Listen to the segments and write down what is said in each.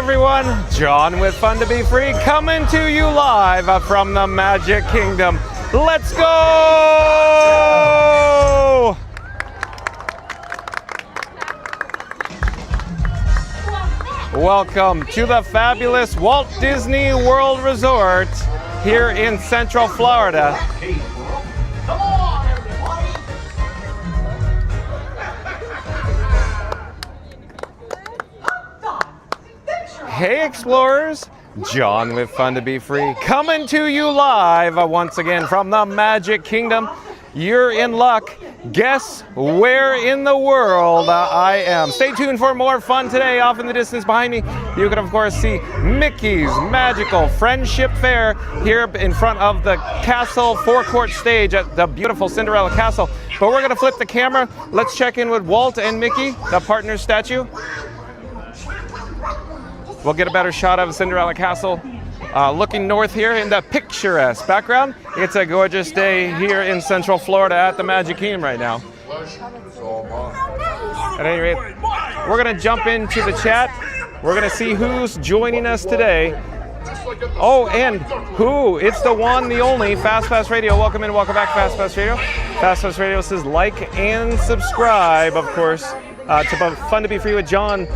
everyone, John with Fun to Be Free coming to you live from the Magic Kingdom. Let's go! Welcome to the fabulous Walt Disney World Resort here in Central Florida. Hey Explorers, John with Fun to Be Free coming to you live once again from the Magic Kingdom. You're in luck. Guess where in the world I am. Stay tuned for more fun today. Off in the distance behind me, you can of course see Mickey's Magical Friendship Fair here in front of the castle forecourt stage at the beautiful Cinderella Castle. But we're gonna flip the camera. Let's check in with Walt and Mickey, the partner statue. We'll get a better shot of Cinderella Castle. Looking north here in the picturesque background. It's a gorgeous day here in Central Florida at the Magic Kingdom right now. At any rate, we're gonna jump into the chat. We're gonna see who's joining us today. Oh, and who? It's the one, the only, Fast Pass Radio. Welcome in, welcome back, Fast Pass Radio. Fast Pass Radio says like and subscribe, of course, to Fun to Be Free with John.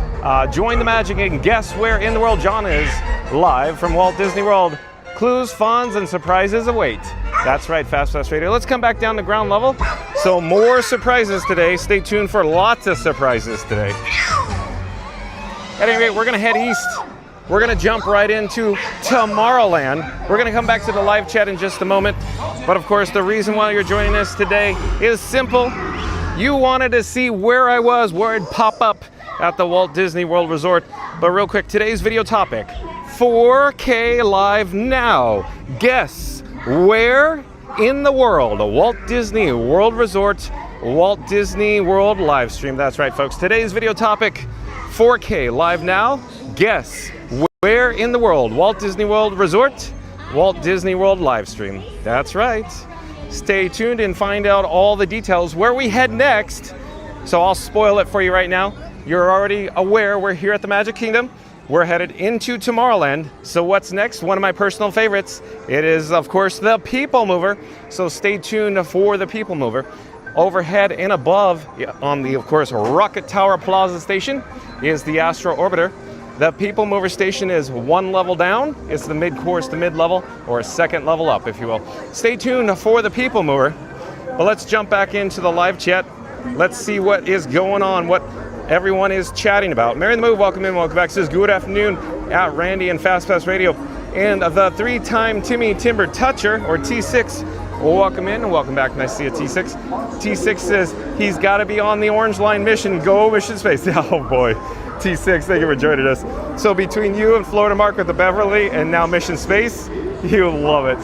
Join the magic and guess where in the world John is. Live from Walt Disney World. Clues, fun, and surprises await. That's right, Fast Pass Radio. Let's come back down to ground level. So more surprises today. Stay tuned for lots of surprises today. At any rate, we're gonna head east. We're gonna jump right into Tomorrowland. We're gonna come back to the live chat in just a moment. But of course, the reason why you're joining us today is simple. You wanted to see where I was, where I'd pop up at the Walt Disney World Resort. But real quick, today's video topic, 4K live now. Guess where in the world? A Walt Disney World Resort, Walt Disney World Livestream. That's right, folks. Today's video topic, 4K live now. Guess where in the world? Walt Disney World Resort, Walt Disney World Livestream. That's right. Stay tuned and find out all the details where we head next. So I'll spoil it for you right now. You're already aware we're here at the Magic Kingdom. We're headed into Tomorrowland. So what's next? One of my personal favorites. It is, of course, the People Mover. So stay tuned for the People Mover. Overhead and above on the, of course, Rocket Tower Plaza Station is the Astro Orbiter. The People Mover station is one level down. It's the mid-course to mid-level, or a second level up, if you will. Stay tuned for the People Mover. But let's jump back into the live chat. Let's see what is going on, what everyone is chatting about. Mary the Move, welcome in, welcome back. Says good afternoon at Randy and Fast Pass Radio. And the three-time Timmy Timber Toucher, or T6, welcome in and welcome back. Nice to see you, T6. T6 says he's got to be on the Orange Line mission. Go Mission Space. Oh boy. T6, thank you for joining us. So between you and Florida Mark with the Beverly and now Mission Space, you love it.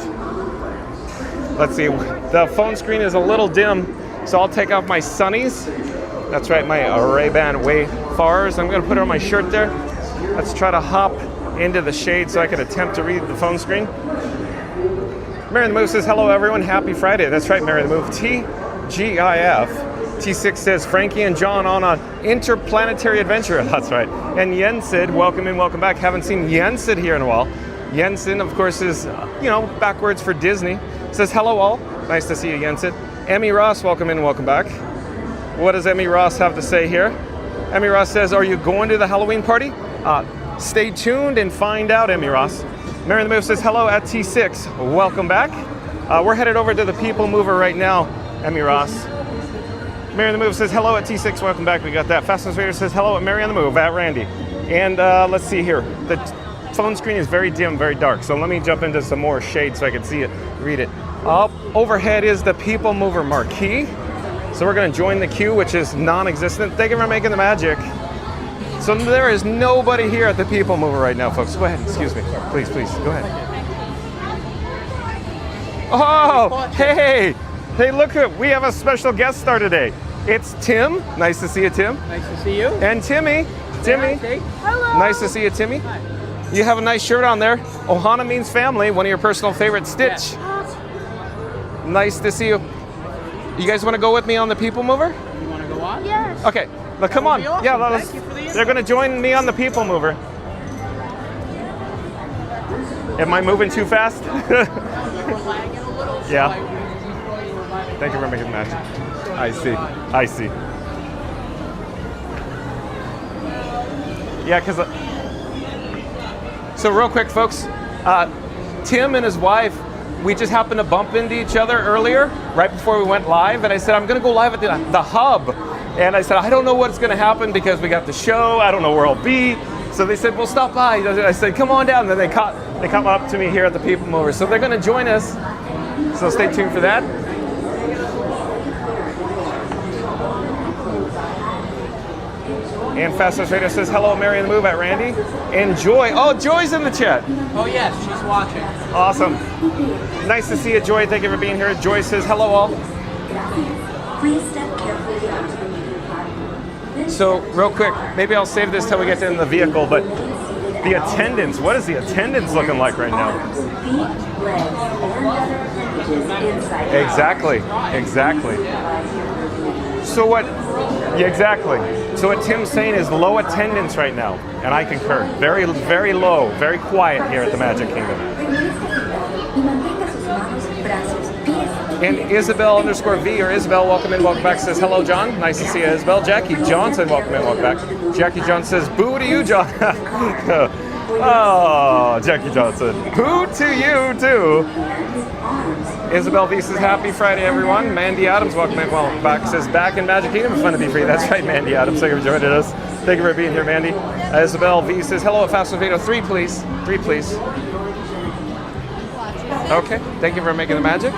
Let's see, the phone screen is a little dim, so I'll take off my sunnies. That's right, my Ray-Ban Wayfarers. I'm gonna put it on my shirt there. Let's try to hop into the shade so I can attempt to read the phone screen. Mary the Move says, hello everyone, happy Friday. That's right, Mary the Move, TGIF. T6 says, Frankie and John on an interplanetary adventure. That's right. And Yensid, welcome in, welcome back. Haven't seen Yensid here in a while. Yensid, of course, is, backwards for Disney. Says, hello all. Nice to see you, Yensid. Emmy Ross, welcome in, welcome back. What does Emmy Ross have to say here? Emmy Ross says, are you going to the Halloween party? Stay tuned and find out, Emmy Ross. Mary the Move says, hello at T6. Welcome back. We're headed over to the People Mover right now, Emmy Ross. Mary on the Move says, hello at T6, welcome back, we got that. Fastest Raider says, hello at Mary on the Move, at Randy. And let's see here, the phone screen is very dim, very dark, so let me jump into some more shade so I can see it, read it. Up overhead is the People Mover marquee. So we're gonna join the queue, which is non-existent. Thank you for making the magic. So there is nobody here at the People Mover right now, folks. Go ahead, excuse me, please, go ahead. Oh, hey! Hey, look, we have a special guest star today. It's Tim. Nice to see you, Tim. Nice to see you. And Timmy. Timmy. Hello. Nice to see you, Timmy. Hi. You have a nice shirt on there. Ohana means family, one of your personal favorite Stitch. Yes. Nice to see you. You guys want to go with me on the People Mover? You want to go on? Yes. Okay, come on. Awesome. Yeah, Thank you for the they're going to join me on the People Mover. Am I moving too fast? Yeah. Thank you for making the match. I see. I see. Yeah, because... So real quick, folks. Tim and his wife, we just happened to bump into each other earlier, right before we went live, and I said, I'm going to go live at the hub. And I said, I don't know what's going to happen because we got the show. I don't know where I'll be. So they said, well, stop by. I said, come on down. And then they come up to me here at the People Mover. So they're going to join us. So stay tuned for that. And Fastest Radio says, hello, Mary and the Move at Randy. And Joy. Oh, Joy's in the chat. Oh, yes, she's watching. Awesome. Nice to see you, Joy. Thank you for being here. Joy says, hello, all. Please step carefully onto the platform. So, real quick, maybe I'll save this till we get in the vehicle, but the attendance, what is the attendance looking like right now? Exactly. So what, yeah, exactly. So what Tim's saying is low attendance right now, and I concur. Very, very low, very quiet here at the Magic Kingdom. And Isabel_V, or Isabel, welcome in, welcome back, says, hello, John. Nice to see you, Isabel. Jackie Johnson, welcome in, welcome back. Jackie Johnson says, boo to you, John. Oh, Jackie Johnson. Boo to you, too. Isabel V says, happy Friday, everyone. Mandy Adams, welcome in, welcome back, says, back in Magic Kingdom, fun to be free. That's right, Mandy Adams. Thank you for joining us. Thank you for being here, Mandy. Isabel V says, hello at Fast Video 3, please. 3, please. Okay, thank you for making the magic.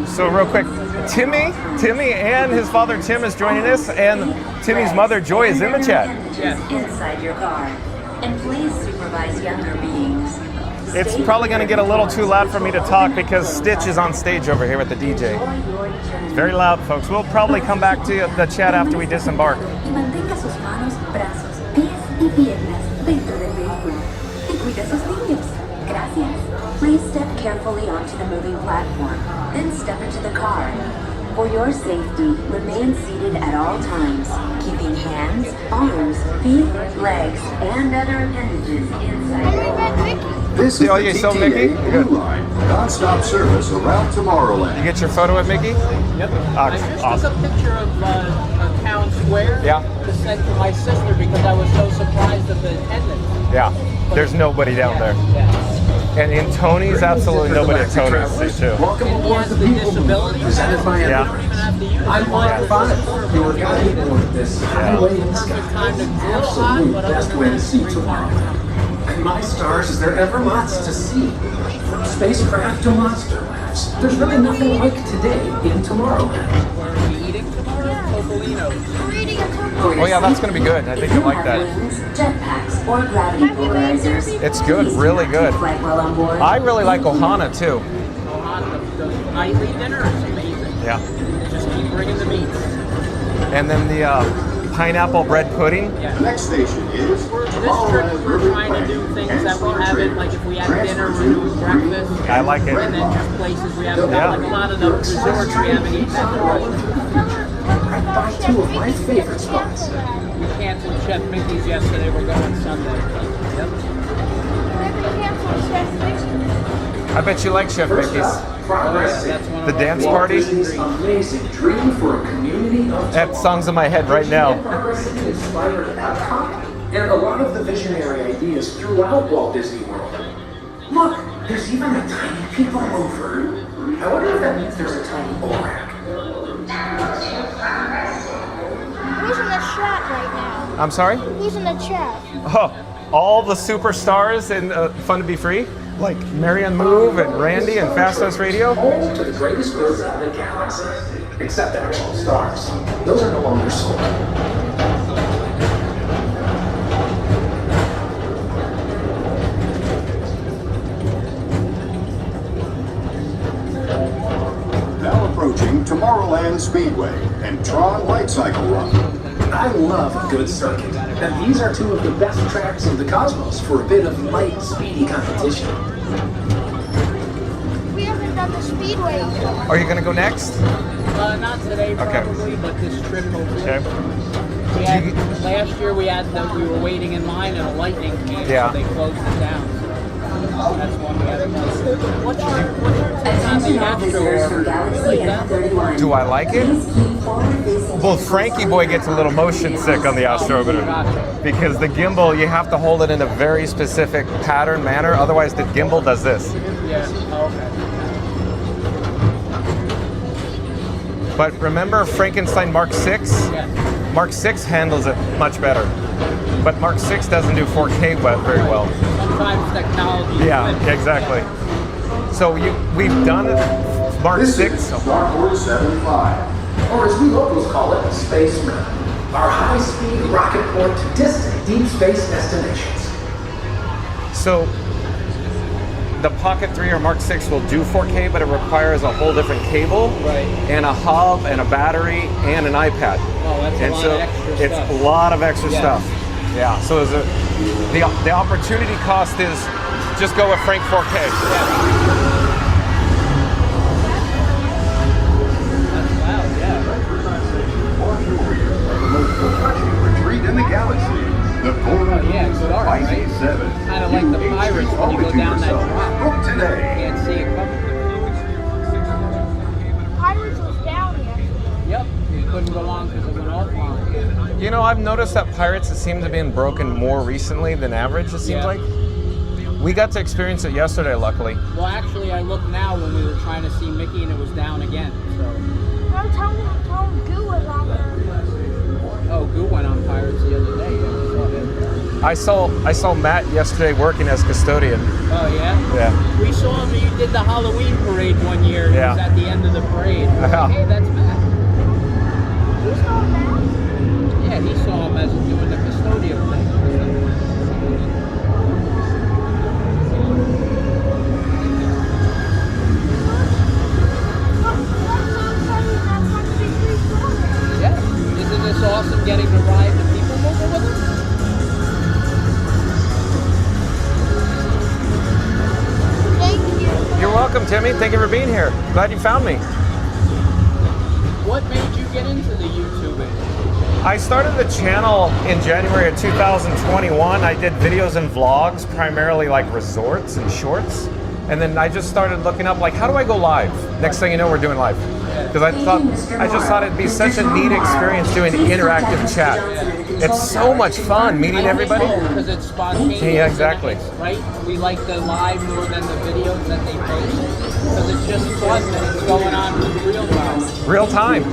So real quick, Timmy and his father Tim is joining us, and Timmy's mother Joy is in the chat. Inside your car, and please supervise younger beings. It's probably going to get a little too loud for me to talk because Stitch is on stage over here with the DJ. It's very loud, folks. We'll probably come back to the chat after we disembark. Please step carefully onto the moving platform, then step into the car. For your safety, remain seated at all times, keeping hands, arms, feet, legs, and other appendages inside your car. This is the Mickey? Blue Line, non-stop service around Tomorrowland. You get your photo with Mickey? Yep. I just took a picture of Town Square to send to my sister because I was so surprised at the attendance. Yeah, there's nobody down there. Yeah. And in Tony's, absolutely nobody at Tony's too. Welcome aboard the disabilities. Presented by Yeah. I'm Walt Disney, your guide for this highway and sky. Absolute best way to see tomorrow. And my stars, is there ever lots to see? From spacecraft to monster labs, there's really nothing like today in Tomorrowland. We're eating tomorrow? Topolino's. Oh yeah, that's going to be good. I think you'll like that. Jetpacks or gravity polarizers. It's good, really good. I really like Ohana too. Ohana, the nightly dinner is amazing. Yeah. Just keep bringing the meats. And then the pineapple bread pudding. Yeah. The next station is This trip, we're trying to do things that we haven't, like if we had dinner, we're doing breakfast. I like it. And then just places we haven't done, like a lot of the resorts we haven't eaten at the road. right by two of my favorite spots. We canceled Chef Mickey's yesterday, we're going Sunday. Yep. I bet you like Chef Mickey's. The dance party? Amazing dream for a community of That song's in my head right now. Inspired Epcot and a lot of the visionary ideas throughout Walt Disney World. Look, there's even a tiny people mover. I wonder if that means there's a tiny Borak. Who's in the chat right now? I'm sorry? Who's in the chat? Oh, all the superstars in Fun to Be Free, like Marianne Move and Randy and Fastest Radio. Home to the greatest birds in the galaxy. Except actual stars. Those are no longer sold. Now approaching Tomorrowland Speedway and Tron Light Cycle Run. I love a good circuit, and these are two of the best tracks in the cosmos for a bit of light, speedy competition. We haven't done the speedway. Are you gonna go next? Not today Okay. probably, but this trip hopefully. Okay. We had, last year we were waiting in line and a lightning came, Yeah. so they closed it down. So that's one we haven't done. What's your take on Attention the all Astro visitors from Orbiter? Galaxy Like that? F31. Do I like it? Please keep forward-facing Well, Frankie Boy gets a little motion sick on the Astro Orbiter because the gimbal, you have to hold it in a very specific pattern manner. Otherwise, the gimbal does this. Yeah. Oh, okay. But remember Frankenstein Mark 6? Yeah. Mark 6 handles it much better. But Mark 6 doesn't do 4K very well. Sometimes technology. Yeah, exactly. So we've done it. Mark This 6. is Starport 75, or as we locals call it, Space Mountain, our high-speed rocket port to distant deep space destinations. So the Pocket 3 or Mark 6 will do 4K, but it requires a whole different cable, Right. and a hub, and a battery, and an iPad. Oh, that's a And lot so of extra it's stuff. a lot of extra Yeah. stuff. Yeah. So the opportunity cost is just go with Frank 4K. That's loud, yeah. Retreat in the galaxy. The Yeah, it's dark, right? 7. Kind of like the pirates when you go down that drop. Book You today. can't see it coming. Pirates was down yesterday. Yep. You couldn't go on because it went offline. You know, I've noticed that Pirates seem to be broken more recently than average, it seems Yeah. like. We got to experience it yesterday, luckily. Well, actually, I looked now when we were trying to see Mickey and it was down again. So, No, tell him Goo was on there. oh, Goo went on Pirates the other day. Yeah, I saw him. I saw Matt yesterday working as custodian. Oh, yeah? Yeah. We saw him. You did the Halloween parade one year. He Yeah. was at the end of the parade. We were Yeah. like, hey, that's Matt. You saw that? Yeah, he saw him as doing the custodial thing. Yeah. Isn't this awesome getting to ride the people mover with him? Thank you. You're welcome, Timmy. Thank you for being here. Glad you found me. What made you get into the YouTubing? I started the channel in January of 2021. I did videos and vlogs, primarily like resorts and shorts. And then I just started looking up, like, how do I go live? Next thing you know, we're doing live. Because I just thought it'd be such a neat experience doing interactive chat. It's so much fun meeting everybody. Because it's spontaneous. Yeah, exactly. Right? We like the live more than the videos that they post. Because it's just fun and it's going on in real time. Real time.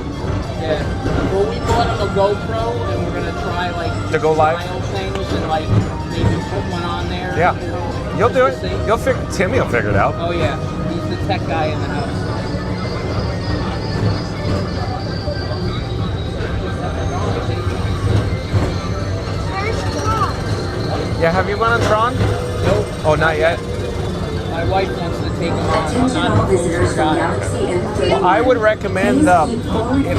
Yeah. Well, we bought him a GoPro and we're going to try like To go live? style things and like maybe put one on there. Yeah. You know, You'll do just to it. see. Timmy will figure it out. Oh yeah. He's the tech guy in the house. Where's Tom? Yeah, have you been on Tron? Nope. Oh, not yet? My wife wants to take him on. I'm Attention not all a visitors from guy. Galaxy F31. Well, I would recommend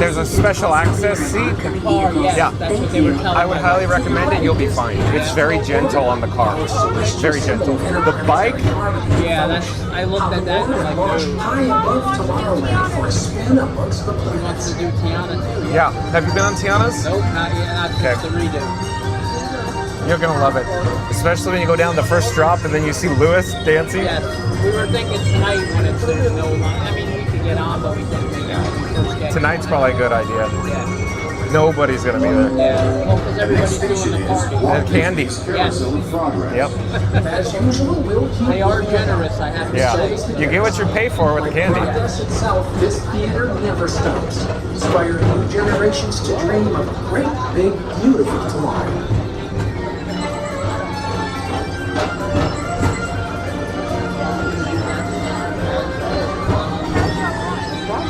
there's a special access seat. Oh, yes, Yeah. that's what they were telling I would me. highly recommend it. You'll be fine. It's very gentle on the car. Very gentle. The bike, Yeah, I looked at that and I'm like, Launch dude, high above Tomorrowland for a spin amongst the he wants planets. to do Tiana too. yeah. Have you been on Tiana's? Nope, not yet, not Okay. since the redo. You're gonna love it, especially when you go down the first drop and then you see Lewis dancing. Yes, we were thinking tonight when there's no line. I mean, we could get on, but we couldn't make it when we first get Tonight's probably a good idea. Yeah, Nobody's gonna be there. yeah. Well, because everybody's doing the party. And candy. Yes, Yep. As usual, we'll keep they are generous, I have to Yeah. say. You get what you pay for with the candy. This itself, this theater never stops, inspiring new generations to dream of a great, big, beautiful tomorrow.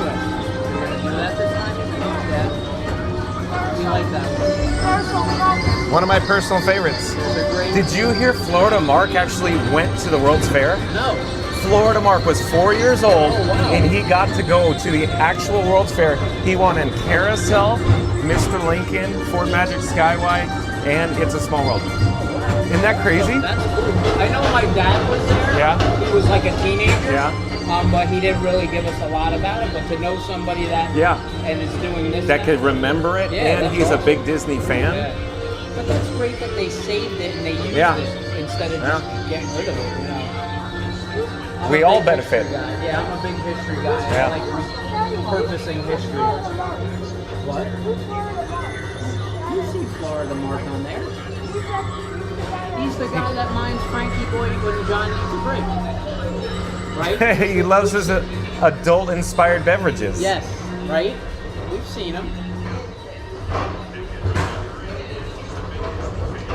That's the time. Yeah, we like that one. Personal problem. One of my personal favorites. They're great. Did you hear Florida Mark actually went to the World's Fair? No. Florida Mark was 4 years old, Oh, wow. and he got to go to the actual World's Fair. He won in Carousel, Mr. Lincoln, Ford Magic Skyway, and It's a Small World. Isn't that crazy? That's cool. I know my dad was there. Yeah. He was like a teenager. Yeah. But he didn't really give us a lot about it. But to know somebody that and is doing this that could remember it, and he's awesome. a big Disney fan. Yeah. But that's great that they saved it and they used it instead of just getting rid of it. You know. We all benefit. Yeah, I'm a big history guy. Yeah. I like repurposing history. What? You see Florida Mark on there. He's the guy that minds Frankie Boy when John needs a break. Right? He loves his adult-inspired beverages. Yes, right? We've seen him.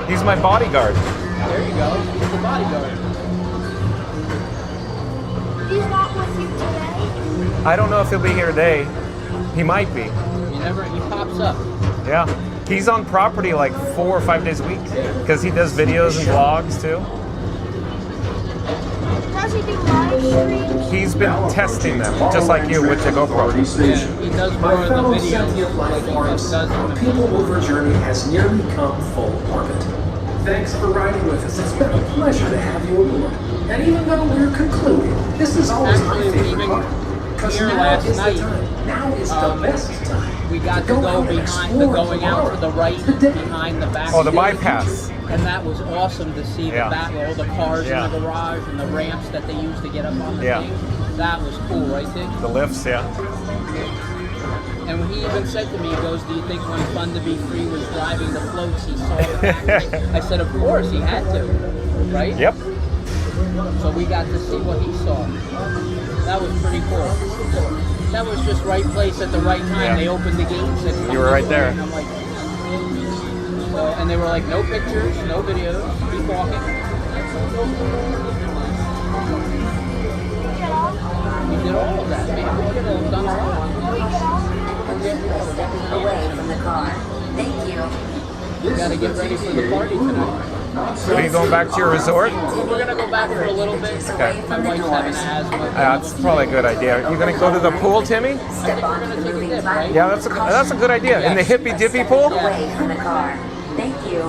He's my bodyguard. There you go. He's the bodyguard. He's not with you today? I don't know if he'll be here today. He might be. He pops up. Yeah. He's on property like 4 or 5 days a week because he does videos and vlogs too. Does he do live streams? He's been testing them, just like you with the GoPro. Yeah, he does more of the videos like he does Our people mover journey has nearly come full orbit. Thanks for riding with us. It's been a pleasure to have you aboard. And even though we're concluding, this is always my favorite part. Because now is the time. Now is the best time. We got to go behind the going out to the right behind the back. Oh, the bypass. And that was awesome to see the back, all the cars in the garage and the ramps that they used to get up on the thing. That was cool, right, Dick? The lifts, yeah. And when he even said to me, he goes, "Do you think when Fun to Be Free was driving the floats, he saw the back?" I said, "Of course, he had to, right?" Yep. So we got to see what he saw. That was pretty cool. That was just right place at the right time. Yeah. They opened the gates. And You were right there. And I'm like, so, and they were like, no pictures, no videos, keep walking. We did all of that, man. We could have done a lot. Away from the car. Thank you. We got to get ready for the party tonight. Are you going back to your resort? We're going to go back for a little bit. Okay. My wife's having asthma. That's probably a good idea. Are you going to go to the pool, Timmy? I think we're going to take a dip, right? Yeah, that's a good idea. In the hippy dippy pool? Away from the car. Thank you.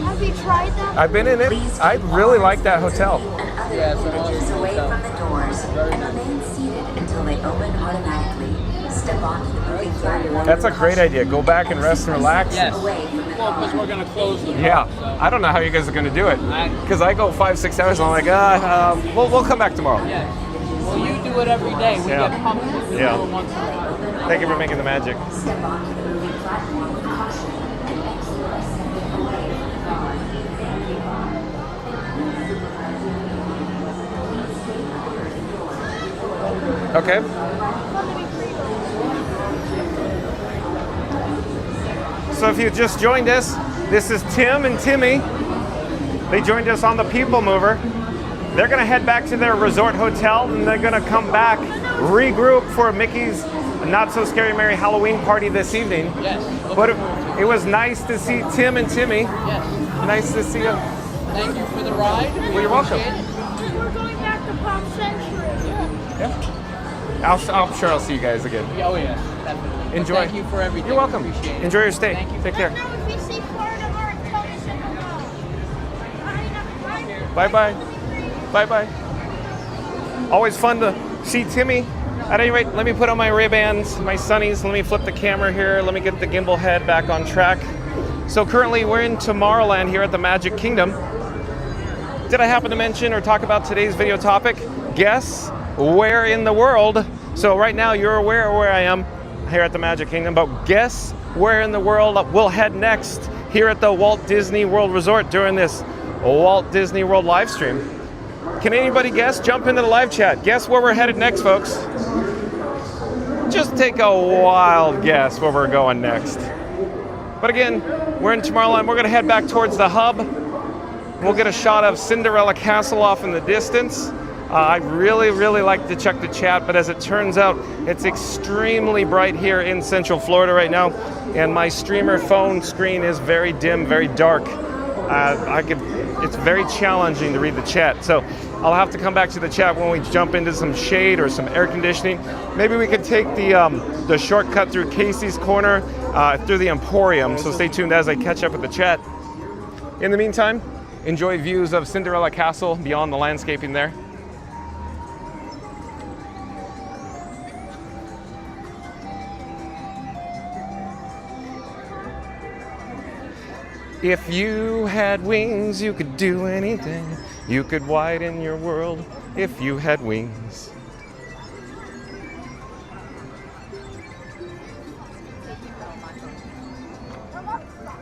Have you tried that? I've been in it. I really like that hotel. Yeah, it's an Inches awesome away hotel. from the doors and remain seated until they open automatically. Step onto the moving platform. That's a great idea. Go back and rest and relax. Yes. Away from the Well, because we're going to close the Yeah, park, so. I don't know how you guys are going to do it. Because I go 5-6 hours and I'm like, we'll come back tomorrow. Yeah. Well, you do it every day. We Yeah. get pumped with it Yeah. once in a while. Thank you for making the magic. Step onto the moving platform with caution and exit away from the car. Okay. So if you just joined us, this is Tim and Timmy. They joined us on the People Mover. They're going to head back to their resort hotel and they're going to come back, regroup for Mickey's Not So Scary Merry Halloween party this evening. Yes. But it was nice to see Tim and Timmy. Yes. Nice to see you. Thank you for the ride. Well, you're welcome. Appreciate it. We're going back to Pop Century. Yeah. I'm sure I'll see you guys again. Oh, yes. Definitely. Enjoy. Thank you for everything. You're welcome. Appreciate it. Enjoy your stay. Thank you. Take care. Now if you see Florida Mark, tell us in the row. Bye-bye. Bye-bye. Always fun to see Timmy. At any rate, let me put on my Ray-Bans, my sunnies. Let me flip the camera here. Let me get the gimbal head back on track. So currently we're in Tomorrowland here at the Magic Kingdom. Did I happen to mention or talk about today's video topic? Guess where in the world? So right now you're aware of where I am here at the Magic Kingdom, but guess where in the world we'll head next here at the Walt Disney World Resort during this Walt Disney World live stream. Can anybody guess? Jump into the live chat. Guess where we're headed next, folks. Just take a wild guess where we're going next. But again, we're in Tomorrowland. We're gonna head back towards the hub. We'll get a shot of Cinderella Castle off in the distance. I'd really like to check the chat, but as it turns out, it's extremely bright here in Central Florida right now, and my streamer phone screen is very dim, very dark. It's very challenging to read the chat, so I'll have to come back to the chat when we jump into some shade or some air conditioning. Maybe we could take the shortcut through Casey's Corner through the Emporium, so stay tuned as I catch up with the chat. In the meantime, enjoy views of Cinderella Castle beyond the landscaping there. If you had wings, you could do anything. You could widen your world if you had wings.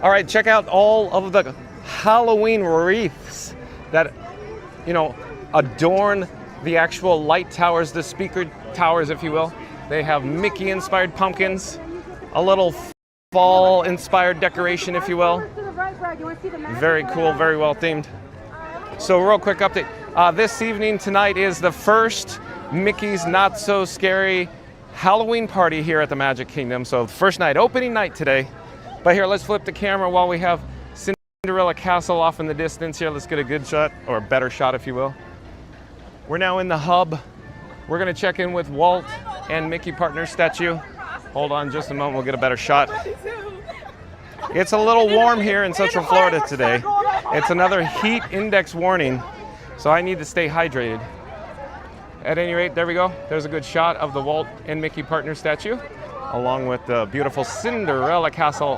All right, check out all of the Halloween wreaths that, you know, adorn the actual light towers, the speaker towers, if you will. They have Mickey-inspired pumpkins, a little fall-inspired decoration, if you will. Very cool, very well themed. So real quick update. This evening, tonight, is the first Mickey's Not So Scary Halloween party here at the Magic Kingdom. So first night, opening night today. But here, let's flip the camera while we have Cinderella Castle off in the distance here. Let's get a good shot, or a better shot, if you will. We're now in the hub. We're gonna check in with Walt and Mickey Partner statue. Hold on just a moment, we'll get a better shot. It's a little warm here in Central Florida today. It's another heat index warning, so I need to stay hydrated. At any rate, there we go. There's a good shot of the Walt and Mickey Partner statue, along with the beautiful Cinderella Castle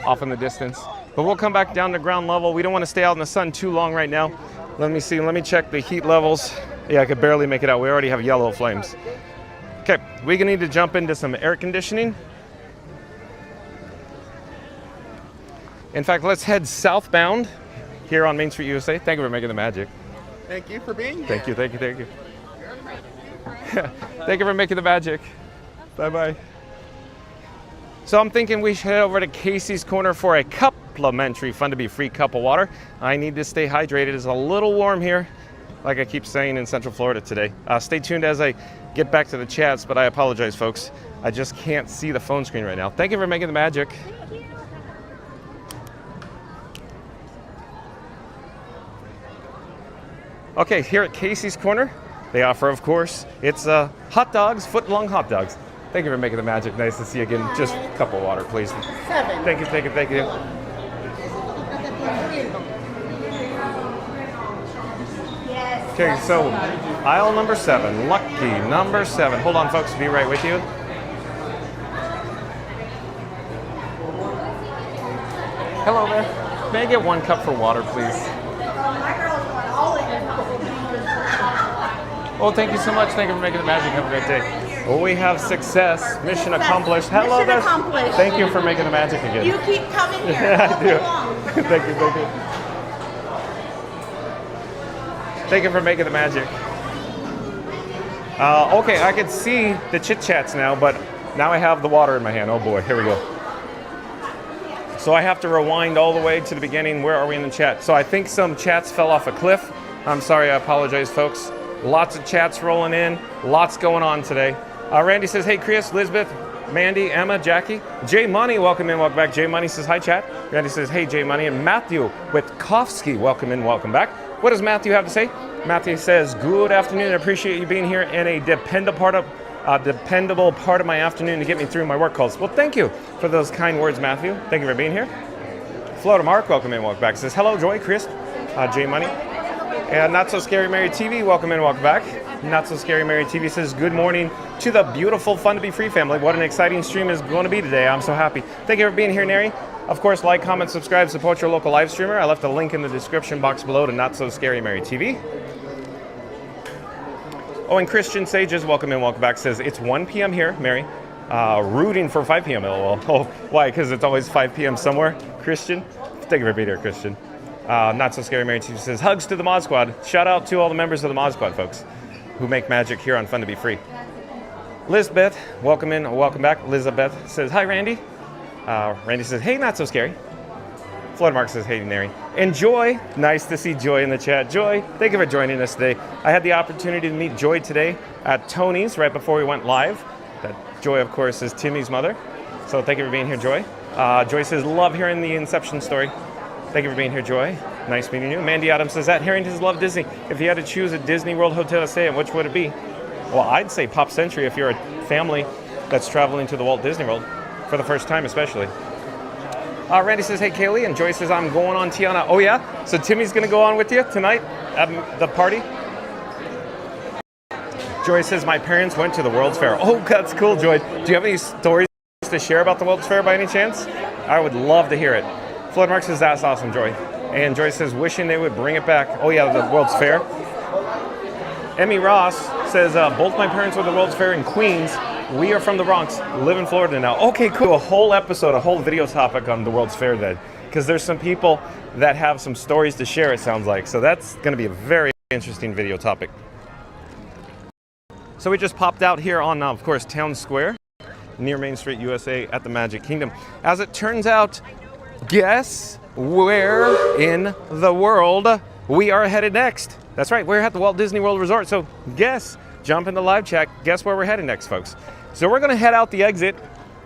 off in the distance. But we'll come back down to ground level. We don't want to stay out in the sun too long right now. Let me see, let me check the heat levels. Yeah, I could barely make it out. We already have yellow flames. Okay, we're gonna need to jump into some air conditioning. In fact, let's head southbound here on Main Street, USA. Thank you for making the magic. Thank you for being here. Thank you, thank you, thank you. Thank you for making the magic. Bye-bye. So I'm thinking we should head over to Casey's Corner for a complimentary Fun to Be Free cup of water. I need to stay hydrated. It's a little warm here, like I keep saying, in Central Florida today. Stay tuned as I get back to the chats, but I apologize, folks. I just can't see the phone screen right now. Thank you for making the magic. Okay, here at Casey's Corner, they offer, of course, it's hot dogs, foot-long hot dogs. Thank you for making the magic. Nice to see you again. Just a cup of water, please. 7. Thank you, thank you, thank you. Okay, so aisle number 7, lucky number 7. Hold on, folks, be right with you. Hello there. May I get 1 cup for water, please? Oh, thank you so much. Thank you for making the magic. Have a great day. Well, we have success. Mission accomplished. Hello Mission there. accomplished. Thank you for making the magic again. You keep coming here. Yeah, I all do. day long. Thank you, thank you. Thank you for making the magic. Okay, I can see the chit-chats now, but now I have the water in my hand. Oh boy, here we go. So I have to rewind all the way to the beginning. Where are we in the chat? So I think some chats fell off a cliff. I'm sorry, I apologize, folks. Lots of chats rolling in, lots going on today. Randy says, hey, Chris, Elizabeth, Mandy, Emma, Jackie. Jay Money, welcome in, welcome back. Jay Money says, hi, chat. Randy says, hey, Jay Money. And Matthew Witkowski, welcome in, welcome back. What does Matthew have to say? Matthew says, good afternoon. I appreciate you being here and a dependable part of my afternoon to get me through my work calls. Well, thank you for those kind words, Matthew. Thank you for being here. Florida Mark, welcome in, welcome back. Says, hello, Joy, Chris, Jay Money. And Not So Scary Mary TV, welcome in, welcome back. Not So Scary Mary TV says, good morning to the beautiful Fun to Be Free family. What an exciting stream is going to be today. I'm so happy. Thank you for being here, Neri. Of course, like, comment, subscribe, support your local live streamer. I left a link in the description box below to Not So Scary Mary TV. Oh, and Christian Sages, welcome in, welcome back, says, it's 1 p.m. here, Mary. Rooting for 5 p.m. LOL. Oh, why? Because it's always 5 p.m. somewhere, Christian? Thank you for being here, Christian. Not So Scary Mary TV says, hugs to the Mod Squad. Shout out to all the members of the Mod Squad, folks, who make magic here on Fun to Be Free. Lizbeth, welcome in, welcome back. Elizabeth says, hi, Randy. Randy says, hey, Not So Scary. Flood Mark says, hey, Neri. And Joy, nice to see Joy in the chat. Joy, thank you for joining us today. I had the opportunity to meet Joy today at Tony's right before we went live. That Joy, of course, is Timmy's mother. So thank you for being here, Joy. Joy says, love hearing the Inception story. Thank you for being here, Joy. Nice meeting you. Mandy Adams says, at Harrington's Love Disney. If you had to choose a Disney World hotel to stay at, which would it be? Well, I'd say Pop Century if you're a family that's traveling to the Walt Disney World for the first time, especially. Randy says, hey, Kaylee. And Joyce says, I'm going on Tiana. Oh, yeah? So Timmy's going to go on with you tonight at the party? Joy says, my parents went to the World's Fair. Oh, that's cool, Joy. Do you have any stories to share about the World's Fair by any chance? I would love to hear it. Flood Mark says, that's awesome, Joy. And Joy says, wishing they would bring it back. Oh, yeah, the World's Fair. Emmy Ross says, both my parents were at the World's Fair in Queens. We are from the Bronx, live in Florida now. Okay, cool. A whole episode, a whole video topic on the World's Fair then. Because there's some people that have some stories to share, it sounds like. So that's going to be a very interesting video topic. So we just popped out here on, of course, Town Square, near Main Street, USA, at the Magic Kingdom. As it turns out, guess where in the world we are headed next? That's right, we're at the Walt Disney World Resort. So guess, jump in the live chat, guess where we're headed next, folks. So we're gonna head out the exit.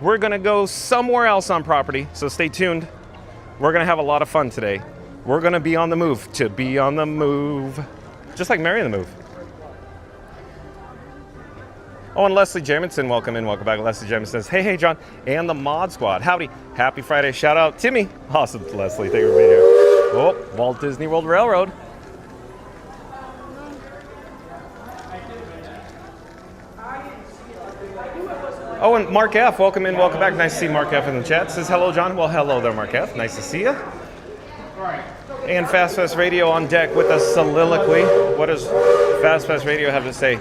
We're gonna go somewhere else on property, so stay tuned. We're gonna have a lot of fun today. We're gonna be on the move to be on the move. Just like Mary on the Move. Oh, and Leslie Jamison, welcome in, welcome back. Leslie Jamison says, hey, John, and the Mod Squad. Howdy, happy Friday, shout out, Timmy. Awesome, Leslie, thank you for being here. Oh, Walt Disney World Railroad. Oh, and Mark F, welcome in, welcome back. Nice to see Mark F in the chat. Says, hello, John. Well, hello there, Mark F. Nice to see you. And Fast Fast Radio on deck with a soliloquy. What does Fast Fast Radio have to say?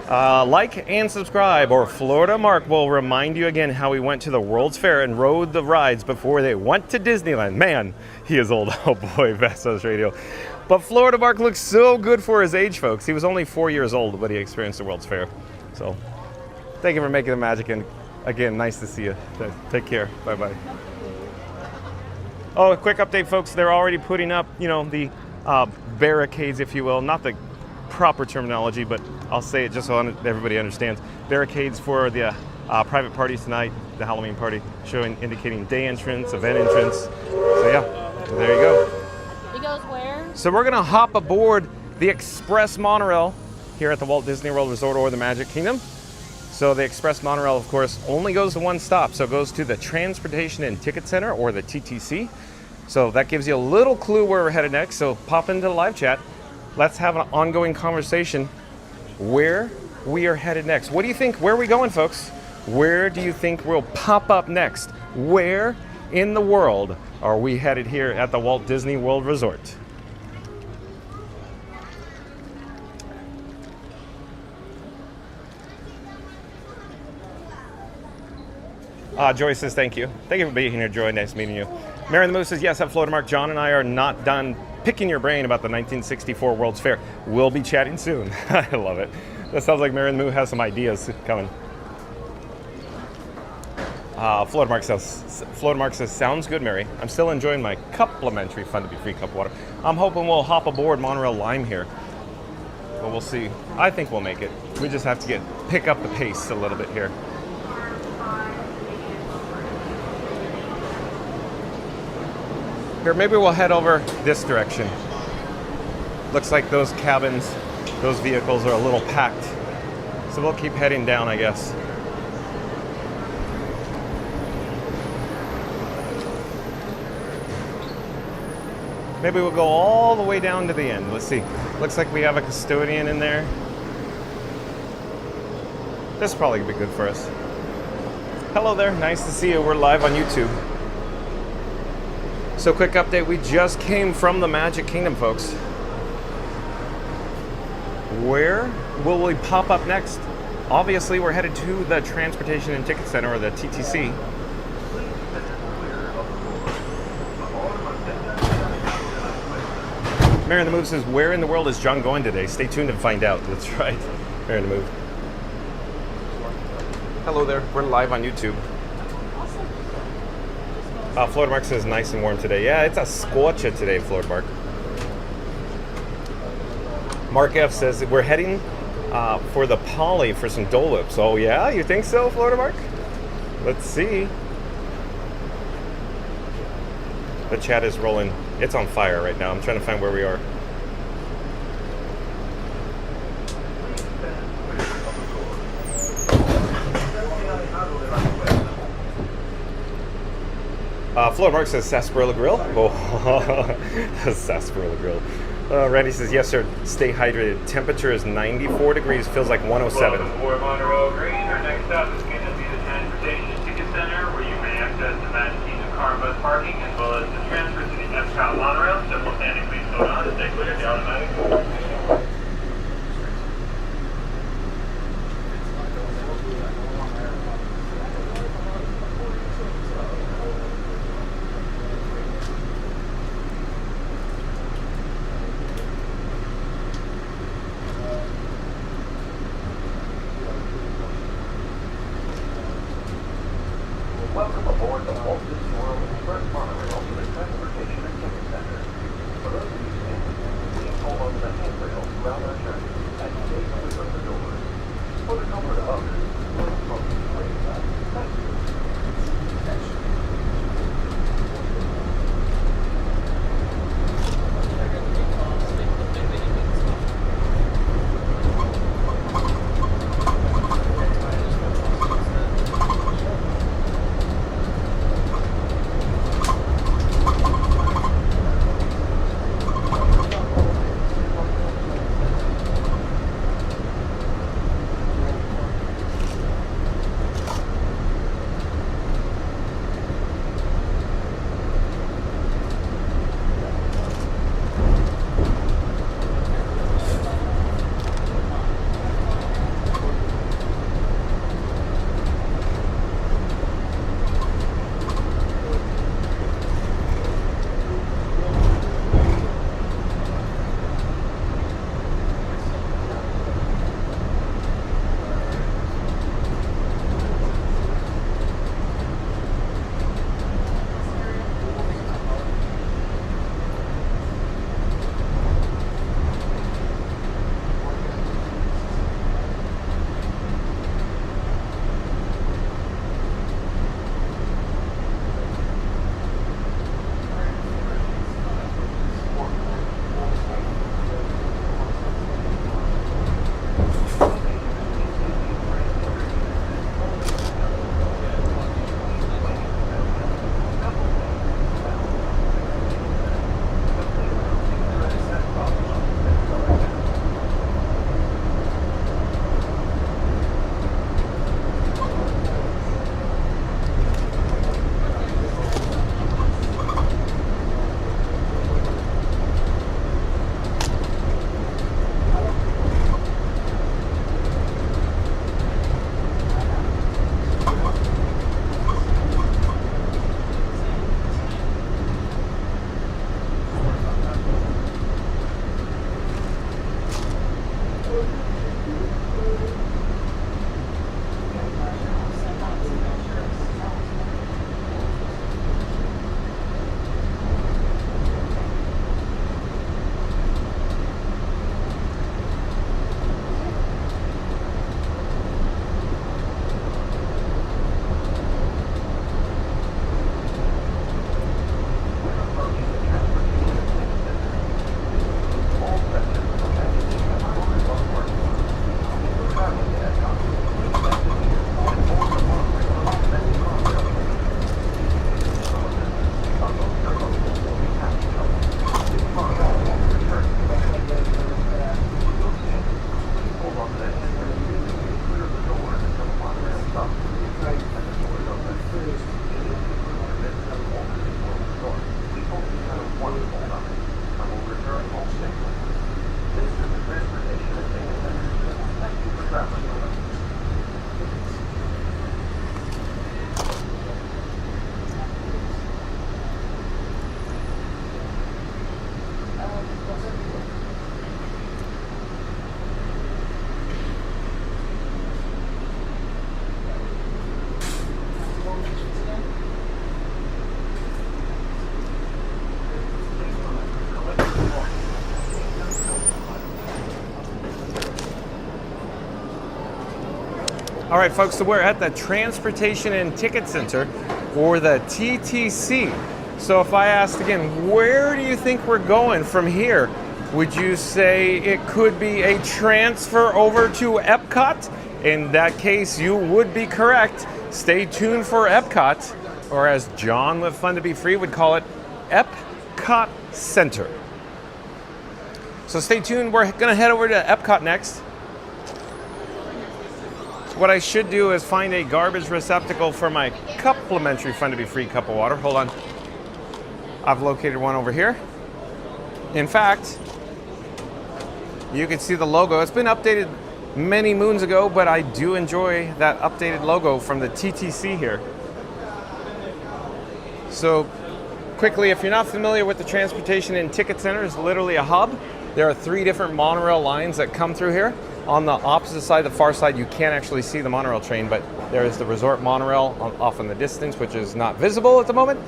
Like and subscribe, or Florida Mark will remind you again how he went to the World's Fair and rode the rides before they went to Disneyland. Man, he is old. Oh boy, Fast Fast Radio. But Florida Mark looks so good for his age, folks. He was only 4 years old when he experienced the World's Fair. So, thank you for making the magic, and again, nice to see you. Take care. Bye-bye. Oh, a quick update, folks. They're already putting up, the barricades, if you will. Not the proper terminology, but I'll say it just so everybody understands. Barricades for the private parties tonight, the Halloween party, indicating day entrance, event entrance. So yeah, there you go. He goes where? So we're gonna hop aboard the Express Monorail here at the Walt Disney World Resort or the Magic Kingdom. So the Express Monorail, of course, only goes to one stop. So it goes to the Transportation and Ticket Center, or the TTC. So that gives you a little clue where we're headed next. So pop into the live chat. Let's have an ongoing conversation where we are headed next. What do you think? Where are we going, folks? Where do you think we'll pop up next? Where in the world are we headed here at the Walt Disney World Resort? Joy says thank you. Thank you for being here, Joy. Nice meeting you. Mary the Moose says, yes, at Florida Mark, John and I are not done picking your brain about the 1964 World's Fair. We'll be chatting soon. I love it. That sounds like Mary the Moose has some ideas coming. Florida Mark says, sounds good, Mary. I'm still enjoying my complimentary fun to be free cup of water. I'm hoping we'll hop aboard Monorail Lime here. But we'll see. I think we'll make it. We just have to pick up the pace a little bit here. Here, maybe we'll head over this direction. Looks like those cabins, those vehicles are a little packed. So we'll keep heading down, I guess. Maybe we'll go all the way down to the end. Let's see. Looks like we have a custodian in there. This will probably be good for us. Hello there, nice to see you. We're live on YouTube. So quick update, we just came from the Magic Kingdom, folks. Where will we pop up next? Obviously, we're headed to the Transportation and Ticket Center, or the TTC. Mary in the Move says, where in the world is John going today? Stay tuned and find out. That's right, Mary in the Move. Hello there, we're live on YouTube. Florida Mark says nice and warm today. Yeah, it's a scorcher today, Florida Mark. Mark F says we're heading for the Poly for some Dole Whips. Oh yeah, you think so, Florida Mark? Let's see. The chat is rolling. It's on fire right now. I'm trying to find where we are. Florida Mark says Sarsaparilla Grill. Oh, Sarsaparilla Grill. Randy says, yes, sir. Stay hydrated. Temperature is 94 degrees. Feels like 107. For Monorail Green, our next stop is going to be the Transportation Ticket Center, where you may access the Magic Kingdom car and bus parking, as well as the transfer to the Epcot Monorail. Simple standing, please hold on as they clear the automatic. Welcome aboard the Walt Disney World Resort Monorail to the Transportation and Ticket Center. For those of you standing, please hold on to the handrail throughout our journey as you stay away from the doors. For the comfort of others, please approach the waiting side. Thank you. All right, folks, so we're at the Transportation and Ticket Center, or the TTC. So if I asked again, where do you think we're going from here? Would you say it could be a transfer over to Epcot? In that case, you would be correct. Stay tuned for Epcot. or as John with Fun to Be Free would call it, Epcot Center. So stay tuned. We're going to head over to Epcot next. What I should do is find a garbage receptacle for my complimentary Fun to Be Free cup of water. Hold on. I've located one over here. In fact, you can see the logo. It's been updated many moons ago, but I do enjoy that updated logo from the TTC here. So quickly, if you're not familiar with the transportation and ticket center, it's literally a hub. There are 3 different monorail lines that come through here. On the opposite side, the far side, you can't actually see the monorail train, but there is the resort monorail off in the distance, which is not visible at the moment.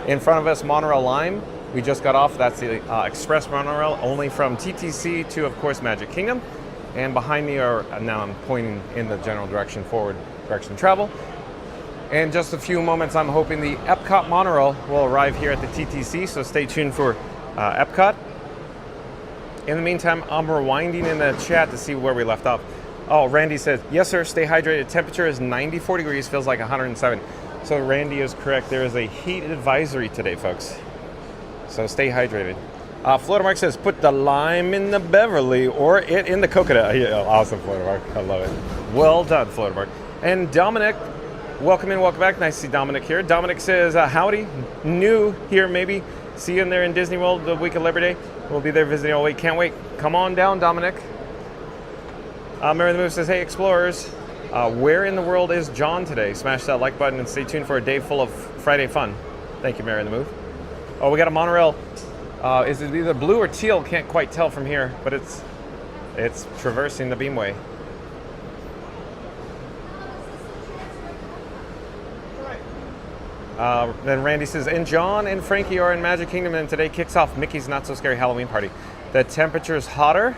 In front of us, Monorail Lime. We just got off. That's the express monorail, only from TTC to, of course, Magic Kingdom. And behind me are, now I'm pointing in the general direction, forward direction travel. In just a few moments, I'm hoping the Epcot monorail will arrive here at the TTC, so stay tuned for Epcot. In the meantime, I'm rewinding in the chat to see where we left off. Oh, Randy says, yes, sir, stay hydrated. Temperature is 94 degrees, feels like 107. So Randy is correct. There is a heat advisory today, folks. So stay hydrated. Florida Mark says, put the lime in the Beverly or it in the coconut. Yeah, awesome, Florida Mark. I love it. Well done, Florida Mark. And Dominic, welcome in, welcome back. Nice to see Dominic here. Dominic says, howdy, new here maybe. See you in there in Disney World the week of Labor Day. We'll be there visiting all week. Can't wait. Come on down, Dominic. Mary the Move says, hey, explorers, where in the world is John today? Smash that like button and stay tuned for a day full of Friday fun. Thank you, Mary the Move. Oh, we got a monorail. Is it either blue or teal? Can't quite tell from here, but it's traversing the beamway. Then Randy says, and John and Frankie are in Magic Kingdom, and today kicks off Mickey's Not So Scary Halloween Party. The temperature is hotter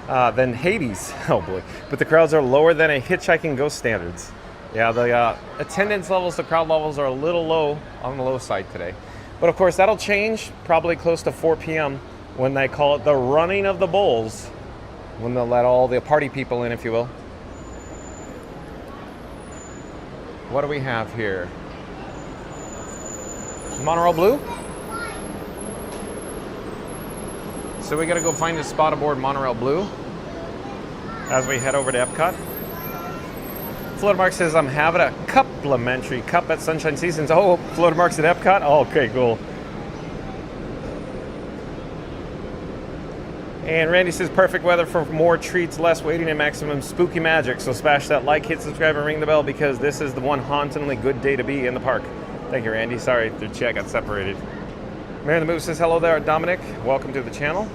than Hades. Oh boy. But the crowds are lower than a Hitchhiking Ghost standards. Yeah, the attendance levels, the crowd levels are a little low, on the low side today. But of course, that'll change probably close to 4 p.m. when they call it the running of the bulls, when they'll let all the party people in, if you will. What do we have here? Monorail Blue. So we gotta go find a spot aboard Monorail Blue as we head over to Epcot. Florida Mark says, I'm having a complimentary cup at Sunshine Seasons. Oh, Florida Mark's at Epcot? Oh, okay, cool. And Randy says, perfect weather for more treats, less waiting, and maximum spooky magic. So smash that like, hit subscribe, and ring the bell because this is the one hauntingly good day to be in the park. Thank you, Randy. Sorry, the chat got separated. Mary the Move says, hello there, Dominic. Welcome to the channel.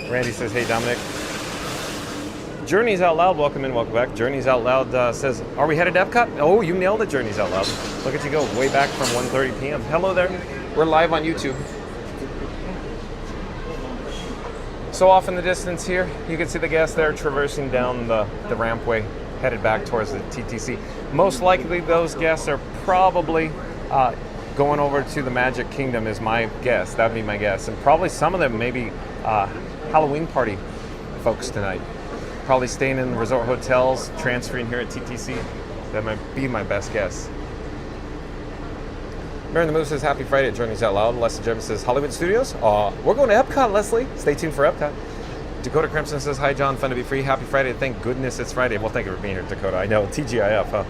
Randy says, hey, Dominic. Journeys Out Loud, welcome in, welcome back. Journeys Out Loud says, are we headed to Epcot? Oh, you nailed it, Journeys Out Loud. Look at you go, way back from 1:30 p.m. Hello there. We're live on YouTube. So off in the distance here, you can see the guests there traversing down the rampway, headed back towards the TTC. Most likely those guests are probably going over to the Magic Kingdom is my guess. That would be my guess. And probably some of them maybe Halloween party folks tonight. Probably staying in resort hotels, transferring here at TTC. That might be my best guess. Mary the Move says, happy Friday at Journeys Out Loud. Leslie Jim says, Hollywood Studios? We're going to Epcot, Leslie. Stay tuned for Epcot. Dakota Crimson says, hi, John. Fun to be free. Happy Friday. Thank goodness it's Friday. Well, thank you for being here, Dakota. I know. TGIF, huh?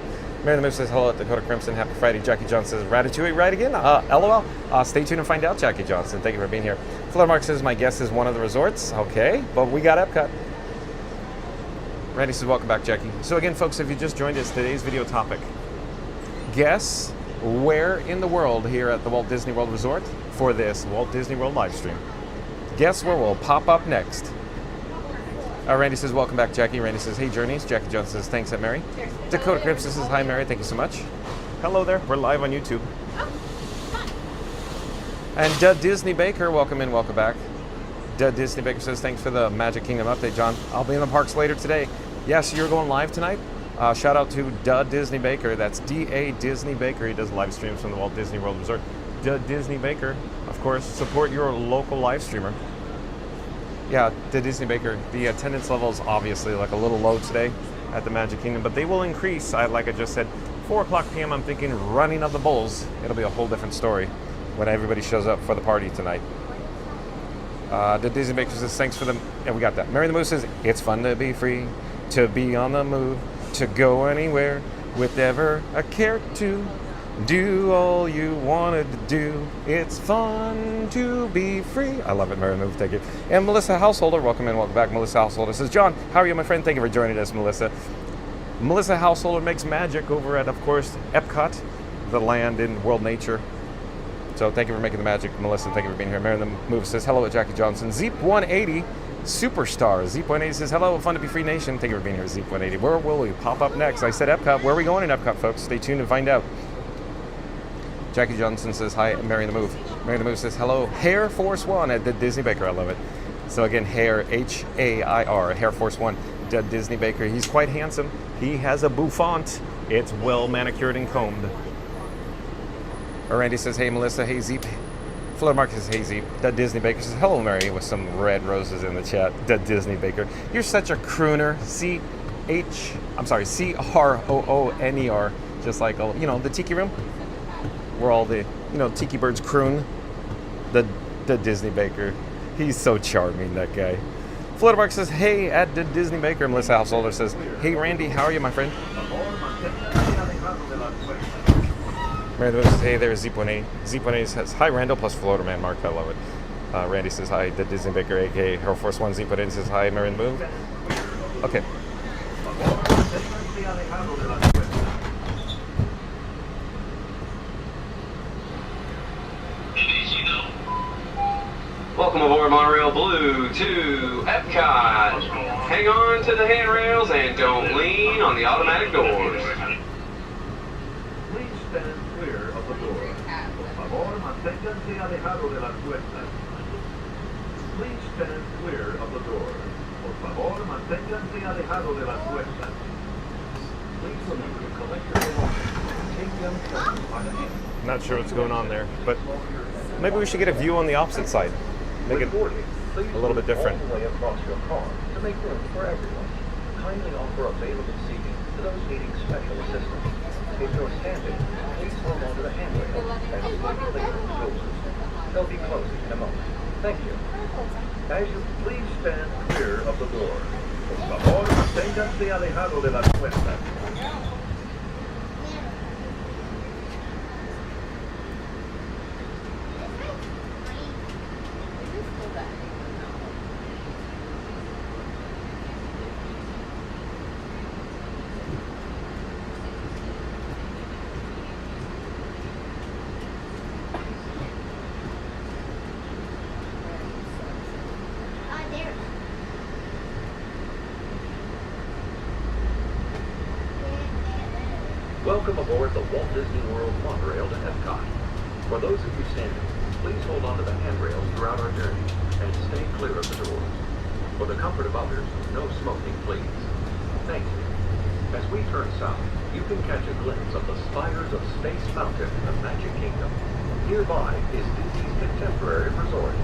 Mary the Move says, hello, Dakota Crimson. Happy Friday. Jackie Johnson says, Ratatouille right again? LOL. Stay tuned and find out, Jackie Johnson. Thank you for being here. Florida Mark says, my guess is one of the resorts. Okay, but we got Epcot. Randy says, welcome back, Jackie. So again, folks, if you just joined us, today's video topic. Guess where in the world here at the Walt Disney World Resort for this Walt Disney World live stream. Guess where we'll pop up next. Randy says, welcome back, Jackie. Randy says, hey, Journeys. Jackie Jones says, thanks, at Mary. Dakota Crimson says, hi, Mary. Thank you so much. Hello there. We're live on YouTube. And Disney Baker, welcome in, welcome back. Disney Baker says, thanks for the Magic Kingdom update, John. I'll be in the parks later today. Yes, you're going live tonight? Shout out to Disney Baker. That's D-A Disney Baker. He does live streams from the Walt Disney World Resort. Disney Baker, of course, support your local live streamer. Yeah, the Disney Baker, the attendance level is obviously like a little low today at the Magic Kingdom, but they will increase. Like I just said, 4 o'clock p.m. I'm thinking running of the bulls. It'll be a whole different story when everybody shows up for the party tonight. The Disney Baker says, thanks for the... Yeah, we got that. Mary the Moose says, it's fun to be free, to be on the move, to go anywhere with ever a care to. Do all you wanted to do. It's fun to be free. I love it, Mary Move. Thank you. And Melissa Householder, welcome in, welcome back. Melissa Householder says, John, how are you, my friend? Thank you for joining us, Melissa. Melissa Householder makes magic over at, of course, Epcot, the land in world nature. So thank you for making the magic, Melissa. Thank you for being here. Mary Move says, hello, Jackie Johnson. Zeep180, superstar. Zeep180 says, hello, fun to be free nation. Thank you for being here, Zeep180. Where will we pop up next? I said Epcot. Where are we going in Epcot, folks? Stay tuned to find out. Jackie Johnson says, hi, Mary the Move. Mary the Move says, hello, Hair Force One at the Disney Baker. I love it. So again, Hair, H-A-I-R, Hair Force One, the Disney Baker. He's quite handsome. He has a bouffant. It's well manicured and combed. Randy says, hey, Melissa. Hey, Zeep. Fleur Mark says, hey, Zeep. The Disney Baker says, hello, Mary, with some red roses in the chat. The Disney Baker. You're such a crooner. C-R-O-O-N-E-R. Just like, you know, the Tiki Room. Where all the, you know, tiki birds croon. The Disney Baker. He's so charming, that guy. Fluttermark says, hey, at the Disney Baker. Melissa Householder says, hey, Randy, how are you, my friend? Mary says, hey there, Zeep180. Zeep180 says, hi, Randall, plus Floaterman Mark. I love it. Randy says, hi, the Disney Baker, a.k.a. Air Force One. Zeep180 says, hi, Mary the Move. Okay. Welcome aboard Monorail Blue to Epcot. Hang on to the handrails and don't lean on the automatic doors. Please stand clear of the door. Por favor, manténganse alejado de las puertas. Please stand clear of the door. Por favor, manténganse alejado de las puertas. Please remember to collect your belongings. Take them by the hand. Not sure what's going on there, but maybe we should get a view on the opposite side. Make it a little bit different. All the way across your car to make room for everyone. Kindly offer available seating to those needing special assistance. If you're standing, please hold on to the handrail as the later closes. They'll be closing in a moment. Thank you. As you please stand clear of the door. Por favor, manténganse alejado de las puertas. Welcome aboard the Walt Disney World Monorail to Epcot. For those of you standing, please hold on to the handrails throughout our journey and stay clear of the doors. For the comfort of others, no smoking, please. Thank you. As we turn south, you can catch a glimpse of the spires of Space Mountain in the Magic Kingdom. Nearby is Disney's Contemporary Resort.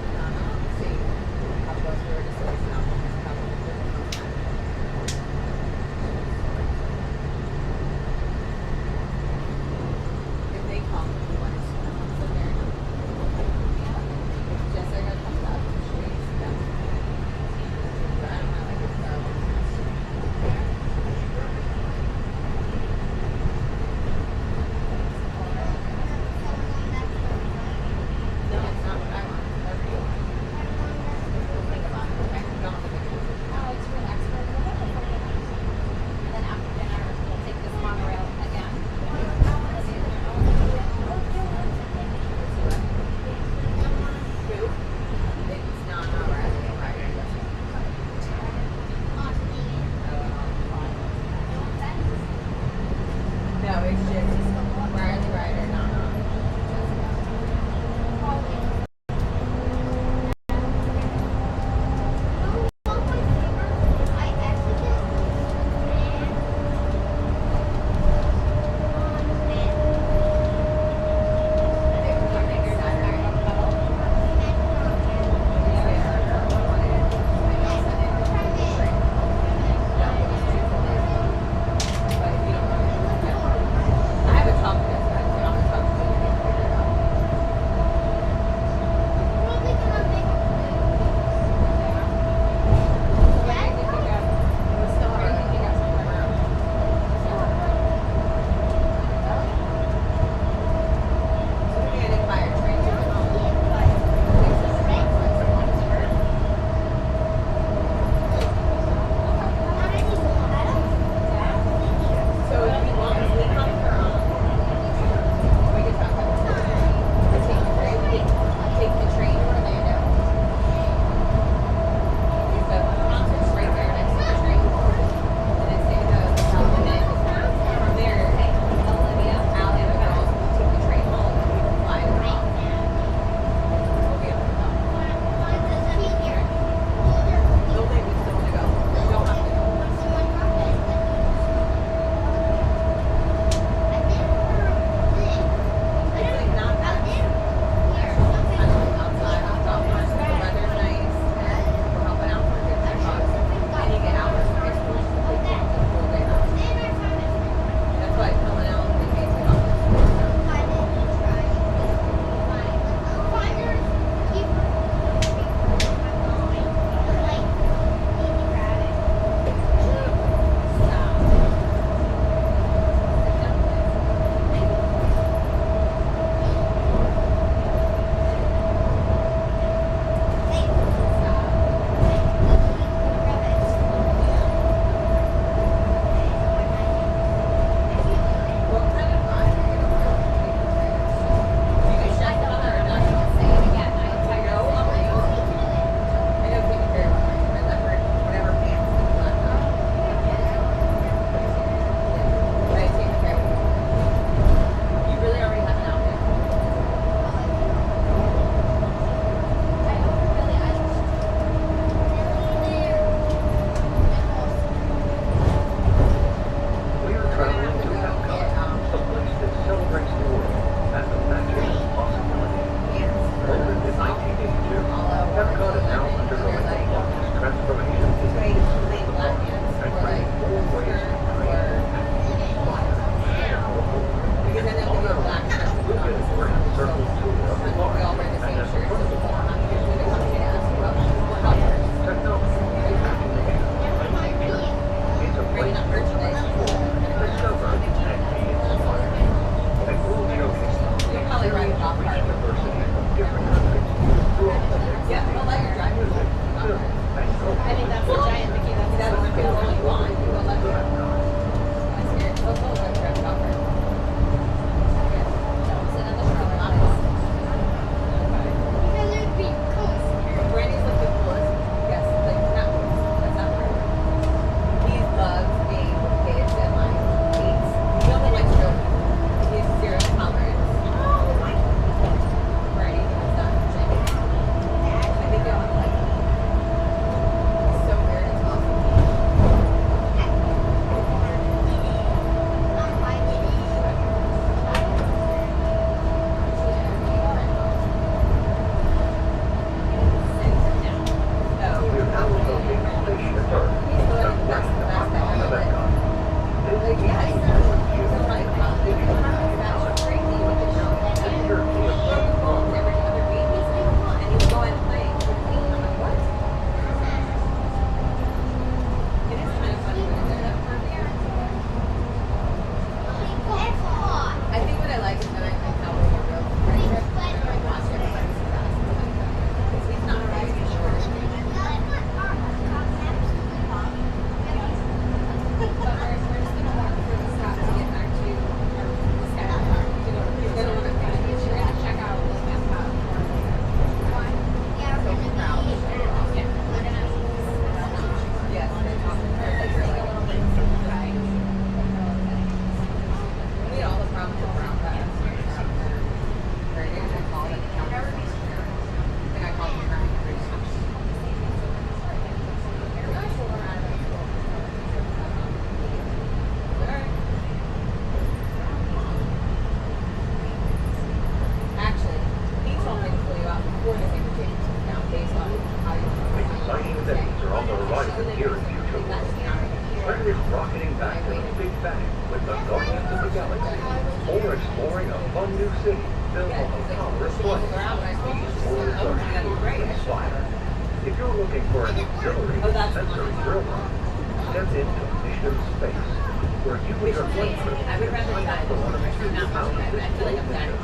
on the power of play. These doors are truly inspiring. If you're looking for an exhilarating sensory thrill ride, step into Mission Space, where you and your plane crew can cycle on a tube out of this world mission.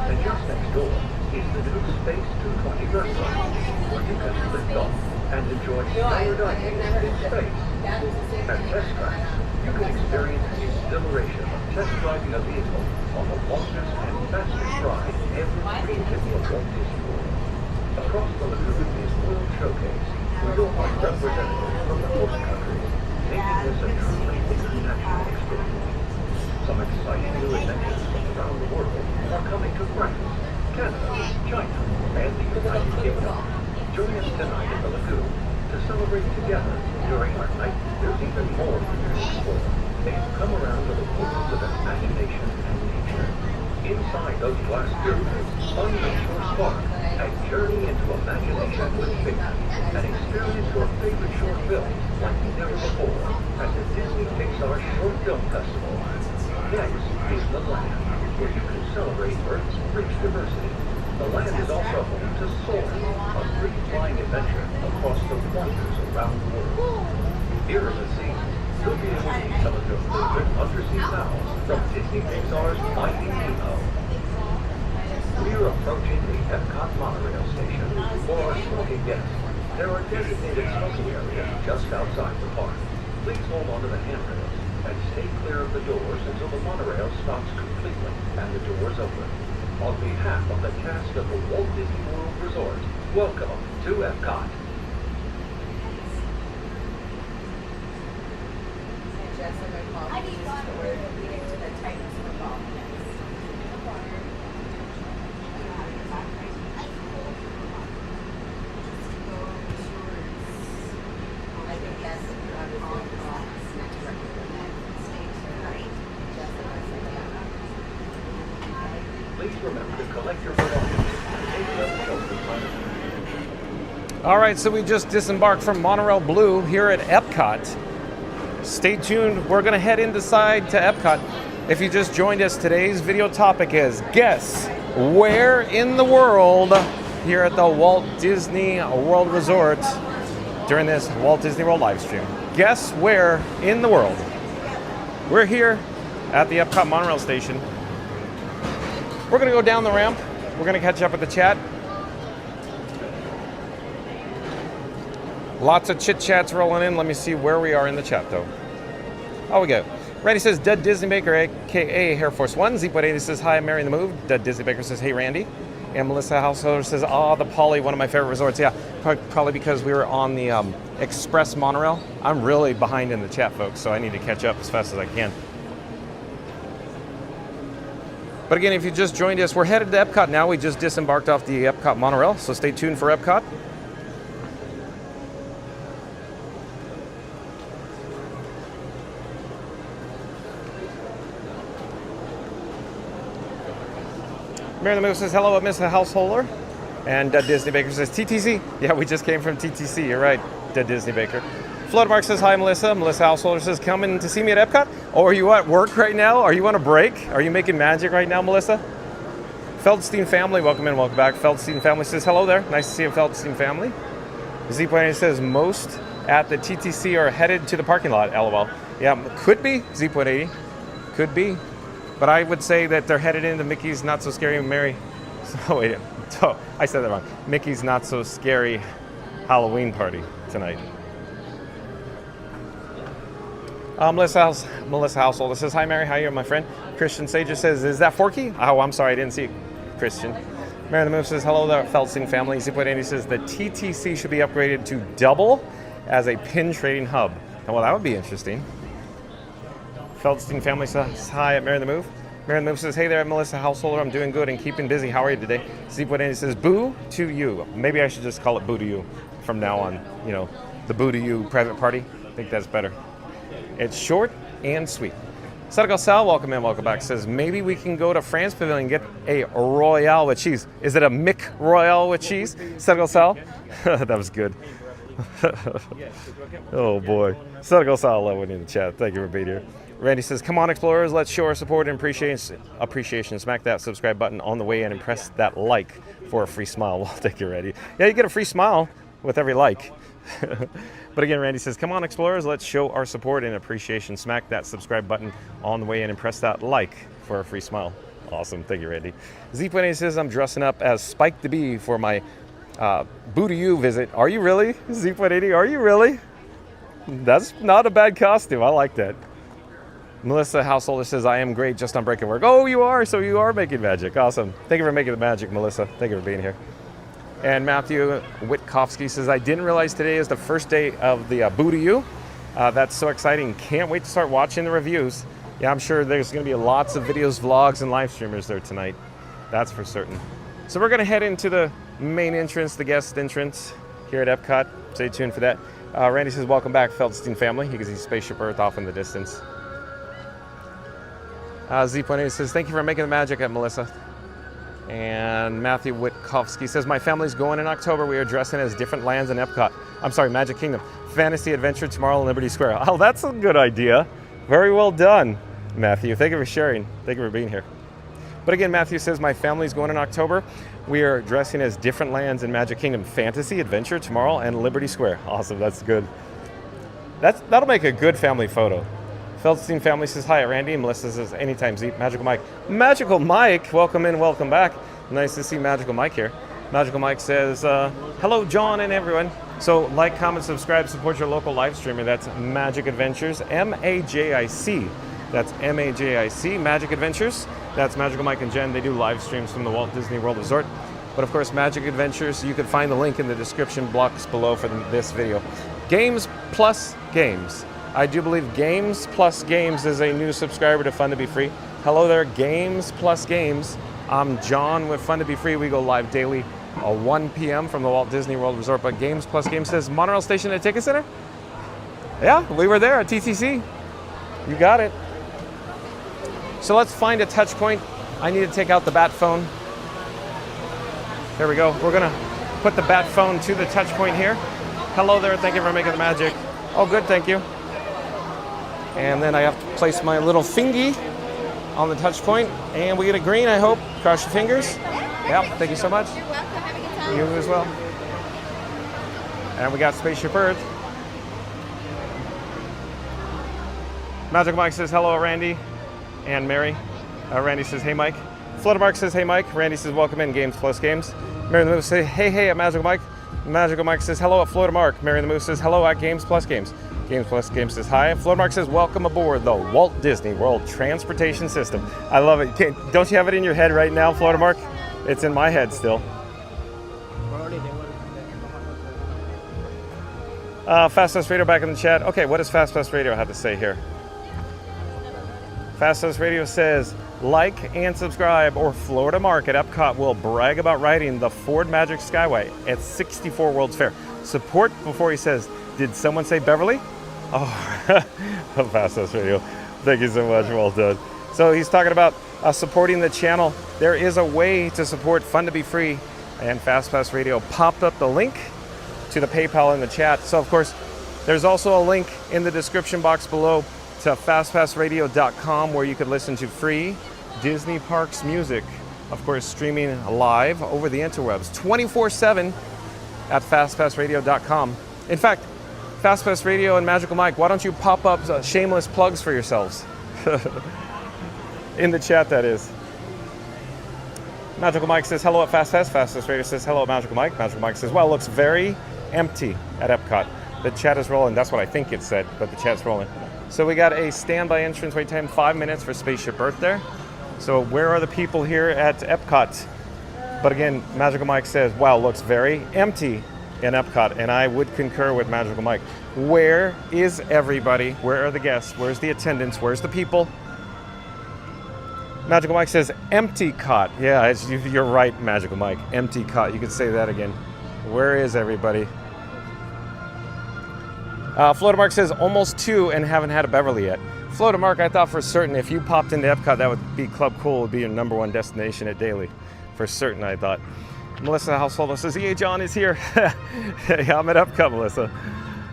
And just next door is the new Space 220 restaurant, where you can lift off and enjoy stellar dining in space. At Test Tracks, you can experience the exhilaration of test driving a vehicle on the longest and fastest ride ever created in Walt Disney World. Across the lagoon is World Showcase, where you'll find representatives from the host countries, making this a truly international experience. Some exciting new adventures from around the world are coming to France, Canada, China, and the United Kingdom. Join us tonight at the lagoon to celebrate together during our night. There's even more for you to explore. They've come around to the worlds of imagination and nature. Inside those glass pyramids, unleash your spark and journey into imagination with faith, and experience your favorite short film like never before at the Disney Pixar Short Film Festival. Next is the land, where you can celebrate Earth's rich diversity. The land is also home to Soarin', a free-flying adventure across the wonders around the world. Here at the sea, you'll be able to see some of your favorite undersea sounds from Disney Pixar's Finding Nemo. We're approaching the Epcot Monorail station. For our smoking guests, there are designated smoking areas just outside the park. Please hold on to the handrails and stay clear of the doors until the monorail stops completely and the doors open. On behalf of the cast of the Walt Disney World Resort, welcome to Epcot. Please remember to collect your belongings and take them to the front. All right, so we just disembarked from Monorail Blue here at Epcot. Stay tuned. We're going to head inside to Epcot. If you just joined us, today's video topic is guess where in the world here at the Walt Disney World Resort during this Walt Disney World live stream. Guess where in the world. We're here at the Epcot Monorail station. We're going to go down the ramp. We're going to catch up with the chat. Lots of chit-chats rolling in. Let me see where we are in the chat, though. Oh, we go. Randy says, Dead Disney Baker, a.k.a. Air Force One. Zeep180 says, hi, I'm Mary in the Move. Dead Disney Baker says, hey, Randy. And Melissa Householder says, the Poly, one of my favorite resorts. Yeah, probably because we were on the Express Monorail. I'm really behind in the chat, folks, so I need to catch up as fast as I can. But again, if you just joined us, we're headed to Epcot now. We just disembarked off the Epcot Monorail, so stay tuned for Epcot. Mary the Move says, hello, Miss Householder. And Dead Disney Baker says, TTC. Yeah, we just came from TTC. You're right, Dead Disney Baker. Floodmark says, hi, Melissa. Melissa Householder says, coming to see me at Epcot? Oh, are you at work right now? Are you on a break? Are you making magic right now, Melissa? Feldstein family, welcome in, welcome back. Feldstein family says, hello there. Nice to see you, Feldstein family. Z180 says, most at the TTC are headed to the parking lot, LOL. Yeah, could be, Z180. Could be. But I would say that they're headed into Mickey's Not So Scary Mary. Oh, wait, oh, I said that wrong. Mickey's Not So Scary Halloween party tonight. Melissa Householder says, hi, Mary. How are you, my friend? Christian Sager says, is that Forky? Oh, I'm sorry. I didn't see it, Christian. Mary the Move says, hello there, Feldstein family. Z.Andy says, the TTC should be upgraded to double as a pin trading hub. Well, that would be interesting. Feldstein family says, hi, at Mary the Move. Mary the Move says, hey there, Melissa Householder. I'm doing good and keeping busy. How are you today? Z.Andy says, boo to you. Maybe I should just call it boo to you from now on. You know, the boo to you private party. I think that's better. It's short and sweet. Sadigal Sal, welcome in, welcome back, says, maybe we can go to France Pavilion and get a Royale with cheese. Is it a Mick Royale with cheese? Sadigal Sal? That was good. Oh boy. Sadigal Sal, love winning in the chat. Thank you for being here. Randy says, come on, explorers, let's show our support and appreciation. Smack that subscribe button on the way in and press that like for a free smile. Well, thank you, Randy. Yeah, you get a free smile with every like. But again, Randy says, come on, explorers, let's show our support and appreciation. Smack that subscribe button on the way in and press that like for a free smile. Awesome. Thank you, Randy. Z20 says, I'm dressing up as Spike the Bee for my Boo to You visit. Are you really? Z180, are you really? That's not a bad costume. I like that. Melissa Householder says, I am great, just on break and work. Oh, you are? So you are making magic. Awesome. Thank you for making the magic, Melissa. Thank you for being here. And Matthew Witkowski says, I didn't realize today is the first day of the Boo to You. That's so exciting. Can't wait to start watching the reviews. Yeah, I'm sure there's going to be lots of videos, vlogs, and live streamers there tonight. That's for certain. So we're going to head into the main entrance, the guest entrance here at Epcot. Stay tuned for that. Randy says, welcome back, Feldstein family. You can see Spaceship Earth off in the distance. Z.8 says, thank you for making the magic at Melissa. And Matthew Witkowski says, my family's going in October. We are dressing as different lands in Epcot. I'm sorry, Magic Kingdom. Fantasy Adventure tomorrow in Liberty Square. Oh, that's a good idea. Very well done, Matthew. Thank you for sharing. Thank you for being here. But again, Matthew says, my family's going in October. We are dressing as different lands in Magic Kingdom. Fantasy Adventure tomorrow and Liberty Square. Awesome, that's good. That'll make a good family photo. Feldstein family says, hi, Randy. Melissa says, anytime, Z. Magical Mike. Magical Mike, welcome in, welcome back. Nice to see Magical Mike here. Magical Mike says, hello, John and everyone. So like, comment, subscribe, support your local live streamer. That's Magic Adventures, M-A-J-I-C. That's M-A-J-I-C, Magic Adventures. That's Magical Mike and Jen. They do live streams from the Walt Disney World Resort. But of course, Magic Adventures, you can find the link in the description box below for this video. Games plus games. I do believe Games Plus Games is a new subscriber to Fun to Be Free. Hello there, Games Plus Games. I'm John with Fun to Be Free. We go live daily 1 p.m. from the Walt Disney World Resort. But Games Plus Games says, Monorail Station at Ticket Center? Yeah, we were there at TTC. You got it. So let's find a touch point. I need to take out the bat phone. There we go. We're gonna put the bat phone to the touch point here. Hello there, thank you for making the magic. Oh, good, thank you. And then I have to place my little fingy on the touch point, and we get a green, I hope. Cross your fingers. Yep, thank you so much. You're welcome. Have a good time. You as well. And we got Spaceship Earth. Magic Mike says, hello, Randy and Mary. Randy says, hey, Mike. Flutter Mark says, hey, Mike. Randy says, welcome in, Games Plus Games. Mary the Moose says, hey, at Magical Mike. Magical Mike says, hello at Florida Mark. Mary the Moose says, hello at Games Plus Games. Games Plus Games says, hi. Florida Mark says, welcome aboard the Walt Disney World Transportation System. I love it. Don't you have it in your head right now, Florida Mark? It's in my head still. Fast Radio back in the chat. Okay, what does Fast Radio have to say here? Fast Radio says, like and subscribe, or Florida Mark at Epcot will brag about riding the Ford Magic Skyway at 64 World's Fair. Support before he says, did someone say Beverly? Oh, Fast Radio. Thank you so much, well done. So he's talking about supporting the channel. There is a way to support Fun to Be Free, and Fast Radio popped up the link to the PayPal in the chat. So of course, there's also a link in the description box below to fastpassradio.com where you could listen to free Disney Parks music, of course streaming live over the interwebs 24/7 at fastpassradio.com. In fact, Fastpass Radio and Magical Mike, why don't you pop up shameless plugs for yourselves? In the chat, that is. Magical Mike says hello at Fastpass. Fastpass Radio says hello at Magical Mike. Magical Mike says, well, it looks very empty at Epcot. The chat is rolling. That's what I think it said, but the chat's rolling. So we got a standby entrance wait time, 5 minutes for Spaceship Earth there. So where are the people here at Epcot? But again, Magical Mike says, wow, looks very empty in Epcot. And I would concur with Magical Mike. Where is everybody? Where are the guests? Where's the attendance? Where's the people? Magical Mike says, empty cot. Yeah, you're right, Magical Mike. Empty cot. You could say that again. Where is everybody? Florida Mark says, almost 2 and haven't had a Beverly yet. Florida Mark, I thought for certain if you popped into Epcot, that would be Club Cool, would be your #1 destination at Daily. For certain, I thought. Melissa Householder says, EA John is here. Hey, I'm at Epcot, Melissa.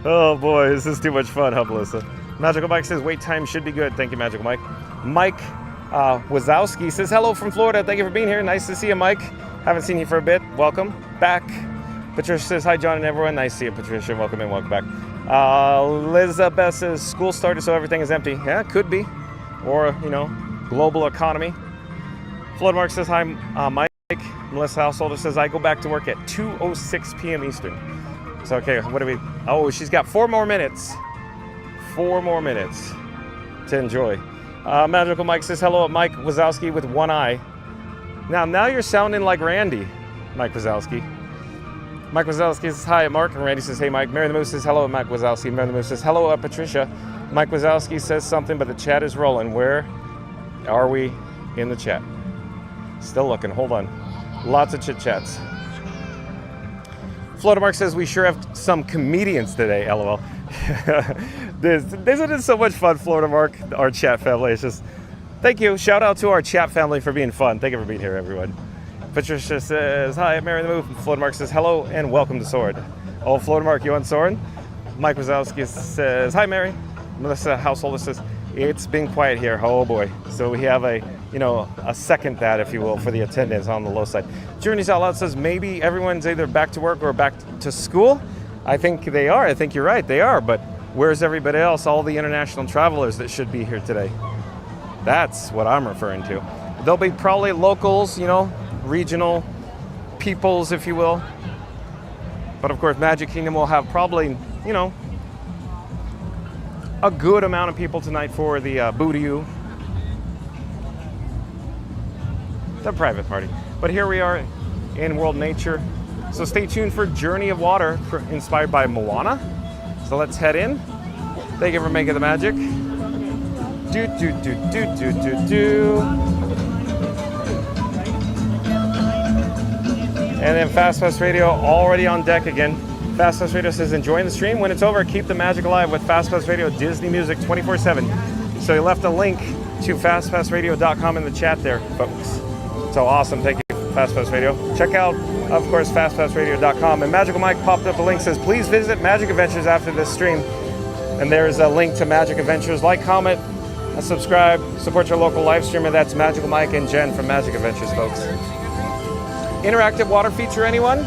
Oh boy, this is too much fun, huh, Melissa? Magical Mike says wait time should be good. Thank you, Magical Mike. Mike Wazowski says hello from Florida. Thank you for being here. Nice to see you, Mike. Haven't seen you for a bit. Welcome back. Patricia says hi, John and everyone. Nice to see you, Patricia. Welcome in. Welcome back. Elizabeth says school started, so everything is empty. Yeah, it could be, or global economy. Flood Mark says hi, Mike. Melissa Householder says I go back to work at 2:06 p.m. Eastern. So okay, what do we? Oh, she's got 4 more minutes. 4 more minutes to enjoy. Magical Mike says hello, Mike Wazowski with one eye. Now you're sounding like Randy, Mike Wazowski. Mike Wazowski says hi at Mark, and Randy says hey Mike. Mary the Moose says hello at Mike Wazowski. Mary the Moose says hello at Patricia. Mike Wazowski says something, but the chat is rolling. Where are we in the chat? Still looking, hold on. Lots of chit chats. Florida Mark says we sure have some comedians today, LOL. Isn't it so much fun, Florida Mark, our chat family? It's just, thank you. Shout out to our chat family for being fun. Thank you for being here, everyone. Patricia says, hi, I'm Mary the Move. Florida Mark says, hello and welcome to Sword. Oh, Florida Mark, you on Sword? Mike Wazowski says, hi, Mary. Melissa Householder says, it's been quiet here. Oh, boy. So we have a second that, if you will, for the attendance on the low side. Journeys Out Loud says maybe everyone's either back to work or back to school. I think they are. I think you're right. They are. But where's everybody else? All the international travelers that should be here today. That's what I'm referring to. There'll be probably locals, regional peoples, if you will. But of course, Magic Kingdom will have probably, a good amount of people tonight for the Booty-oo, the private party. But here we are in World Nature. So stay tuned for Journey of Water, inspired by Moana. So let's head in. Thank you for making the magic. Do, do, do, do, do, do, do. And then Fast Pass Radio already on deck again. Fast Pass Radio says enjoying the stream. When it's over, keep the magic alive with Fast Pass Radio Disney Music 24/7. So he left a link to fastpassradio.com in the chat there, folks. So awesome. Thank you, Fast Pass Radio. Check out, of course, fastpassradio.com. And Magical Mike popped up a link, says please visit Magic Adventures after this stream. And there's a link to Magic Adventures. Like, comment, subscribe, support your local live streamer. That's Magical Mike and Jen from Magic Adventures, folks. Interactive water feature, anyone?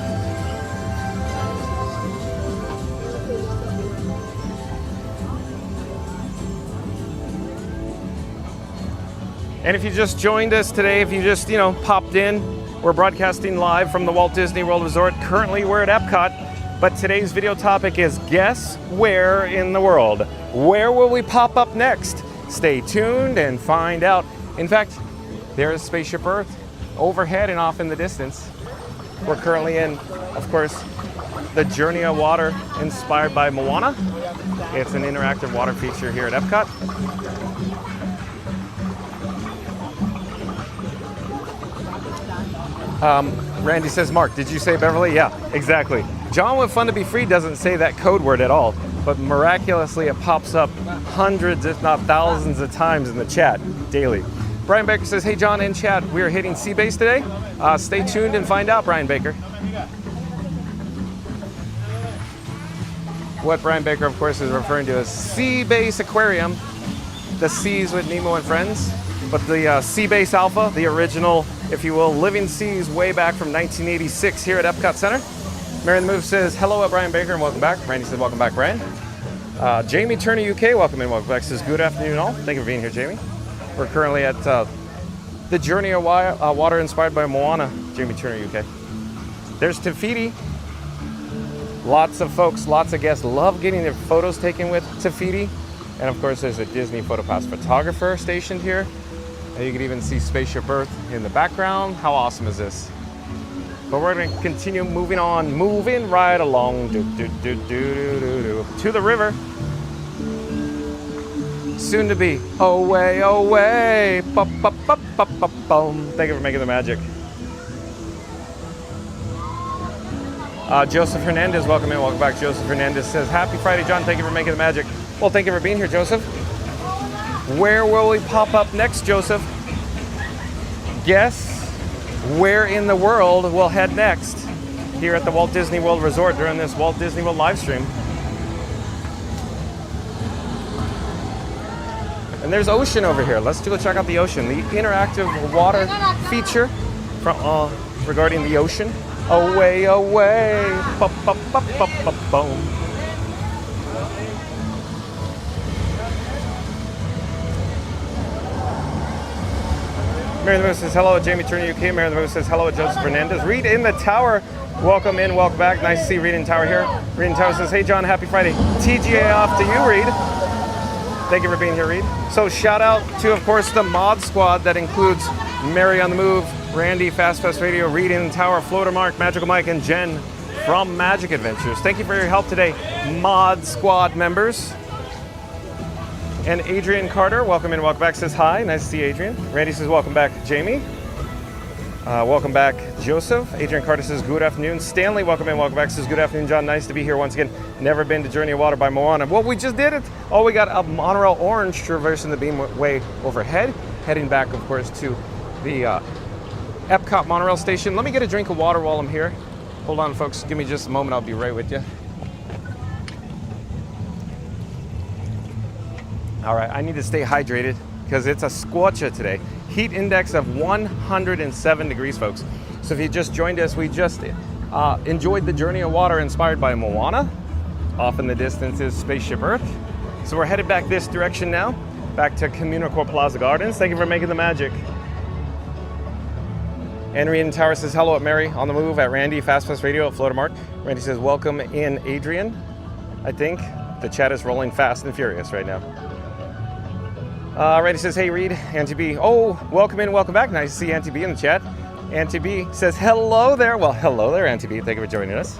And if you just joined us today, if you just, popped in, we're broadcasting live from the Walt Disney World Resort. Currently, we're at Epcot, but today's video topic is guess where in the world? Where will we pop up next? Stay tuned and find out. In fact, there is Spaceship Earth overhead and off in the distance. We're currently in, of course, the Journey of Water inspired by Moana. It's an interactive water feature here at Epcot. Randy says, Mark, did you say Beverly? Yeah, exactly. John with Fun to Be Free doesn't say that code word at all, but miraculously it pops up hundreds, if not thousands of times in the chat daily. Brian Baker says, hey John, in chat, we are hitting Sea Base today. Stay tuned and find out, Brian Baker. What Brian Baker, of course, is referring to as Sea Base Aquarium, the seas with Nemo and friends. But the Sea Base Alpha, the original, if you will, living seas way back from 1986 here at Epcot Center. Mary the Move says, hello at Brian Baker and welcome back. Randy says, welcome back, Brian. Jamie Turner UK, welcome in, welcome back. Says, good afternoon all. Thank you for being here, Jamie. We're currently at the Journey of Water inspired by Moana, Jamie Turner UK. There's Te Fiti. Lots of folks, lots of guests love getting their photos taken with Te Fiti. And of course, there's a Disney PhotoPass photographer stationed here. And you can even see Spaceship Earth in the background. How awesome is this? But we're going to continue moving on, moving right along to the river. Soon to be away, away. Thank you for making the magic. Joseph Hernandez, welcome in, welcome back. Joseph Hernandez says, happy Friday, John. Thank you for making the magic. Well, thank you for being here, Joseph. Where will we pop up next, Joseph? Guess where in the world we'll head next here at the Walt Disney World Resort during this Walt Disney World live stream. And there's ocean over here. Let's go check out the ocean. The interactive water feature from regarding the ocean. Away, away. Boom. Mary the Moose says hello at Jamie Turner UK. Mary the Moose says hello at Joseph Fernandez. Reed in the tower. Welcome in, welcome back. Nice to see Reed in the tower here. Reed in the tower says, hey John, happy Friday. TGA off to you, Reed. Thank you for being here, Reed. So shout out to, of course, the mod squad that includes Mary on the Move, Randy, Fast Radio, Reed in the tower, Floater Mark, Magical Mike, and Jen from Magic Adventures. Thank you for your help today, mod squad members. And Adrian Carter, welcome in, welcome back, says hi. Nice to see Adrian. Randy says welcome back, Jamie. Welcome back, Joseph. Adrian Carter says good afternoon. Stanley, welcome in, welcome back, says good afternoon, John. Nice to be here once again. Never been to Journey of Water by Moana. Well, we just did it. Oh, we got a Monorail Orange traversing the beamway overhead, heading back, of course, to the Epcot Monorail station. Let me get a drink of water while I'm here. Hold on, folks. Give me just a moment. I'll be right with you. All right, I need to stay hydrated because it's a squatcha today. Heat index of 107 degrees, folks. So if you just joined us, we just enjoyed the Journey of Water inspired by Moana. Off in the distance is Spaceship Earth. So we're headed back this direction now, back to Communicore Plaza Gardens. Thank you for making the magic. Henry in Tower says hello at Mary on the Move, at Randy, Fast Radio, at Floater Mark. Randy says welcome in Adrian. I think the chat is rolling fast and furious right now. Randy says, hey Reed, Auntie B. Oh, welcome in, welcome back. Nice to see Auntie B in the chat. Auntie B says, hello there. Well, hello there, Auntie B. Thank you for joining us.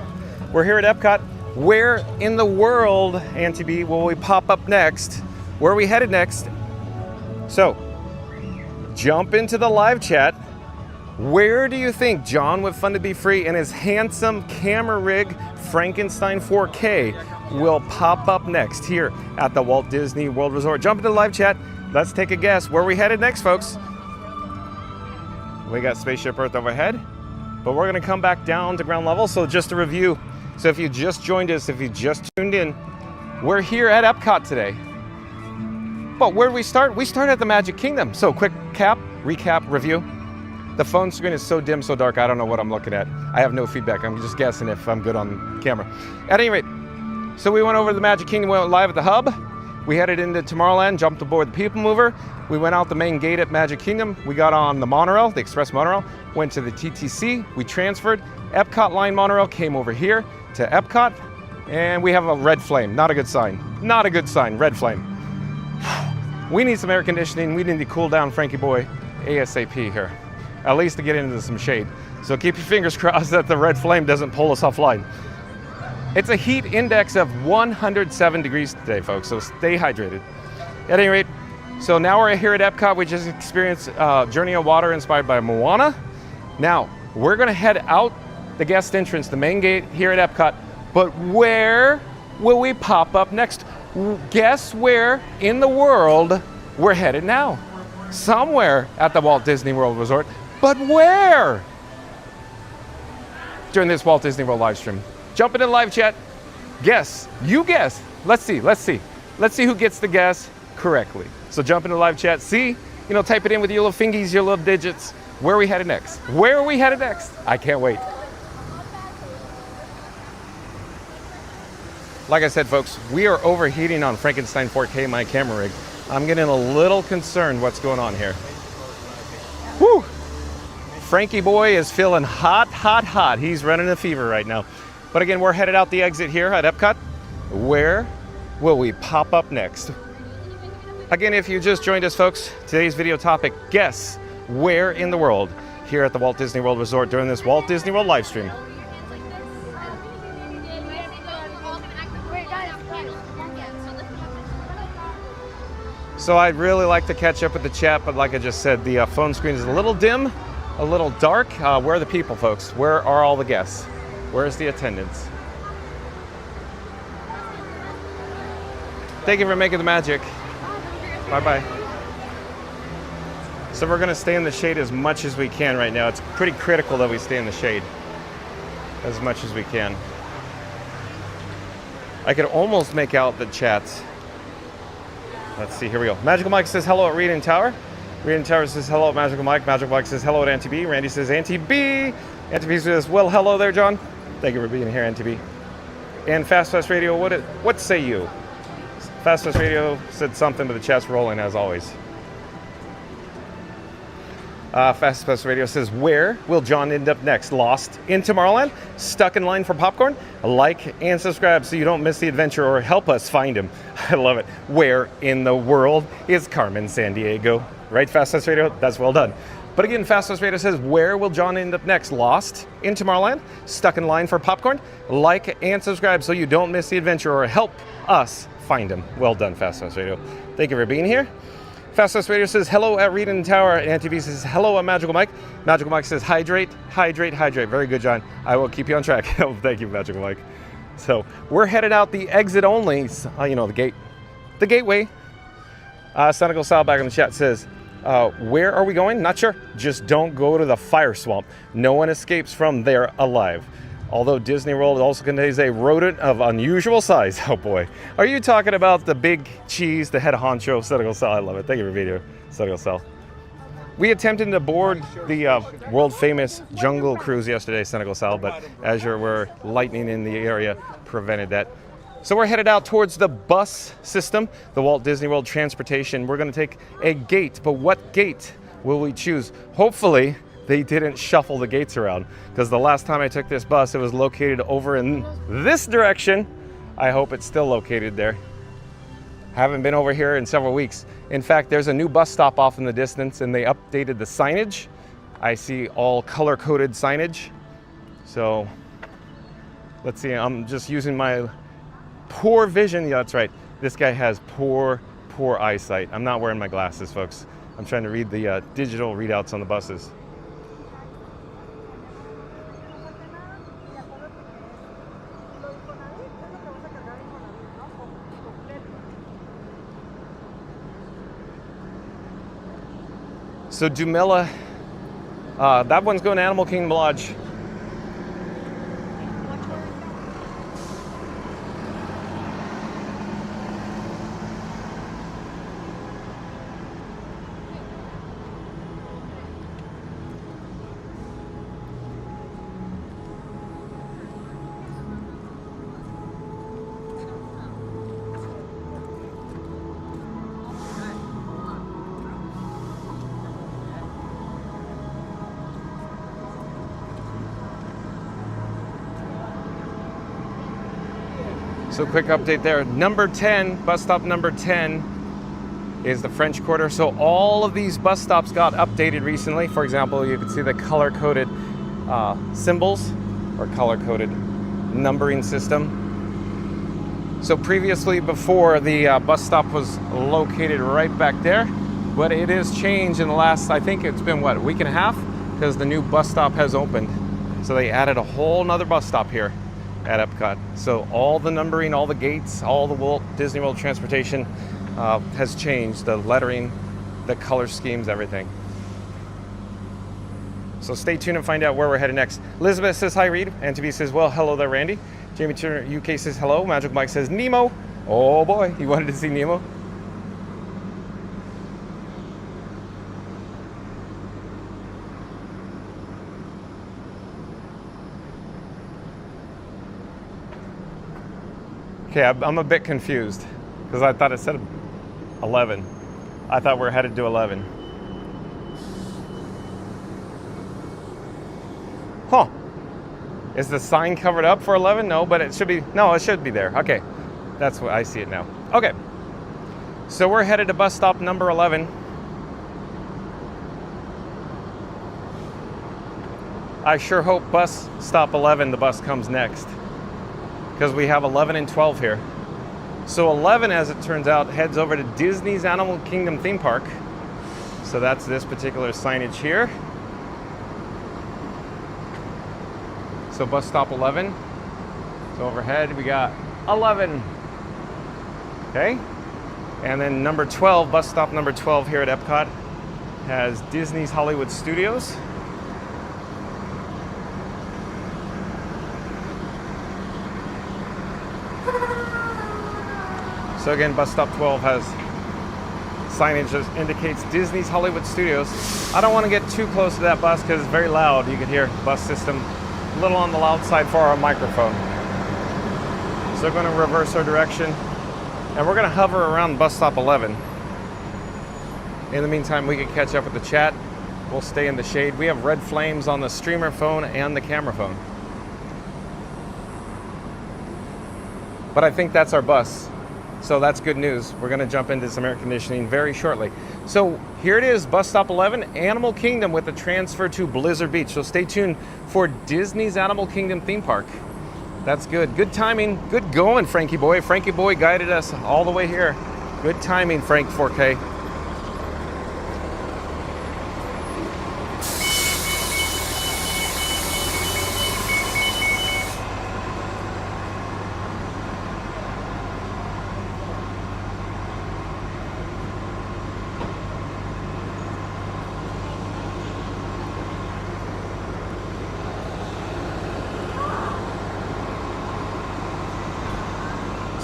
We're here at Epcot. Where in the world, Auntie B, will we pop up next? Where are we headed next? So, jump into the live chat. Where do you think John with Fun to Be Free and his handsome camera rig Frankenstein 4K will pop up next here at the Walt Disney World Resort? Jump into the live chat. Let's take a guess. Where are we headed next, folks? We got Spaceship Earth overhead, but we're going to come back down to ground level. So just to review, so if you just joined us, if you just tuned in, we're here at Epcot today. But where do we start? We start at the Magic Kingdom. So quick recap, review. The phone screen is so dim, so dark, I don't know what I'm looking at. I have no feedback. I'm just guessing if I'm good on camera. At any rate, so we went over to the Magic Kingdom, we went live at the hub. We headed into Tomorrowland, jumped aboard the People Mover. We went out the main gate at Magic Kingdom. We got on the monorail, the Express Monorail, went to the TTC. We transferred. Epcot Line Monorail came over here to Epcot, and we have a red flame. Not a good sign. Not a good sign, red flame. We need some air conditioning. We need to cool down Frankie Boy ASAP here, at least to get into some shade. So keep your fingers crossed that the red flame doesn't pull us offline. It's a heat index of 107 degrees today, folks, so stay hydrated. At any rate, so now we're here at Epcot. We just experienced Journey of Water inspired by Moana. Now, we're gonna head out the guest entrance, the main gate here at Epcot, but where will we pop up next? Guess where in the world we're headed now? Somewhere at the Walt Disney World Resort, but where? During this Walt Disney World live stream. Jump into live chat, guess, you guess. Let's see who gets the guess correctly. So jump into live chat, type it in with your little fingies, your little digits. Where are we headed next? Where are we headed next? I can't wait. Like I said, folks, we are overheating on Frankenstein 4K, my camera rig. I'm getting a little concerned what's going on here. Whew! Frankie Boy is feeling hot, hot, hot. He's running a fever right now. But again, we're headed out the exit here at Epcot. Where will we pop up next? Again, if you just joined us, folks, today's video topic, guess where in the world here at the Walt Disney World Resort during this Walt Disney World live stream. So I'd really like to catch up with the chat, but like I just said, the phone screen is a little dim, a little dark. Where are the people, folks? Where are all the guests? Where's the attendance? Thank you for making the magic. Bye-bye. So we're gonna stay in the shade as much as we can right now. It's pretty critical that we stay in the shade as much as we can. I could almost make out the chats. Let's see, here we go. Magical Mike says hello at Reading Tower. Reading Tower says hello at Magical Mike. Magical Mike says hello at Auntie B. Randy says Auntie B. Auntie B says, well, hello there, John. Thank you for being here, Auntie B. And Fast Radio, what say you? Fast Radio said something, but the chat's rolling as always. Fast Radio says, where will John end up next? Lost in Tomorrowland? Stuck in line for popcorn? Like and subscribe so you don't miss the adventure or help us find him. I love it. Where in the world is Carmen Sandiego? Right, Fast Radio? That's well done. But again, Fast Radio says, where will John end up next? Lost in Tomorrowland? Stuck in line for popcorn? Like and subscribe so you don't miss the adventure or help us find him. Well done, Fast Radio. Thank you for being here. Fast Radio says hello at Reading Tower. Auntie V says hello at Magical Mike. Magical Mike says hydrate, hydrate, hydrate. Very good, John. I will keep you on track. Oh, thank you, Magical Mike. So we're headed out the exit only, the gateway. Senegal Sal back in the chat says, where are we going? Not sure. Just don't go to the fire swamp. No one escapes from there alive. Although Disney World also contains a rodent of unusual size. Oh boy. Are you talking about the big cheese, the head honcho? Senegal Sal, I love it. Thank you for being here, Senegal Sal. We attempted to board the world famous jungle cruise yesterday, Senegal Sal, but as you were lightning in the area prevented that. So we're headed out towards the bus system, the Walt Disney World transportation. We're going to take a gate, but what gate will we choose? Hopefully they didn't shuffle the gates around, because the last time I took this bus, it was located over in this direction. I hope it's still located there. Haven't been over here in several weeks. In fact, there's a new bus stop off in the distance and they updated the signage. I see all color-coded signage. So let's see, I'm just using my poor vision. Yeah, that's right. This guy has poor eyesight. I'm not wearing my glasses, folks. I'm trying to read the digital readouts on the buses. So Dumela, that one's going to Animal Kingdom Lodge. So quick update there. Number 10, bus stop number 10 is the French Quarter. So all of these bus stops got updated recently. For example, you can see the color-coded symbols or color-coded numbering system. So previously, before, the bus stop was located right back there, but it is changed in the last, I think it's been what, a week and a half? Because the new bus stop has opened. So they added a whole nother bus stop here at Epcot. So all the numbering, all the gates, all the Walt Disney World transportation has changed. The lettering, the color schemes, everything. So stay tuned and find out where we're headed next. Elizabeth says hi, Reed. Antibi says, well, hello there, Randy. Jamie Turner UK says hello. Magic Mike says Nemo. Oh boy, he wanted to see Nemo. Okay, I'm a bit confused because I thought it said 11. I thought we're headed to 11. Huh. Is the sign covered up for 11? No, but it should be. No, it should be there. Okay. That's what I see it now. Okay. So we're headed to bus stop number 11. I sure hope bus stop 11, the bus comes next, because we have 11 and 12 here. So 11, as it turns out, heads over to Disney's Animal Kingdom theme park. So that's this particular signage here. So bus stop 11. So overhead we got 11. Okay. And then number 12, bus stop number 12 here at Epcot has Disney's Hollywood Studios. So again, bus stop 12 has Signage just indicates Disney's Hollywood Studios. I don't want to get too close to that bus because it's very loud. You can hear bus system a little on the loud side for our microphone. So we're going to reverse our direction and we're going to hover around bus stop 11. In the meantime, we can catch up with the chat. We'll stay in the shade. We have red flames on the streamer phone and the camera phone. But I think that's our bus. So that's good news. We're going to jump into some air conditioning very shortly. So here it is, bus stop 11, Animal Kingdom with a transfer to Blizzard Beach. So stay tuned for Disney's Animal Kingdom theme park. That's good. Good timing. Good going, Frankie Boy. Frankie Boy guided us all the way here. Good timing, Frank 4K.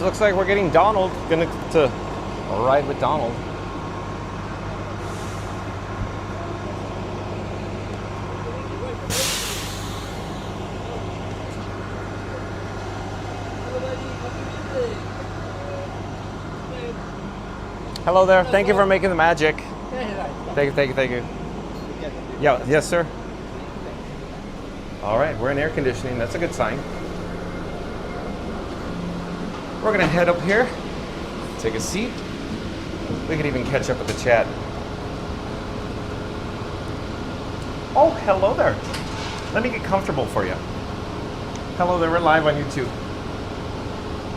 Looks like we're getting Donald, gonna to ride with Donald. Hello there, thank you for making the magic. Thank you. Yeah, yes sir. All right, we're in air conditioning, that's a good sign. We're gonna head up here, take a seat. We can even catch up with the chat. Oh, hello there. Let me get comfortable for you. Hello there, we're live on YouTube.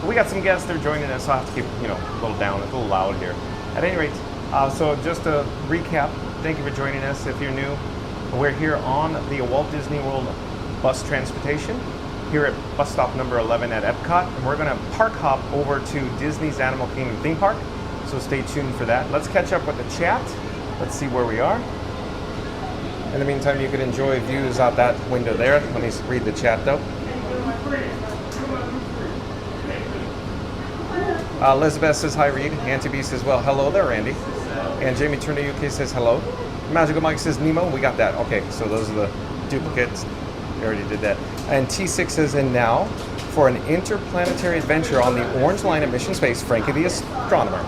We got some guests, they're joining us, so I have to keep, a little down, it's a little loud here. At any rate, so just to recap, thank you for joining us. If you're new, we're here on the Walt Disney World bus transportation, here at bus stop number 11 at Epcot, and we're going to park hop over to Disney's Animal Kingdom theme park, so stay tuned for that. Let's catch up with the chat. Let's see where we are. In the meantime, you can enjoy views out that window there. Let me read the chat though. Elizabeth says hi, Reed. Auntie B says, well, hello there, Randy. And Jamie Turner UK says hello. Magical Mike says Nemo. We got that. Okay, so those are the duplicates. We already did that. And T6 says, and now for an interplanetary adventure on the Orange Line at Mission Space, Frankie the Astronomer.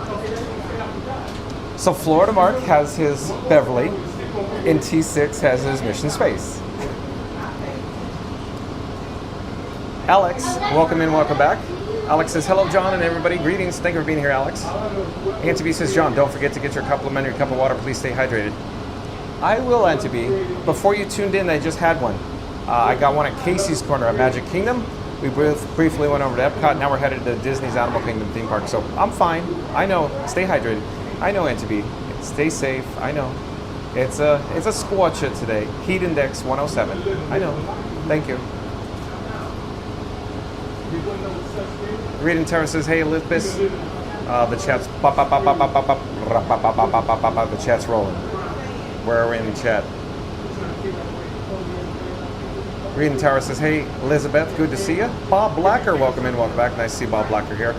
So Florida Mark has his Beverly, and T6 has his Mission Space. Alex, welcome in, welcome back. Alex says, hello, John, and everybody. Greetings. Thank you for being here, Alex. Auntie B says, John, don't forget to get your complimentary cup of water. Please stay hydrated. I will, Auntie B. Before you tuned in, I just had one. I got one at Casey's Corner at Magic Kingdom. We briefly went over to Epcot. Now we're headed to Disney's Animal Kingdom theme park. So I'm fine. I know. Stay hydrated. I know, Auntie B. Stay safe. I know. It's a squatcha today. Heat index 107. I know. Thank you. Reed and Tara says, hey, Elizabeth. The chat's the chat's rolling. Where are we in the chat? Reed and Tower says, hey, Elizabeth, good to see you. Bob Blacker, welcome in, welcome back. Nice to see Bob Blacker here.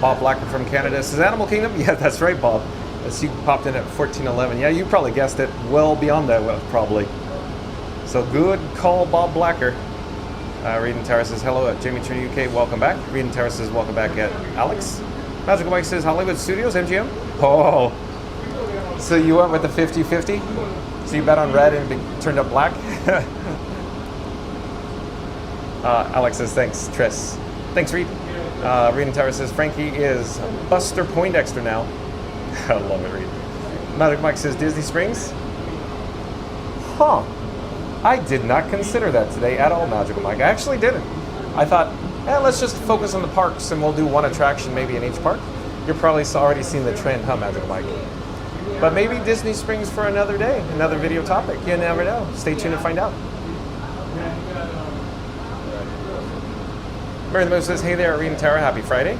Bob Blacker from Canada says, Animal Kingdom? Yeah, that's right, Bob. As you popped in at 1411. Yeah, you probably guessed it well beyond that, probably. So good call, Bob Blacker. Reed and Tower says, hello at Jamie Turner UK, welcome back. Reed and Tower says, welcome back at Alex. Magical Mike says, Hollywood Studios, MGM? Oh, so you went with the 50-50? So you bet on red and it turned up black? Alex says, thanks, Tris. Thanks, Reed. Reed and Tower says, Frankie is Buster Poindexter now. I love it, Reed. Magic Mike says, Disney Springs? Huh. I did not consider that today at all, Magical Mike. I actually didn't. I thought, let's just focus on the parks and we'll do one attraction maybe in each park. You're probably already seen the trend, huh, Magical Mike? But maybe Disney Springs for another day, another video topic. You never know. Stay tuned to find out. Mary the Moon says, hey there, Reed and Tara, happy Friday.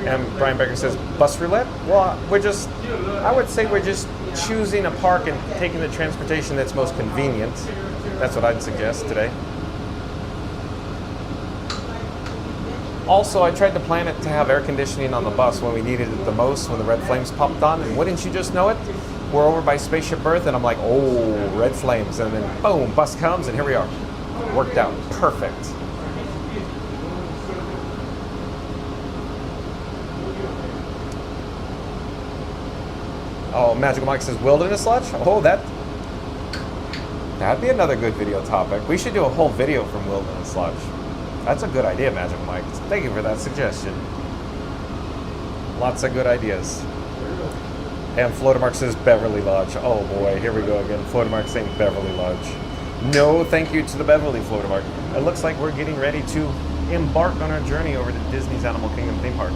And Brian Becker says, bus roulette? Well, I would say we're just choosing a park and taking the transportation that's most convenient. That's what I'd suggest today. Also, I tried to plan it to have air conditioning on the bus when we needed it the most, when the red flames popped on, and wouldn't you just know it? We're over by Spaceship Earth, and I'm like, oh, red flames, and then boom, bus comes, and here we are. Worked out perfect. Oh, Magical Mike says Wilderness Lodge? Oh, that'd be another good video topic. We should do a whole video from Wilderness Lodge. That's a good idea, Magical Mike. Thank you for that suggestion. Lots of good ideas. And Floatermark says Beverly Lodge. Oh boy, here we go again. Floatermark saying Beverly Lodge. No thank you to the Beverly, Floatermark. It looks like we're getting ready to embark on our journey over to Disney's Animal Kingdom theme park.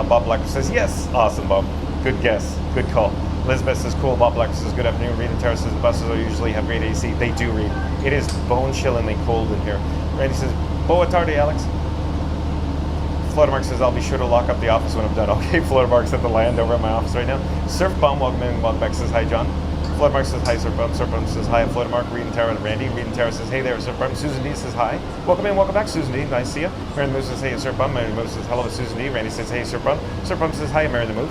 Bob Black says yes. Awesome, Bob. Good guess. Good call. Elizabeth says cool. Bob Black says good afternoon. Rita Terra says the buses usually have great AC. They do, Reed. It is bone-chillingly cold in here. Randy says boa tarde, Alex. Fluttermark says I'll be sure to lock up the office when I'm done. Okay, Fluttermark's at the land over at my office right now. Surf Bum, welcome in. Welcome back. Says hi, John. Fluttermark says hi, Surf Bum. Surf Bum says hi, Fluttermark. Reed and Tara and Randy. Reed and Tara says hey there, Surf Bum. Susan D says hi. Welcome in. Welcome back, Susan D. Nice to see you. Mary the Move says hey, Surf Bum. Mary the Move says hello, Susan D. Randy says hey, Surf Bum. Surf Bum says hi, Mary the Move.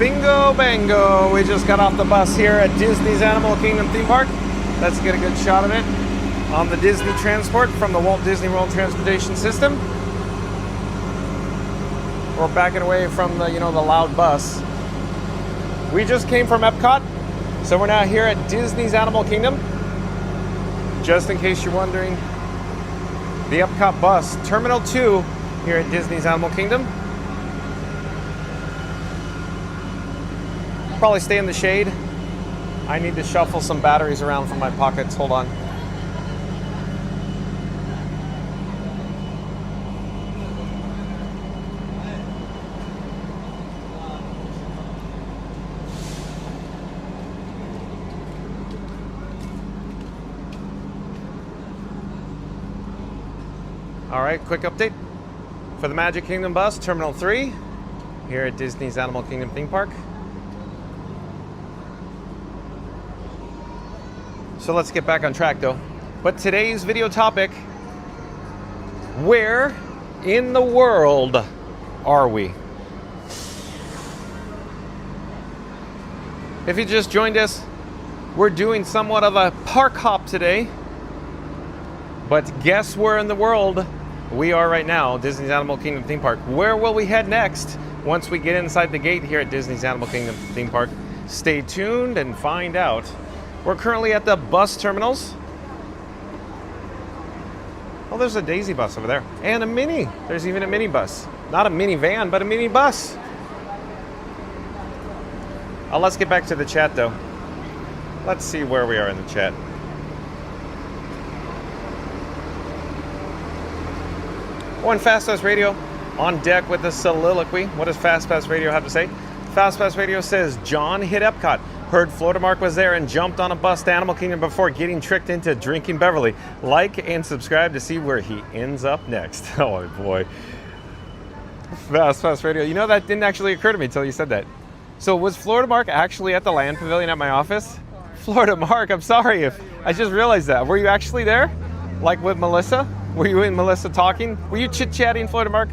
Bingo bango. We just got off the bus here at Disney's Animal Kingdom theme park. Let's get a good shot of it on the Disney transport from the Walt Disney World transportation system. We're backing away from the, the loud bus. We just came from Epcot, so we're now here at Disney's Animal Kingdom. Just in case you're wondering, the Epcot bus, Terminal 2 here at Disney's Animal Kingdom. Probably stay in the shade. I need to shuffle some batteries around from my pockets. Hold on. All right, quick update for the Magic Kingdom bus, Terminal 3, here at Disney's Animal Kingdom theme park. So let's get back on track though. But today's video topic, where in the world are we? If you just joined us, we're doing somewhat of a park hop today. But guess where in the world we are right now, Disney's Animal Kingdom theme park. Where will we head next once we get inside the gate here at Disney's Animal Kingdom theme park? Stay tuned and find out. We're currently at the bus terminals. Oh, there's a Daisy bus over there. And a mini. There's even a mini bus. Not a minivan, but a mini bus. Let's get back to the chat though. Let's see where we are in the chat. On Fast Pass Radio, on deck with a soliloquy. What does Fast Pass Radio have to say? Fast Pass Radio says, John hit Epcot, heard Florida Mark was there and jumped on a bus to Animal Kingdom before getting tricked into drinking Beverly. Like and subscribe to see where he ends up next. Oh boy. Fast Pass Radio. You know, that didn't actually occur to me until you said that. So was Florida Mark actually at the Land Pavilion at my office? Florida Mark, I'm sorry if I just realized that. Were you actually there? Like with Melissa? Were you and Melissa talking? Were you chit-chatting, Florida Mark?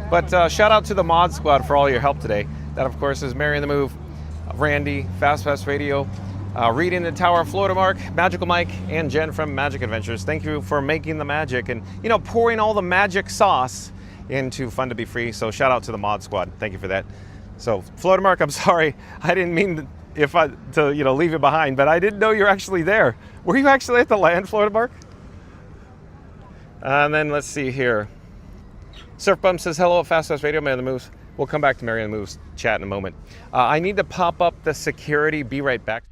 But shout out to the Mod Squad for all your help today. That, of course, is Mary in the Move, Randy, Fast Pass Radio, Reed in the Tower, Florida Mark, Magical Mike, and Jen from Magic Adventures. Thank you for making the magic and, pouring all the magic sauce into Fun to Be Free. So shout out to the Mod Squad. Thank you for that. So, Florida Mark, I'm sorry. I didn't mean to leave you behind, but I didn't know you're actually there. Were you actually at the land, Florida Mark? And then let's see here. Surf Bum says, hello at Fast Pass Radio, Mary on the Moves. We'll come back to Mary on the Moves chat in a moment. I need to pop up the security. Be right back.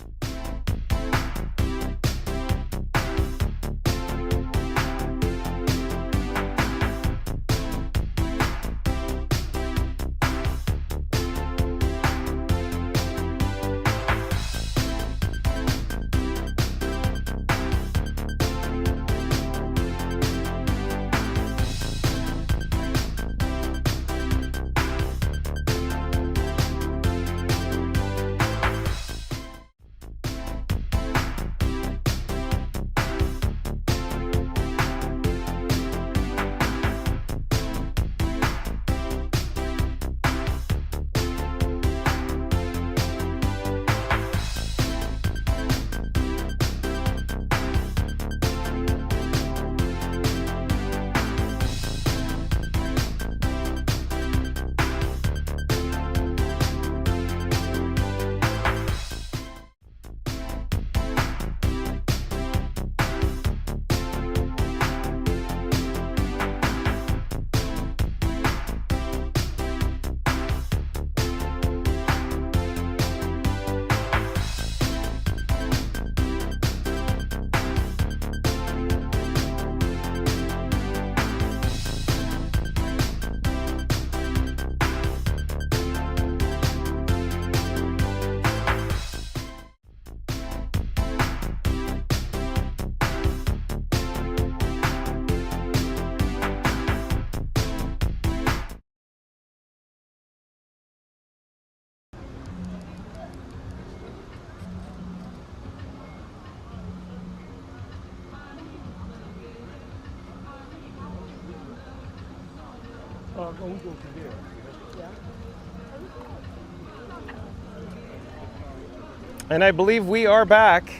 And I believe we are back.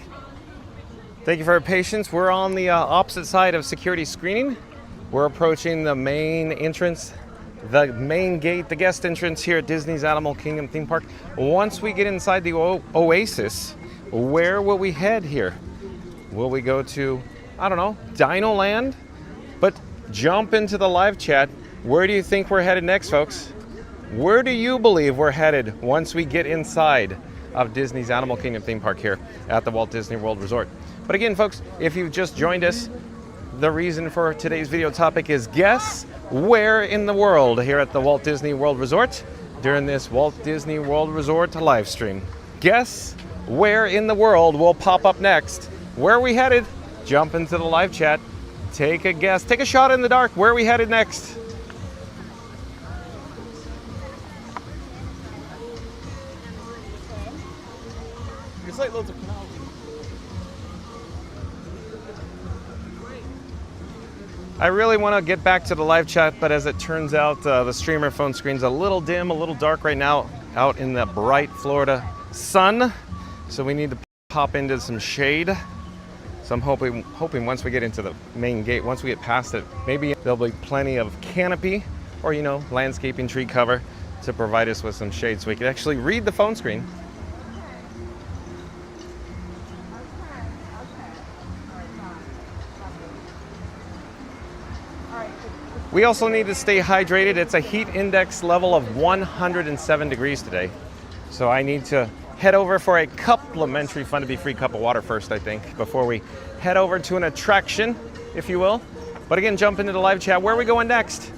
Thank you for your patience. We're on the opposite side of security screening. We're approaching the main entrance, the main gate, the guest entrance here at Disney's Animal Kingdom theme park. Once we get inside the Oasis, where will we head here? Will we go to, I don't know, Dino Land? But jump into the live chat. Where do you think we're headed next, folks? Where do you believe we're headed once we get inside of Disney's Animal Kingdom theme park here at the Walt Disney World Resort? But again, folks, if you've just joined us, the reason for today's video topic is guess where in the world here at the Walt Disney World Resort during this Walt Disney World Resort live stream. Guess where in the world will pop up next. Where are we headed? Jump into the live chat. Take a guess. Take a shot in the dark. Where are we headed next? It's like loads of canals. I really want to get back to the live chat, but as it turns out, the streamer phone screen's a little dim, a little dark right now out in the bright Florida sun. So we need to pop into some shade. So I'm hoping once we get into the main gate, once we get past it, maybe there'll be plenty of canopy or, you know, landscaping tree cover to provide us with some shade so we can actually read the phone screen. We also need to stay hydrated. It's a heat index level of 107 degrees today. So I need to head over for a complimentary Fun to Be Free cup of water first, I think, before we head over to an attraction, if you will. But again, jump into the live chat. Where are we going next?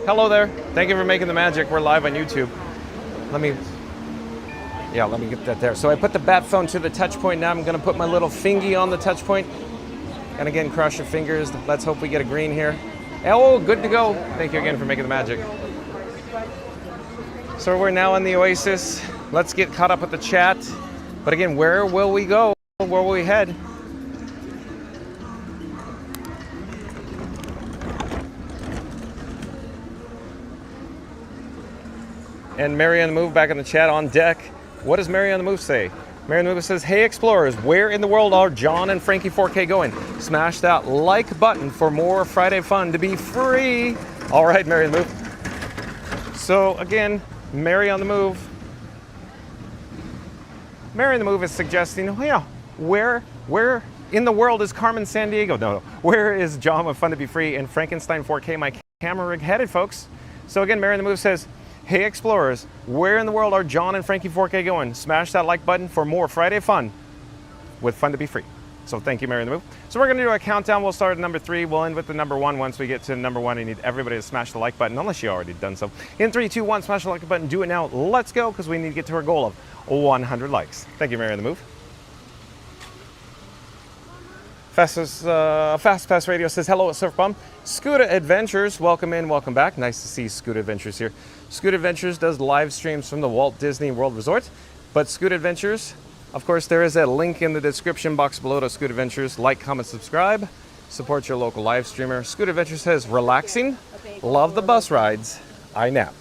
Hello there. Thank you for making the magic. We're live on YouTube. Let me get that there. So I put the bat phone to the touch point. Now I'm going to put my little fingy on the touch point. And again, cross your fingers. Let's hope we get a green here. Oh, good to go. Thank you again for making the magic. So we're now in the Oasis. Let's get caught up with the chat. But again, where will we go? Where will we head? And Mary on the Move back in the chat on deck. What does Mary on the Move say? Mary on the Move says, hey explorers, where in the world are John and Frankie 4K going? Smash that like button for more Friday fun to be free. All right, Mary on the Move. So again, Mary on the Move. Mary on the Move is suggesting, oh yeah, where in the world is Carmen Sandiego? No. Where is John with Fun to Be Free and Frankenstein 4K, my camera rig headed, folks? So again, Mary on the Move says, hey explorers, where in the world are John and Frankie 4K going? Smash that like button for more Friday fun with Fun to Be Free. So thank you, Mary on the Move. So we're going to do a countdown. We'll start at number 3. We'll end with the number 1. Once we get to number 1, I need everybody to smash the like button, unless you already done so. In 3, 2, 1, smash the like button. Do it now. Let's go, because we need to get to our goal of 100 likes. Thank you, Mary on the Move. Fast Pass Radio says, hello at Surf Bum. Scooter Adventures, welcome in, welcome back. Nice to see Scooter Adventures here. Scooter Adventures does live streams from the Walt Disney World Resort. But Scooter Adventures, of course, there is a link in the description box below to Scooter Adventures. Like, comment, subscribe. Support your local live streamer. Scooter Adventures says, relaxing, love the bus rides, I nap.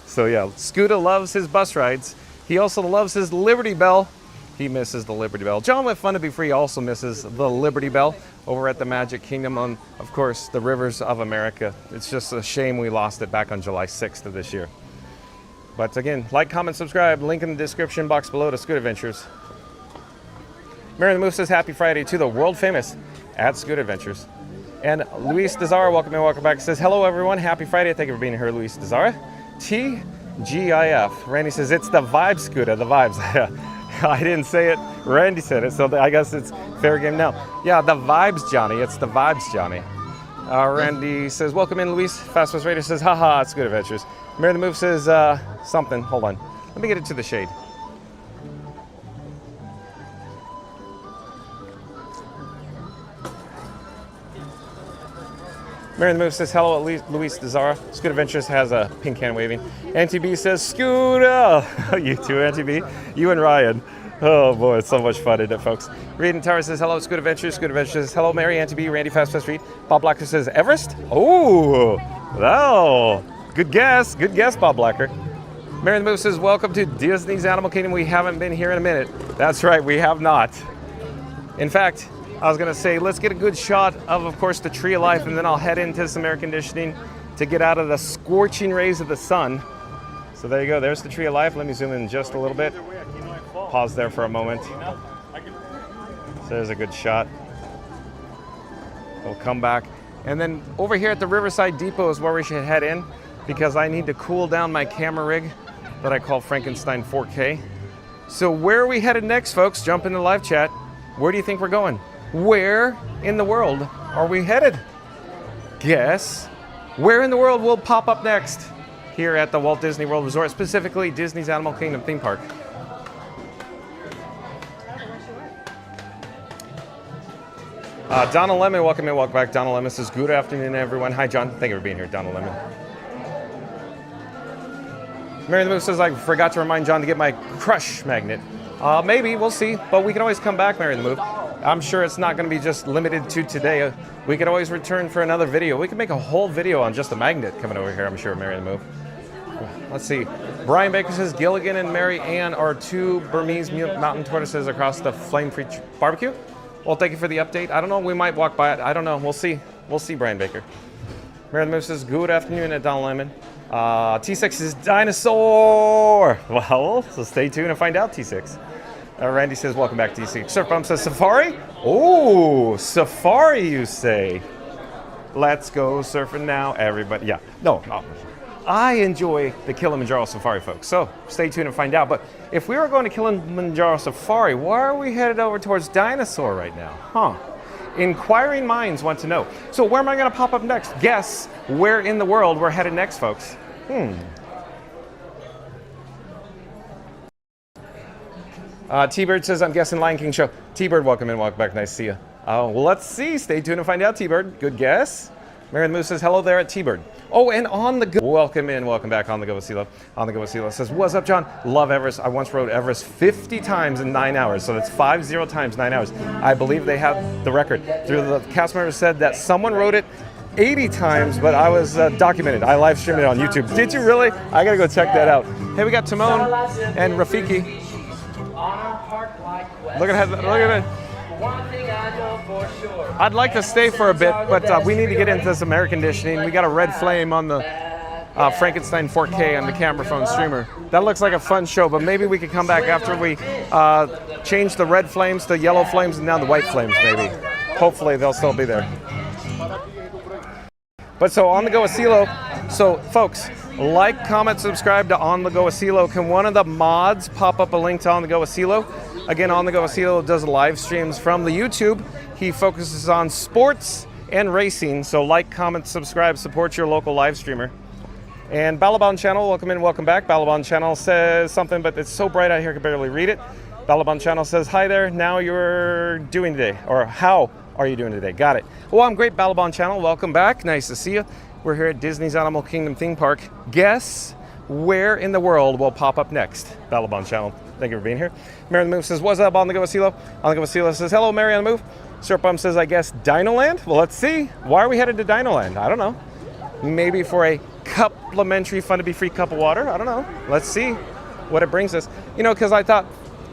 So yeah, Scooter loves his bus rides. He also loves his Liberty Bell. He misses the Liberty Bell. John with Fun to Be Free also misses the Liberty Bell over at the Magic Kingdom on, of course, the Rivers of America. It's just a shame we lost it back on July 6th of this year. But again, like, comment, subscribe. Link in the description box below to Scooter Adventures. Mary the Move says happy Friday to the world famous at Scooter Adventures. And Luis Dezara, welcome in, welcome back, says hello everyone, happy Friday. Thank you for being here, Luis Dezara. TGIF. Randy says it's the vibe, Scooter, the vibes. I didn't say it, Randy said it, so I guess it's fair game now. Yeah, the vibes, Johnny, it's the vibes, Johnny. Randy says, welcome in, Luis. Fast Pass Radio says, haha, it's Good Adventures. Mary the Move says something, hold on. Let me get it to the shade. Mary the Move says, hello, Luis Dezara. Scooter Adventures has a pink hand waving. NTB says, Scooter! You too, NTB. You and Ryan. Oh boy, it's so much fun, isn't it, folks? Reed and Tower says, hello, Scooter Adventures. Scooter Adventures says, hello, Mary, NTB, Randy, Fast Pass Reed. Bob Blacker says, Everest? Oh, wow. Good guess, Bob Blacker. Mary the Move says, welcome to Disney's Animal Kingdom. We haven't been here in a minute. That's right, we have not. In fact, I was gonna say, let's get a good shot of course, the Tree of Life, and then I'll head into some air conditioning to get out of the scorching rays of the sun. So there you go, there's the Tree of Life. Let me zoom in just a little bit. Pause there for a moment. So there's a good shot. We'll come back. And then over here at the Riverside Depot is where we should head in, because I need to cool down my camera rig that I call Frankenstein 4K. So where are we headed next, folks? Jump into live chat. Where do you think we're going? Where in the world are we headed? Guess. Where in the world will pop up next here at the Walt Disney World Resort, specifically Disney's Animal Kingdom theme park? Donald Lemon, welcome in, welcome back. Donald Lemon says, good afternoon, everyone. Hi, John. Thank you for being here, Donald Lemon. Mary the Move says, I forgot to remind John to get my crush magnet. Maybe, we'll see. But we can always come back, Mary the Move. I'm sure it's not going to be just limited to today. We could always return for another video. We could make a whole video on just a magnet coming over here, I'm sure, Mary the Move. Let's see. Brian Baker says, Gilligan and Mary Ann are two Burmese mountain tortoises across the flame-free barbecue. Well, thank you for the update. I don't know. We might walk by it. I don't know. We'll see. We'll see, Brian Baker. Mary the Move says, good afternoon at Donald Lemon. T6 is dinosaur. Well, so stay tuned and find out, T6. Randy says, welcome back, T6. Surf Bump says, Safari? Oh, Safari, you say. Let's go surfing now, everybody. Yeah. No. I enjoy the Kilimanjaro Safari, folks. So stay tuned and find out. But if we were going to Kilimanjaro Safari, why are we headed over towards Dinosaur right now? Huh. Inquiring minds want to know. So where am I going to pop up next? Guess where in the world we're headed next, folks. T-Bird says, I'm guessing Lion King show. T-Bird, welcome in, welcome back. Nice to see you. Oh, well, let's see. Stay tuned and find out, T-Bird. Good guess. Mary the Moose says, hello there at T-Bird. Oh, and on the go. Welcome in, welcome back. On the go with CeeLo. On the go with CeeLo says, what's up, John? Love Everest. I once rode Everest 50 times in 9 hours. So that's 50 times 9 hours. I believe they have the record. The cast member said that someone rode it 80 times, but I was documented. I live streamed it on YouTube. Did you really? I gotta go check that out. Hey, we got Timon and Rafiki. Look at that. One thing I know for sure. I'd like to stay for a bit, but we need to get into this air conditioning. We got a red flame on the Frankenstein 4K on the camera phone streamer. That looks like a fun show, but maybe we could come back after we change the red flames to yellow flames and now the white flames, maybe. Hopefully they'll still be there. But so On the Go with CeeLo. So folks, like, comment, subscribe to On the Go with CeeLo. Can one of the mods pop up a link to On the Go with CeeLo? Again, On the Go with CeeLo does live streams from the YouTube. He focuses on sports and racing. So like, comment, subscribe, support your local live streamer. And Balaban Channel, welcome in, welcome back. Balaban Channel says something, but it's so bright out here I can barely read it. Balaban Channel says, hi there, now you're doing today, or how are you doing today? Got it. Well, I'm great, Balaban Channel, welcome back, nice to see you. We're here at Disney's Animal Kingdom theme park. Guess where in the world will pop up next? Balaban Channel, thank you for being here. Mary on the Move says, what's up, On the Go with CeeLo? On the Go with CeeLo says, hello, Mary on the Move. Surfbum says, I guess Dinoland? Well, let's see. Why are we headed to Dinoland? I don't know. Maybe for a complimentary fun to be free cup of water? I don't know. Let's see what it brings us. You know, because I thought,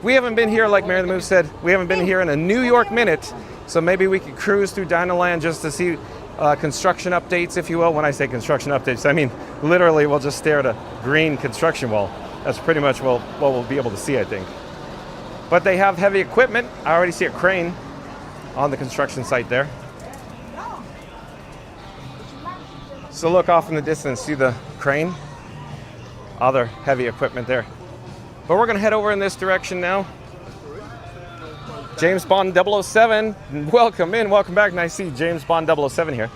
we haven't been here, like Mary the Move said, we haven't been here in a New York minute, so maybe we could cruise through Dinoland just to see construction updates, if you will. When I say construction updates, I mean literally we'll just stare at a green construction wall. That's pretty much what we'll be able to see, I think. But they have heavy equipment. I already see a crane on the construction site there. So look off in the distance, see the crane? Other heavy equipment there. But we're gonna head over in this direction now. James Bond 007, welcome in, welcome back. Nice to see James Bond 007 here.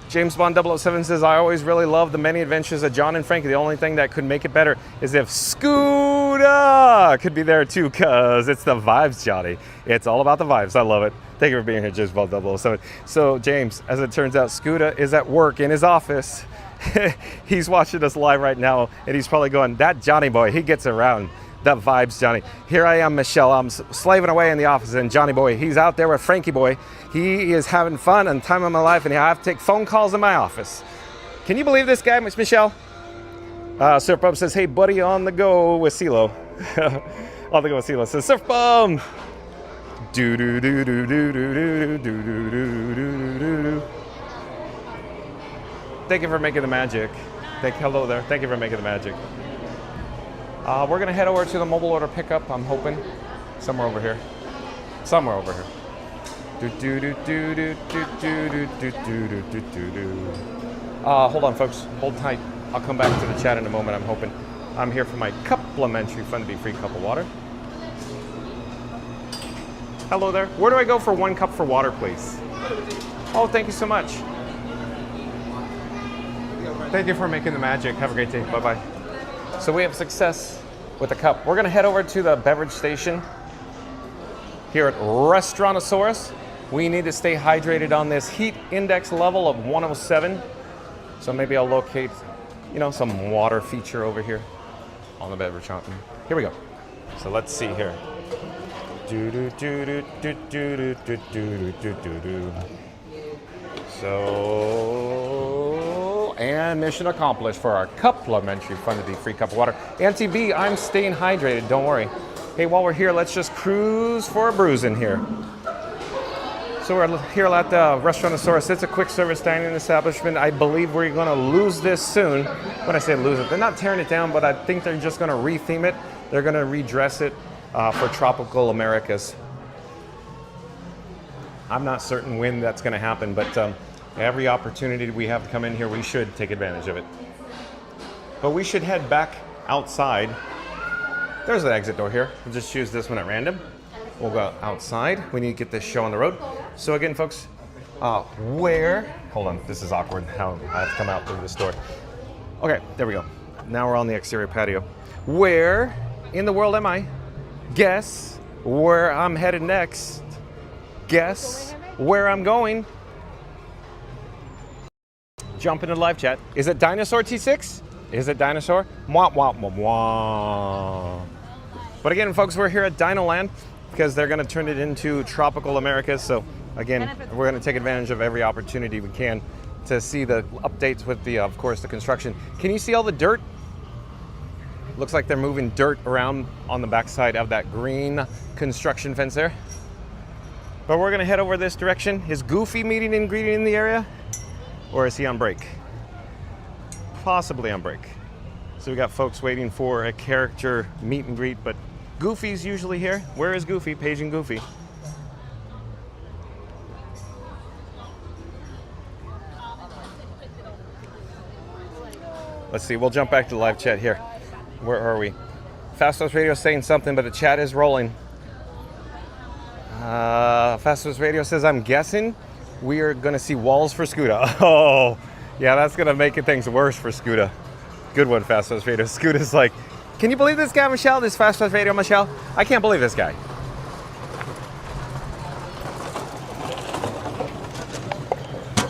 James Bond 007 says, I always really love the many adventures of John and Frankie. The only thing that could make it better is if Scooter could be there too, cause it's the vibes, Johnny. It's all about the vibes, I love it. Thank you for being here, James Bond 007. So James, as it turns out, Scooter is at work in his office. He's watching us live right now, and he's probably going, that Johnny boy, he gets around. The vibes, Johnny. Here I am, Michelle. I'm slaving away in the office, and Johnny boy, he's out there with Frankie boy. He is having fun and time of my life, and I have to take phone calls in my office. Can you believe this guy, Michelle? Surf Bum says, hey, buddy, on the go with CeeLo. On the go with CeeLo says, Surf Bum. Do do do do do do do do do do do do. Thank you for making the magic. Hello there. Thank you for making the magic. We're gonna head over to the mobile order pickup. I'm hoping somewhere over here. Somewhere over here. Do do do do do do do do do do do do. Hold on, folks. Hold tight. I'll come back to the chat in a moment. I'm hoping. I'm here for my complimentary Fun to Be Free cup of water. Hello there. Where do I go for 1 cup for water, please? Oh, thank you so much. Thank you for making the magic. Have a great day. Bye-bye. So we have success with the cup. We're going to head over to the beverage station here at Restaurantosaurus. We need to stay hydrated on this heat index level of 107. So maybe I'll locate, some water feature over here on the beverage fountain. Here we go. So let's see here. So, and mission accomplished for our complimentary Fun to Be Free cup of water. Auntie B, I'm staying hydrated, don't worry. Hey, while we're here, let's just cruise for a bruising here. So we're here at the Restaurantosaurus. It's a quick service dining establishment. I believe we're going to lose this soon. When I say lose it, they're not tearing it down, but I think they're just going to retheme it. They're going to redress it for tropical Americas. I'm not certain when that's going to happen, but every opportunity we have to come in here, we should take advantage of it. But we should head back outside. There's an exit door here. We'll just choose this one at random. We'll go outside. We need to get this show on the road. So again, folks, hold on, this is awkward how I have to come out through this door. Okay, there we go. Now we're on the exterior patio. Where in the world am I? Guess where I'm headed next. Guess where I'm going. Jump into the live chat. Is it Dinosaur T6? Is it Dinosaur? Mwah, mwah, mwah, mwah. But again, folks, we're here at Dinoland because they're going to turn it into tropical America. So again, we're going to take advantage of every opportunity we can to see the updates with the, of course, the construction. Can you see all the dirt? Looks like they're moving dirt around on the backside of that green construction fence there. But we're gonna head over this direction. Is Goofy meeting and greeting in the area? Or is he on break? Possibly on break. So we got folks waiting for a character meet and greet, but Goofy's usually here. Where is Goofy? Paging Goofy. Let's see, we'll jump back to the live chat here. Where are we? Fastos Radio is saying something, but the chat is rolling. Fastos Radio says, I'm guessing we are going to see walls for Scooter. Oh, yeah, that's going to make things worse for Scooter. Good one, Fastos Radio. Scooter's like, can you believe this guy, Michelle? This Fastos Radio, Michelle? I can't believe this guy.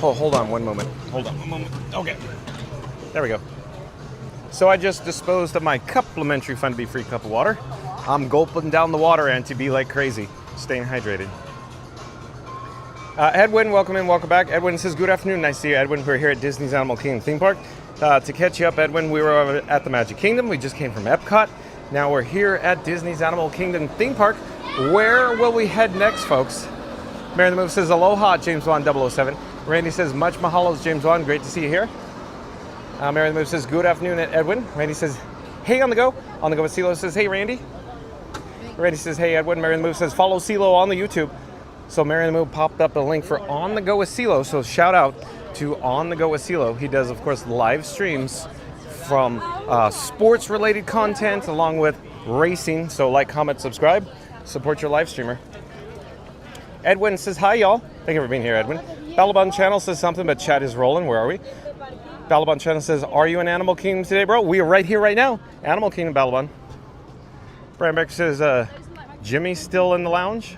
Oh, hold on one moment. Hold on one moment. Okay. There we go. So I just disposed of my complimentary Fun to Be Free cup of water. I'm gulping down the water and to be like crazy, staying hydrated. Edwin, welcome in, welcome back. Edwin says, good afternoon, nice to see you, Edwin. We're here at Disney's Animal Kingdom theme park. To catch you up, Edwin, we were over at the Magic Kingdom. We just came from Epcot. Now we're here at Disney's Animal Kingdom theme park. Where will we head next, folks? Mary the Move says, aloha, James Wan 007. Randy says, much mahalos, James Wan. Great to see you here. Mary the Move says, good afternoon, Edwin. Randy says, hey, on the go. On the go with CeeLo says, hey, Randy. Randy says, hey, Edwin. Mary the Move says, follow CeeLo on the YouTube. So Mary the Move popped up a link for On the Go with CeeLo. So shout out to On the Go with CeeLo. He does, of course, live streams from sports-related content along with racing. So like, comment, subscribe. Support your live streamer. Edwin says, hi, y'all. Thank you for being here, Edwin. Balabon Channel says something, but chat is rolling. Where are we? Balabon Channel says, are you in Animal Kingdom today, bro? We are right here, right now. Animal Kingdom, Balabon. Brian Becker says, Jimmy's still in the lounge?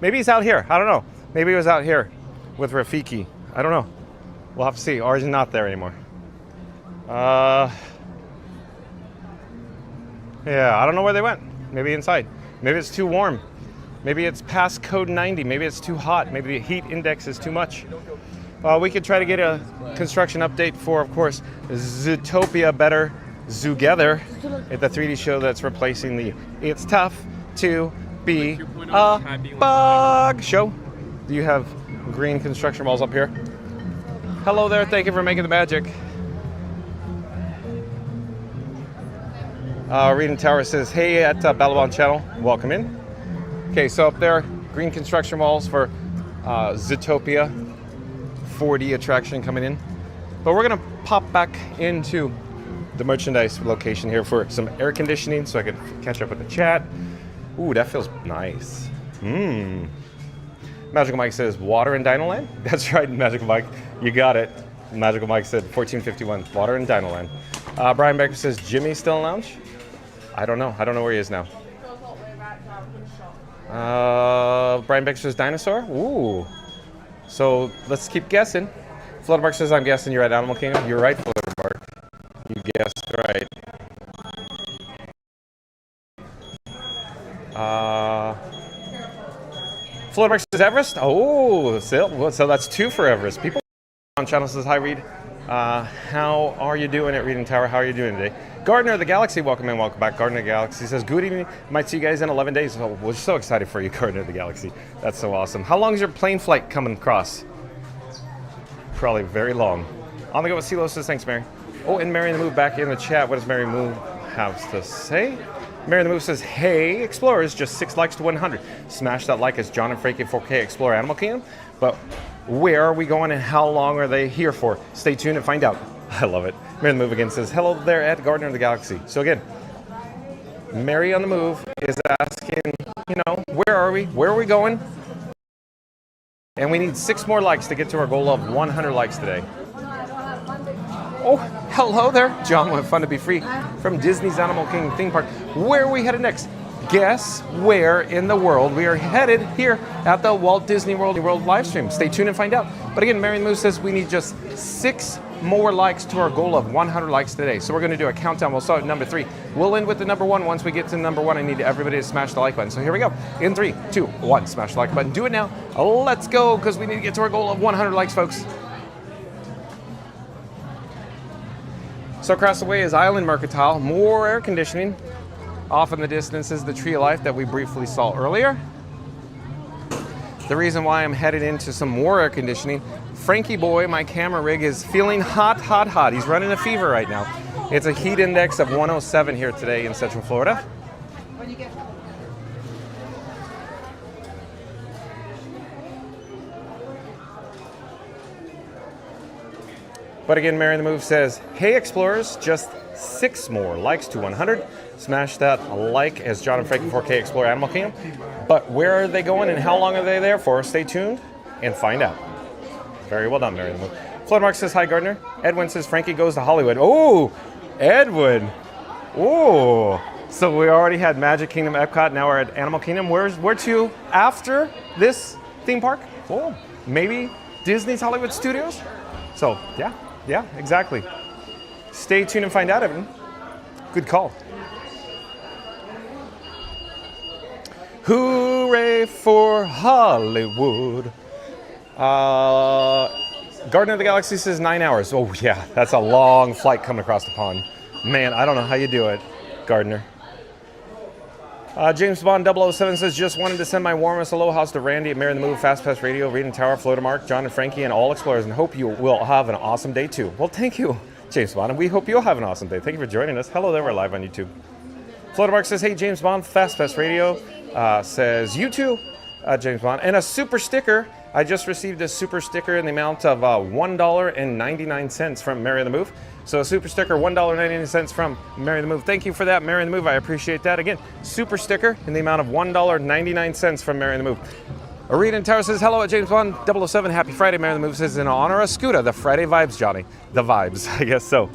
Maybe he's out here. I don't know. Maybe he was out here with Rafiki. I don't know. We'll have to see. Or he's not there anymore. Yeah, I don't know where they went. Maybe inside. Maybe it's too warm. Maybe it's past code 90. Maybe it's too hot. Maybe the heat index is too much. We could try to get a construction update for, of course, Zootopia Better Zootopia at the 3D show that's replacing the It's Tough to Be a Bug show. Do you have green construction walls up here? Hello there, thank you for making the magic. Reading Tower says, hey at Balaban Channel, welcome in. Okay, so up there, green construction walls for Zootopia 4D attraction coming in. But we're gonna pop back into the merchandise location here for some air conditioning so I can catch up with the chat. Ooh, that feels nice. Magical Mike says, water in Dinoland? That's right, Magical Mike, you got it. Magical Mike said 1451, water in Dinoland. Brian Becker says, Jimmy's still in lounge? I don't know where he is now. Brian Becker says, dinosaur? Ooh. So let's keep guessing. Fluttermark says, I'm guessing you're at Animal Kingdom. You're right, Fluttermark. You guessed right. Fluttermark says Everest. Oh, so that's 2 for Everest. People on channel says, hi, Reed. How are you doing at Reading Tower? How are you doing today? Gardener of the Galaxy, welcome in, welcome back. Gardener of the Galaxy says, good evening. Might see you guys in 11 days. Oh, we're so excited for you, Gardener of the Galaxy. That's so awesome. How long is your plane flight coming across? Probably very long. On the go with CeeLo says, thanks, Mary. Oh, and Mary the Move back in the chat. What does Mary Move have to say? Mary the Move says, hey, Explorers, just 6 likes to 100. Smash that like as John and Frankie 4K explore Animal Kingdom. But where are we going and how long are they here for? Stay tuned and find out. I love it. Mary on the Move again says, hello there at Gardener of the Galaxy. So again, Mary on the Move is asking, where are we? Where are we going? And we need 6 more likes to get to our goal of 100 likes today. Oh, hello there. John with Fun to Be Free from Disney's Animal Kingdom theme park. Where are we headed next? Guess where in the world we are headed here at the Walt Disney World Livestream. Stay tuned and find out. But again, Mary Moose says we need just 6 more likes to our goal of 100 likes today. So we're going to do a countdown. We'll start at number 3. We'll end with the number 1. Once we get to number 1, I need everybody to smash the like button. So here we go. In 3, 2, 1, smash the like button. Do it now. Let's go, because we need to get to our goal of 100 likes, folks. So across the way is Island Mercantile. More air conditioning. Off in the distance is the Tree of Life that we briefly saw earlier. The reason why I'm headed into some more air conditioning, Frankie boy, my camera rig, is feeling hot, hot, hot. He's running a fever right now. It's a heat index of 107 here today in Central Florida. But again, Mary the Move says, hey Explorers, just 6 more likes to 100. Smash that like as John and Frankie 4K explore Animal Kingdom. But where are they going and how long are they there for? Stay tuned and find out. Very well done, Mary the Move. Floodmark says, hi Gardner. Edwin says, Frankie goes to Hollywood. Oh, Edwin. Oh, so we already had Magic Kingdom, Epcot. Now we're at Animal Kingdom. Where to after this theme park? Oh, maybe Disney's Hollywood Studios? So, yeah, exactly. Stay tuned and find out, Evan. Good call. Hooray for Hollywood. Garden of the Galaxy says 9 hours. Oh, yeah, that's a long flight coming across the pond. Man, I don't know how you do it, Gardner. James Bond 007 says, just wanted to send my warmest aloha to Randy at Mary the Move, Fast Pass Radio, Reading Tower, Floatermark, John and Frankie, and all Explorers, and hope you will have an awesome day too. Well, thank you, James Bond, and we hope you'll have an awesome day. Thank you for joining us. Hello there, we're live on YouTube. Floatermark says, hey, James Bond, Fast Pass Radio, says, you too, James Bond, and a super sticker. I just received a super sticker in the amount of $1.99 from Mary the Move. So a super sticker, $1.99 from Mary the Move. Thank you for that, Mary the Move. I appreciate that. Again, super sticker in the amount of $1.99 from Mary the Move. Arena Tower says, hello at James Bond 007. Happy Friday. Mary the Move says, in honor of Scooter, the Friday vibes, Johnny. The vibes, I guess so.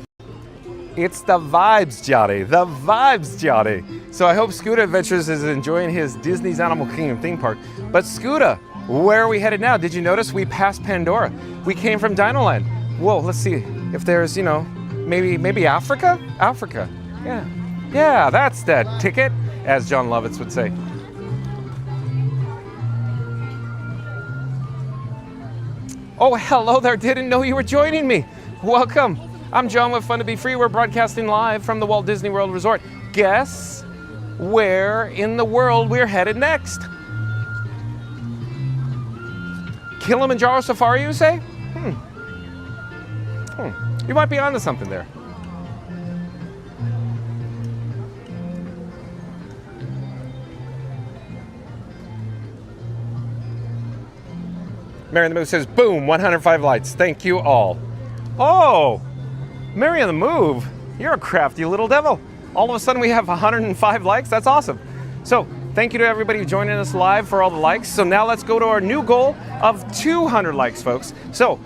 It's the vibes, Johnny. The vibes, Johnny. So I hope Scooter Adventures is enjoying his Disney's Animal Kingdom theme park. But Scooter, where are we headed now? Did you notice we passed Pandora? We came from Dinoland. Whoa, let's see if there's, maybe Africa? Africa, yeah. Yeah, that's that ticket, as John Lovitz would say. Oh, hello there. Didn't know you were joining me. Welcome. I'm John with Fun to Be Free. We're broadcasting live from the Walt Disney World Resort. Guess where in the world we're headed next? Kilimanjaro Safari, you say? You might be onto something there. Mary on the Move says, boom, 105 lights. Thank you all. Oh, Mary on the Move, you're a crafty little devil. All of a sudden we have 105 likes. That's awesome. So thank you to everybody joining us live for all the likes. So now let's go to our new goal of 200 likes, folks. So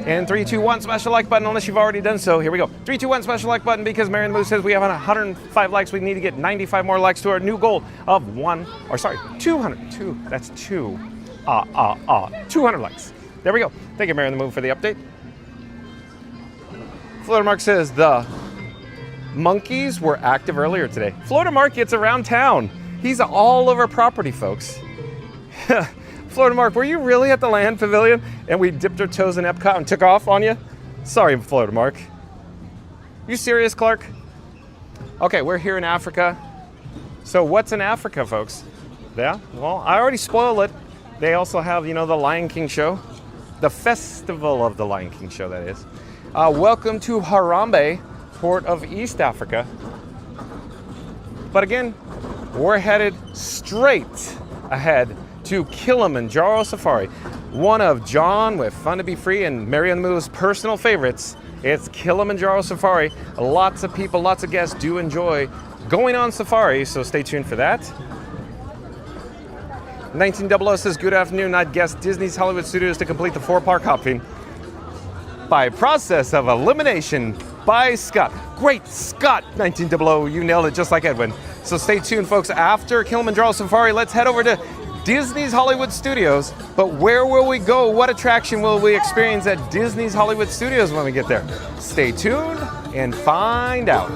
in 3, 2, 1, smash the like button unless you've already done so. Here we go. 3, 2, 1, smash the like button because Mary on the Move says we have 105 likes. We need to get 95 more likes to our new goal of 200. 200 likes. There we go. Thank you, Mary on the Move, for the update. Florida Mark says the monkeys were active earlier today. Florida Mark gets around town. He's all over property, folks. Florida Mark, were you really at the Land Pavilion and we dipped our toes in Epcot and took off on you? Sorry, Florida Mark. You serious, Clark? Okay, we're here in Africa. So what's in Africa, folks? Yeah, well, I already spoiled it. They also have, the Lion King show. The Festival of the Lion King show, that is. Welcome to Harambe, port of East Africa. But again, we're headed straight ahead to Kilimanjaro Safari. One of John with Fun to Be Free and Mary on the Move's personal favorites. It's Kilimanjaro Safari. Lots of people, lots of guests do enjoy going on safari, so stay tuned for that. 1900 says, good afternoon. I'd guess Disney's Hollywood Studios to complete the 4-park hopping by process of elimination by Scott. Great Scott, 1900, you nailed it just like Edwin. So stay tuned, folks. After Kilimanjaro Safari, let's head over to Disney's Hollywood Studios. But where will we go? What attraction will we experience at Disney's Hollywood Studios when we get there? Stay tuned and find out.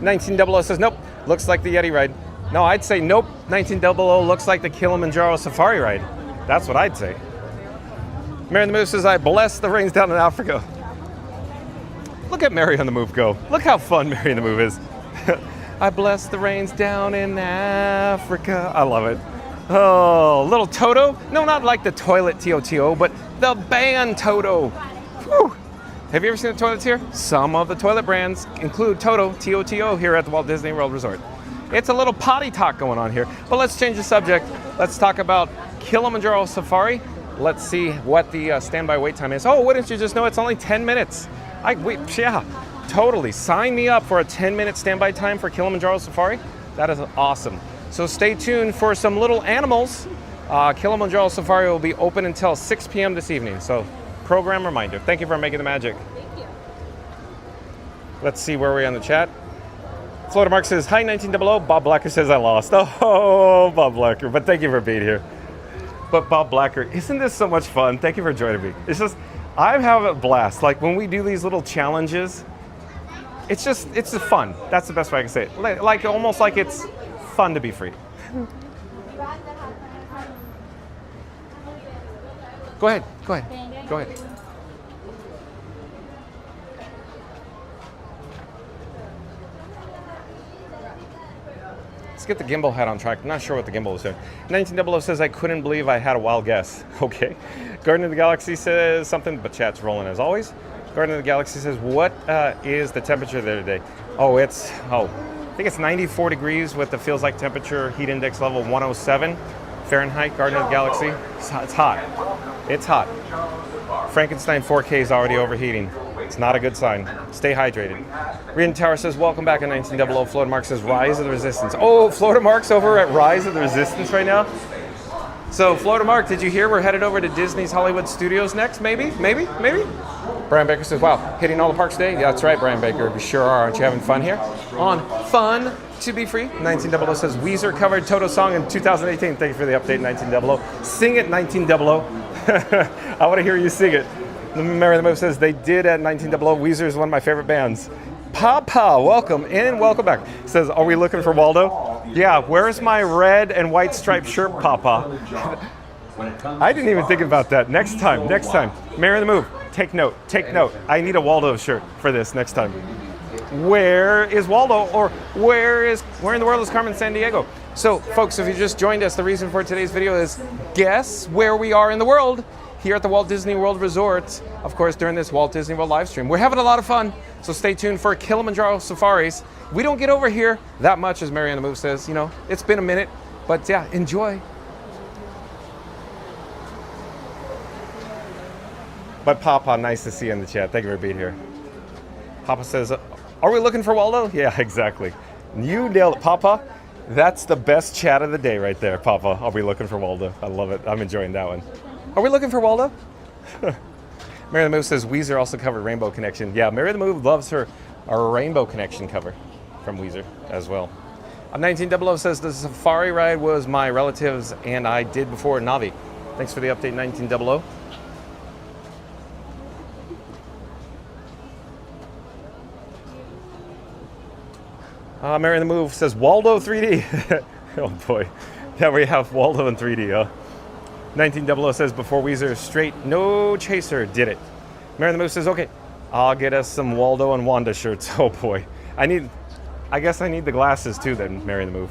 1900 says, nope, looks like the Yeti ride. No, I'd say nope, 1900 looks like the Kilimanjaro Safari ride. That's what I'd say. Mary on the Move says, I bless the rains down in Africa. Look at Mary on the Move go. Look how fun Mary on the Move is. I bless the rains down in Africa. I love it. Oh, little Toto. No, not like the toilet T-O-T-O, but the band Toto. Whew. Have you ever seen the toilets here? Some of the toilet brands include Toto, T-O-T-O, here at the Walt Disney World Resort. It's a little potty talk going on here, but let's change the subject. Let's talk about Kilimanjaro Safari. Let's see what the standby wait time is. Oh, wouldn't you just know it's only 10 minutes? Yeah, totally. Sign me up for a 10-minute standby time for Kilimanjaro Safari. That is awesome. So stay tuned for some little animals. Kilimanjaro Safari will be open until 6 p.m. this evening. So program reminder. Thank you for making the magic. Thank you. Let's see where we're on the chat. Florida Mark says, hi, 1900. Bob Blacker says I lost. Oh, Bob Blacker. But thank you for being here. But Bob Blacker, isn't this so much fun? Thank you for joining me. It's just, I have a blast. Like when we do these little challenges, it's just fun. That's the best way I can say it. Like almost like it's fun to be free. Go ahead. Let's get the gimbal head on track. I'm not sure what the gimbal is doing. 1900 says, I couldn't believe I had a wild guess. Okay. Guardian of the Galaxy says something, but chat's rolling as always. Guardian of the Galaxy says, what is the temperature there today? I think it's 94 degrees with the feels like temperature, heat index level 107 Fahrenheit. Guardian of the Galaxy. It's hot. It's hot. Frankenstein 4K is already overheating. It's not a good sign. Stay hydrated. Rian Tower says, welcome back in 1900. Florida Mark says, Rise of the Resistance. Oh, Florida Mark's over at Rise of the Resistance right now. So, Florida Mark, did you hear we're headed over to Disney's Hollywood Studios next? Maybe? Brian Baker says, wow, hitting all the parks today? Yeah, that's right, Brian Baker. We sure are. Aren't you having fun here? On Fun to Be Free. 1900 says, Weezer covered Toto song in 2018. Thank you for the update, 1900. Sing it, 1900. I want to hear you sing it. Mary the Move says, they did at 1900. Weezer is one of my favorite bands. Papa, welcome in, welcome back. Says, are we looking for Waldo? Yeah, where's my red and white striped shirt, Papa? I didn't even think about that. Next time. Mary the Move, take note. I need a Waldo shirt for this next time. Where is Waldo? Or where in the world is Carmen Sandiego? So, folks, if you just joined us, the reason for today's video is guess where we are in the world here at the Walt Disney World Resort, of course, during this Walt Disney World live stream. We're having a lot of fun, so stay tuned for Kilimanjaro Safaris. We don't get over here that much, as Mary on the Move says. You know, it's been a minute, but yeah, enjoy. But Papa, nice to see you in the chat. Thank you for being here. Papa says, are we looking for Waldo? Yeah, exactly. You nailed it, Papa. That's the best chat of the day right there, Papa. Are we looking for Waldo? I love it. I'm enjoying that one. Are we looking for Waldo? Mary the Move says Weezer also covered Rainbow Connection. Yeah, Mary the Move loves her Rainbow Connection cover from Weezer as well. 1900 says the safari ride was my relatives and I did before Navi. Thanks for the update, 1900. Mary the Move says Waldo 3D. Oh boy. Yeah, we have Waldo in 3D. 1900 says before Weezer straight, no chaser did it. Mary the Move says, okay, I'll get us some Waldo and Wanda shirts. Oh boy. I guess I need the glasses too then, Mary the Move.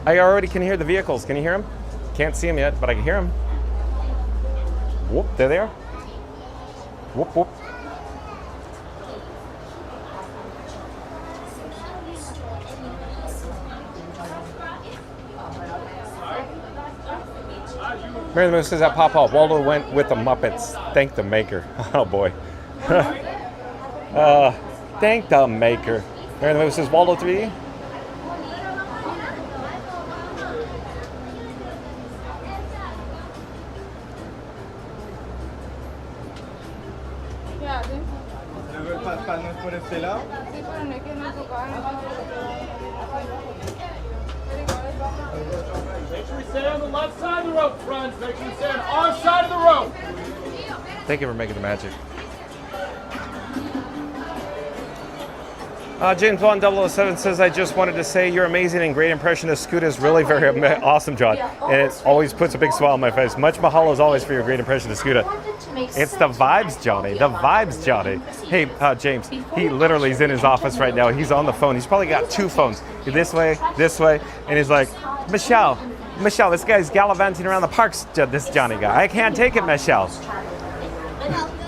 I already can hear the vehicles. Can you hear them? Can't see them yet, but I can hear them. Whoop, there they are. Whoop, whoop. Mary the Moon says that Papa Waldo went with the Muppets. Thank the maker. Oh boy. Thank the maker. Mary the Moon says Waldo 3D. Make sure we stay on the left side of the rope, friends. Make sure we stay on our side of the rope. Thank you for making the magic. James Bond 007 says, I just wanted to say your amazing and great impression of Scooter is really very awesome, John. And it always puts a big smile on my face. Much mahalo as always for your great impression of Scooter. It's the vibes, Johnny. The vibes, Johnny. Hey, James, he literally is in his office right now. He's on the phone. He's probably got two phones. This way, and he's like, Michelle, this guy's gallivanting around the parks, this Johnny guy. I can't take it, Michelle.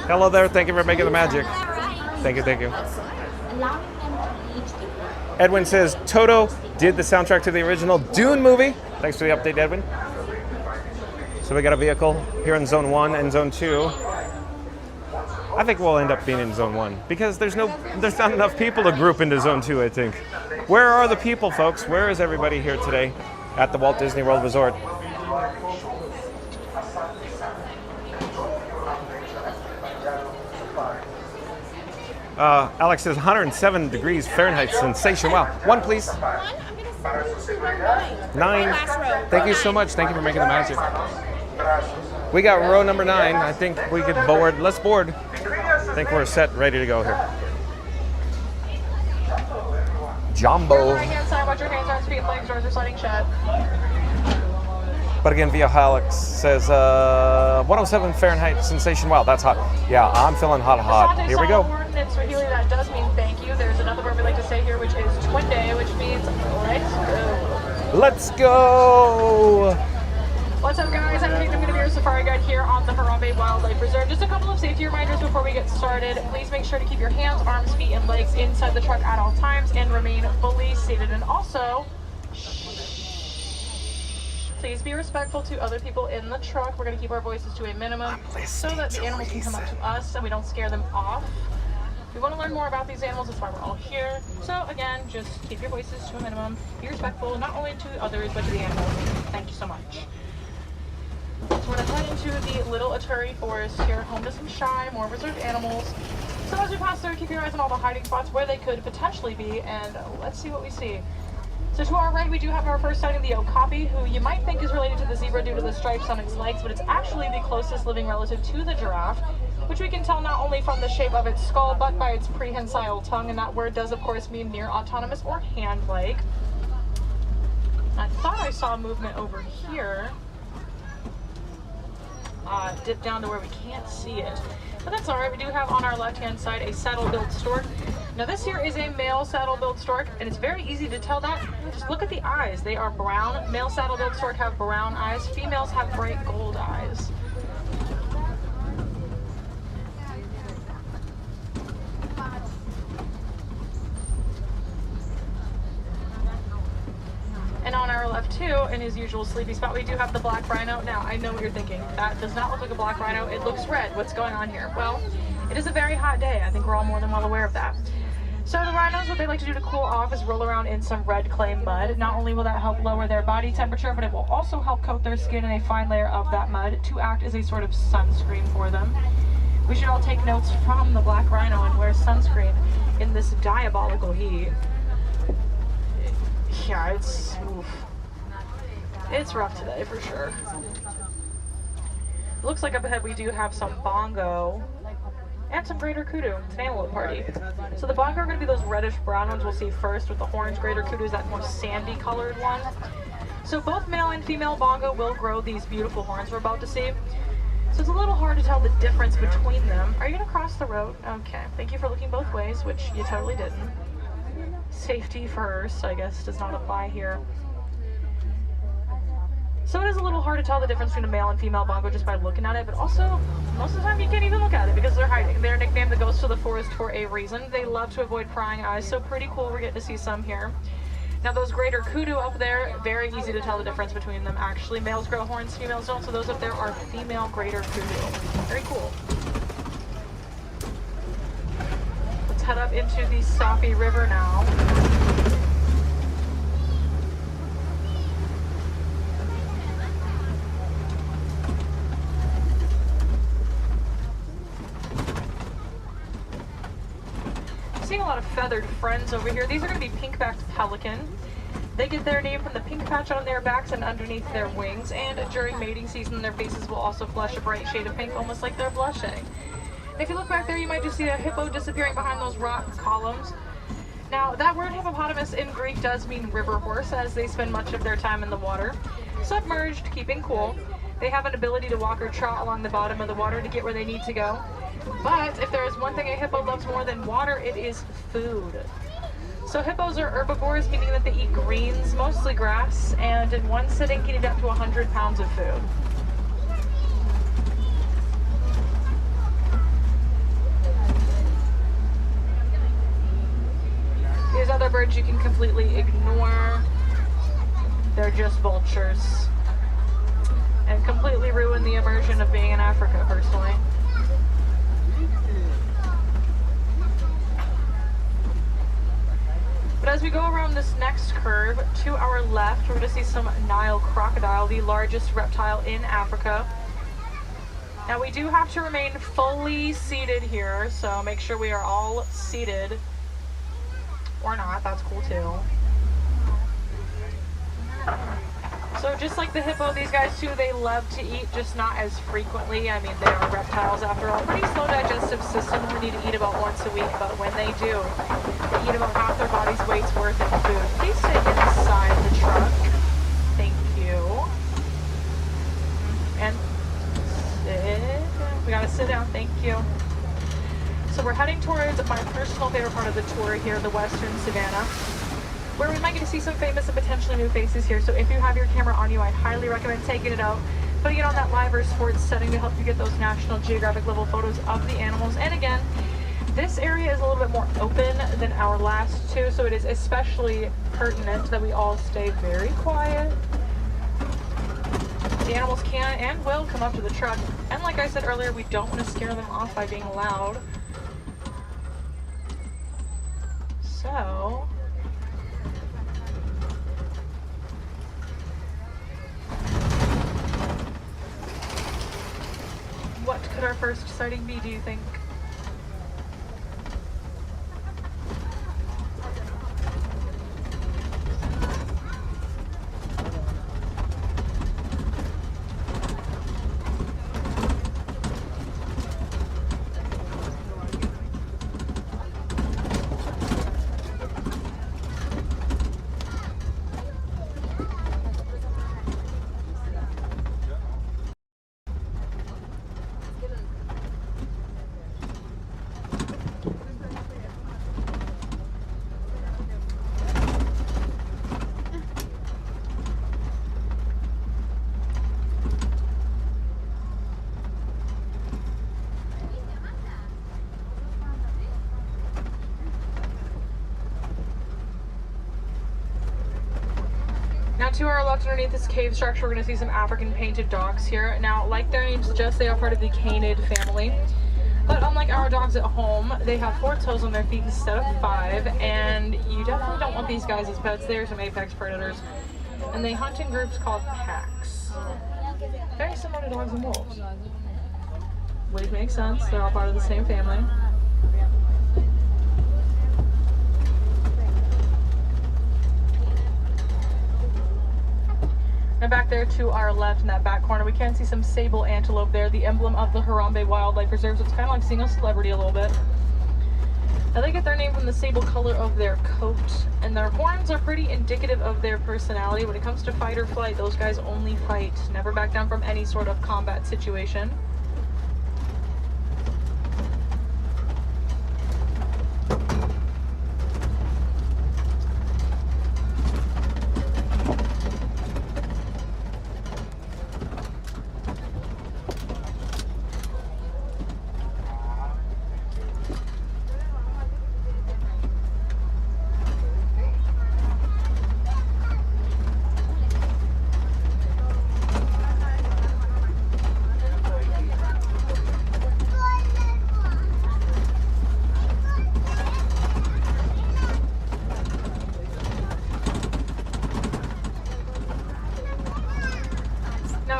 Hello there. Thank you for making the magic. Thank you. Edwin says, Toto did the soundtrack to the original Dune movie. Thanks for the update, Edwin. So we got a vehicle here in Zone 1 and Zone 2. I think we'll end up being in Zone 1 because there's not enough people to group into Zone 2, I think. Where are the people, folks? Where is everybody here today at the Walt Disney World Resort? Alex says 107 degrees Fahrenheit sensation. Wow. One, please. Nine. Thank you so much. Thank you for making the magic. We got row number 9. I think we could board. Let's board. I think we're set, ready to go here. Jumbo. Right-hand side, watch your hands, arms, feet, legs, doors are sliding shut. But again, via Alex says 107 Fahrenheit sensation. Wow, that's hot. Yeah, I'm feeling hot. Here we go. In Swahili, that does mean thank you. There's another word we like to say here, which is twinde, which means let's go. Let's go. What's up, guys? I'm going to be your safari guide here on the Harambe Wildlife Reserve. Just a couple of safety reminders before we get started. Please make sure to keep your hands, arms, feet, and legs inside the truck at all times and remain fully seated. And also, please be respectful to other people in the truck. We're going to keep our voices to a minimum so that the animals can come up to us and we don't scare them off. We want to learn more about these animals, that's why we're all here. So again, just keep your voices to a minimum. Be respectful, not only to others, but to the animals. Thank you so much. So we're going to head into the Little Aturi Forest here, home to some shy, more reserved animals. So as we pass through, keep your eyes on all the hiding spots where they could potentially be, and let's see what we see. So to our right, we do have our first sighting, the okapi, who you might think is related to the zebra due to the stripes on its legs, but it's actually the closest living relative to the giraffe, which we can tell not only from the shape of its skull, but by its prehensile tongue, and that word does, of course, mean near autonomous or hand-like. I thought I saw movement over here. Dip down to where we can't see it. But that's alright, we do have on our left-hand side a saddle-billed stork. Now this here is a male saddle-billed stork, and it's very easy to tell that. Just look at the eyes. They are brown. Male saddle-billed stork have brown eyes. Females have bright gold eyes. And on our left too, in his usual sleepy spot, we do have the black rhino. Now, I know what you're thinking. That does not look like a black rhino. It looks red. What's going on here? Well, it is a very hot day. I think we're all more than well aware of that. So the rhinos, what they like to do to cool off is roll around in some red clay mud. Not only will that help lower their body temperature, but it will also help coat their skin in a fine layer of that mud to act as a sort of sunscreen for them. We should all take notes from the black rhino and wear sunscreen in this diabolical heat. Yeah, it's rough today for sure. It looks like up ahead we do have some bongo and some greater kudu. It's an antelope party. So the bongo are going to be those reddish brown ones we'll see first, with the horns. Greater kudu is that more sandy colored one. So both male and female bongo will grow these beautiful horns we're about to see. So it's a little hard to tell the difference between them. Are you going to cross the road? Okay. Thank you for looking both ways, which you totally didn't. Safety first, I guess, does not apply here. So it is a little hard to tell the difference between a male and female bongo just by looking at it, but also, most of the time you can't even look at it because they're hiding. They're nicknamed the ghosts of the forest for a reason. They love to avoid prying eyes, so pretty cool. We're getting to see some here. Now those greater kudu up there, very easy to tell the difference between them. Actually, males grow horns, females don't, so those up there are female greater kudu. Very cool. Let's head up into the Safi River now. Seeing a lot of feathered friends over here. These are going to be pink-backed pelican. They get their name from the pink patch on their backs and underneath their wings, and during mating season their faces will also flush a bright shade of pink, almost like they're blushing. And if you look back there, you might just see a hippo disappearing behind those rock columns. Now that word hippopotamus in Greek does mean river horse, as they spend much of their time in the water, submerged, keeping cool. They have an ability to walk or trot along the bottom of the water to get where they need to go. But if there is one thing a hippo loves more than water, it is food. So hippos are herbivores, meaning that they eat greens, mostly grass, and in one sitting can eat up to 100 pounds of food. These other birds you can completely ignore. They're just vultures. And completely ruin the immersion of being in Africa, personally. But as we go around this next curve, to our left, we're going to see some Nile crocodile, the largest reptile in Africa. Now we do have to remain fully seated here, so make sure we are all seated. Or not, that's cool too. So just like the hippo, these guys too, they love to eat, just not as frequently. I mean, they are reptiles after all. Pretty slow digestive system. They need to eat about once a week, but when they do, they eat about half their body's weight's worth in food. Please stay inside the truck. Thank you. And we gotta sit down, thank you. So we're heading towards my personal favorite part of the tour here, the Western Savannah, where we might get to see some famous and potentially new faces here. So if you have your camera on you, I highly recommend taking it out, putting it on that live or sports setting to help you get those National Geographic level photos of the animals. And again, this area is a little bit more open than our last two, so it is especially pertinent that we all stay very quiet. The animals can and will come up to the truck, and like I said earlier, we don't want to scare them off by being loud. So what could our first sighting be, do you think? Now to our left underneath this cave structure, we're going to see some African painted dogs here. Now, like their name suggests, they are part of the canid family. But unlike our dogs at home, they have 4 toes on their feet instead of 5, and you definitely don't want these guys as pets. They are some apex predators, and they hunt in groups called packs. Very similar to dogs and wolves. Which makes sense, they're all part of the same family. And back there to our left in that back corner, we can see some sable antelope there, the emblem of the Harambe Wildlife Reserve. So it's kind of like seeing a celebrity a little bit. Now they get their name from the sable color of their coat, and their horns are pretty indicative of their personality. When it comes to fight or flight, those guys only fight, never back down from any sort of combat situation.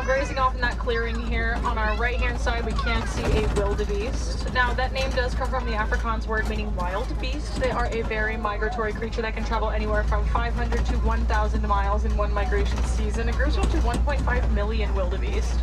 Grazing off in that clearing here on our right hand side, we can see a wildebeest. Now that name does come from the Afrikaans word meaning wild beast. They are a very migratory creature that can travel anywhere from 500 to 1,000 miles in one migration season. It grows up to 1.5 million wildebeest.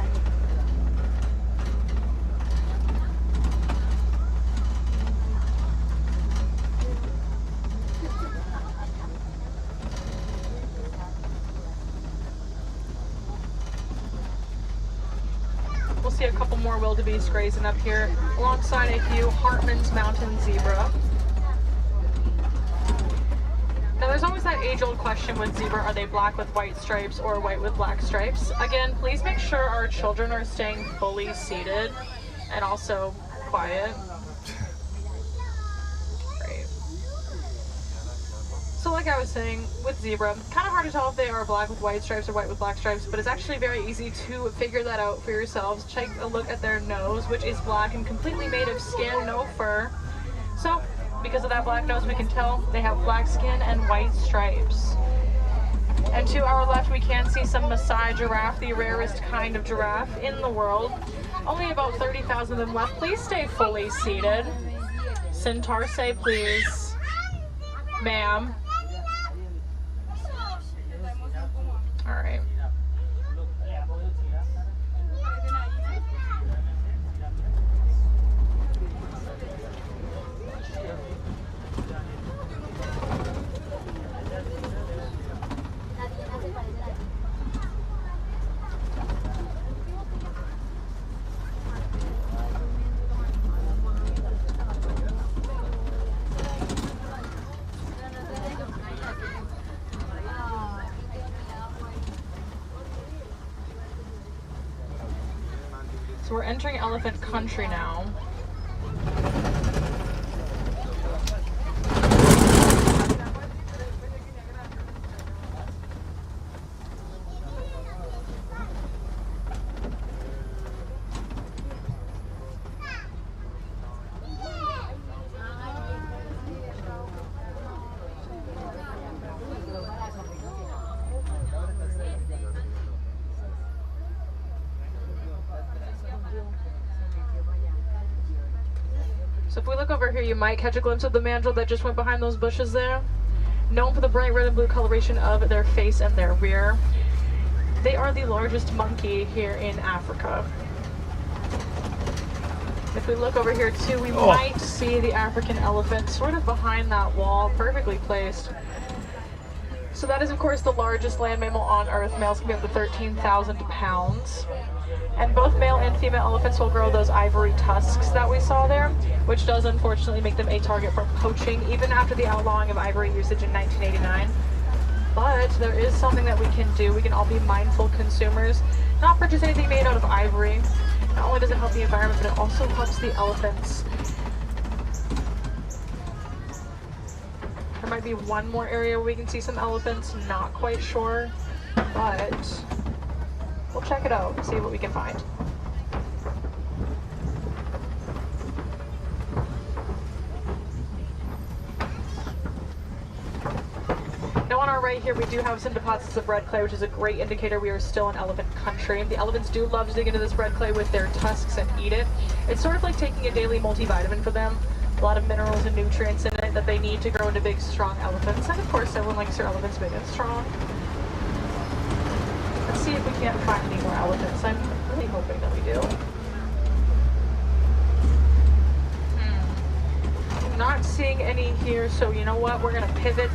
We'll see a couple more wildebeest grazing up here alongside a few Hartman's mountain zebra. Now there's always that age-old question with zebra, are they black with white stripes or white with black stripes? Again, please make sure our children are staying fully seated and also quiet. Great. So like I was saying, with zebra, kind of hard to tell if they are black with white stripes or white with black stripes, but it's actually very easy to figure that out for yourselves. Take a look at their nose, which is black and completely made of skin, no fur. So, because of that black nose, we can tell they have black skin and white stripes. And to our left, we can see some Maasai giraffe, the rarest kind of giraffe in the world. Only about 30,000 of them left. Please stay fully seated. Centaur, say please. Ma'am. All right. So we're entering elephant country now. So if we look over here, you might catch a glimpse of the mandrill that just went behind those bushes there. Known for the bright red and blue coloration of their face and their rear. They are the largest monkey here in Africa. If we look over here too, we might see the African elephant sort of behind that wall, perfectly placed. So that is of course the largest land mammal on Earth. Males can be up to 13,000 pounds. And both male and female elephants will grow those ivory tusks that we saw there, which does unfortunately make them a target for poaching, even after the outlawing of ivory usage in 1989. But there is something that we can do. We can all be mindful consumers, not purchase anything made out of ivory. Not only does it help the environment, but it also helps the elephants. There might be one more area where we can see some elephants, not quite sure. but we'll check it out and see what we can find. Now on our right here, we do have some deposits of red clay, which is a great indicator we are still in elephant country. The elephants do love to dig into this red clay with their tusks and eat it. It's sort of like taking a daily multivitamin for them. A lot of minerals and nutrients in it that they need to grow into big, strong elephants. And of course, everyone likes their elephants big and strong. Let's see if we can't find any more elephants. I'm really hoping that we do. I'm not seeing any here, so you know what? We're gonna pivot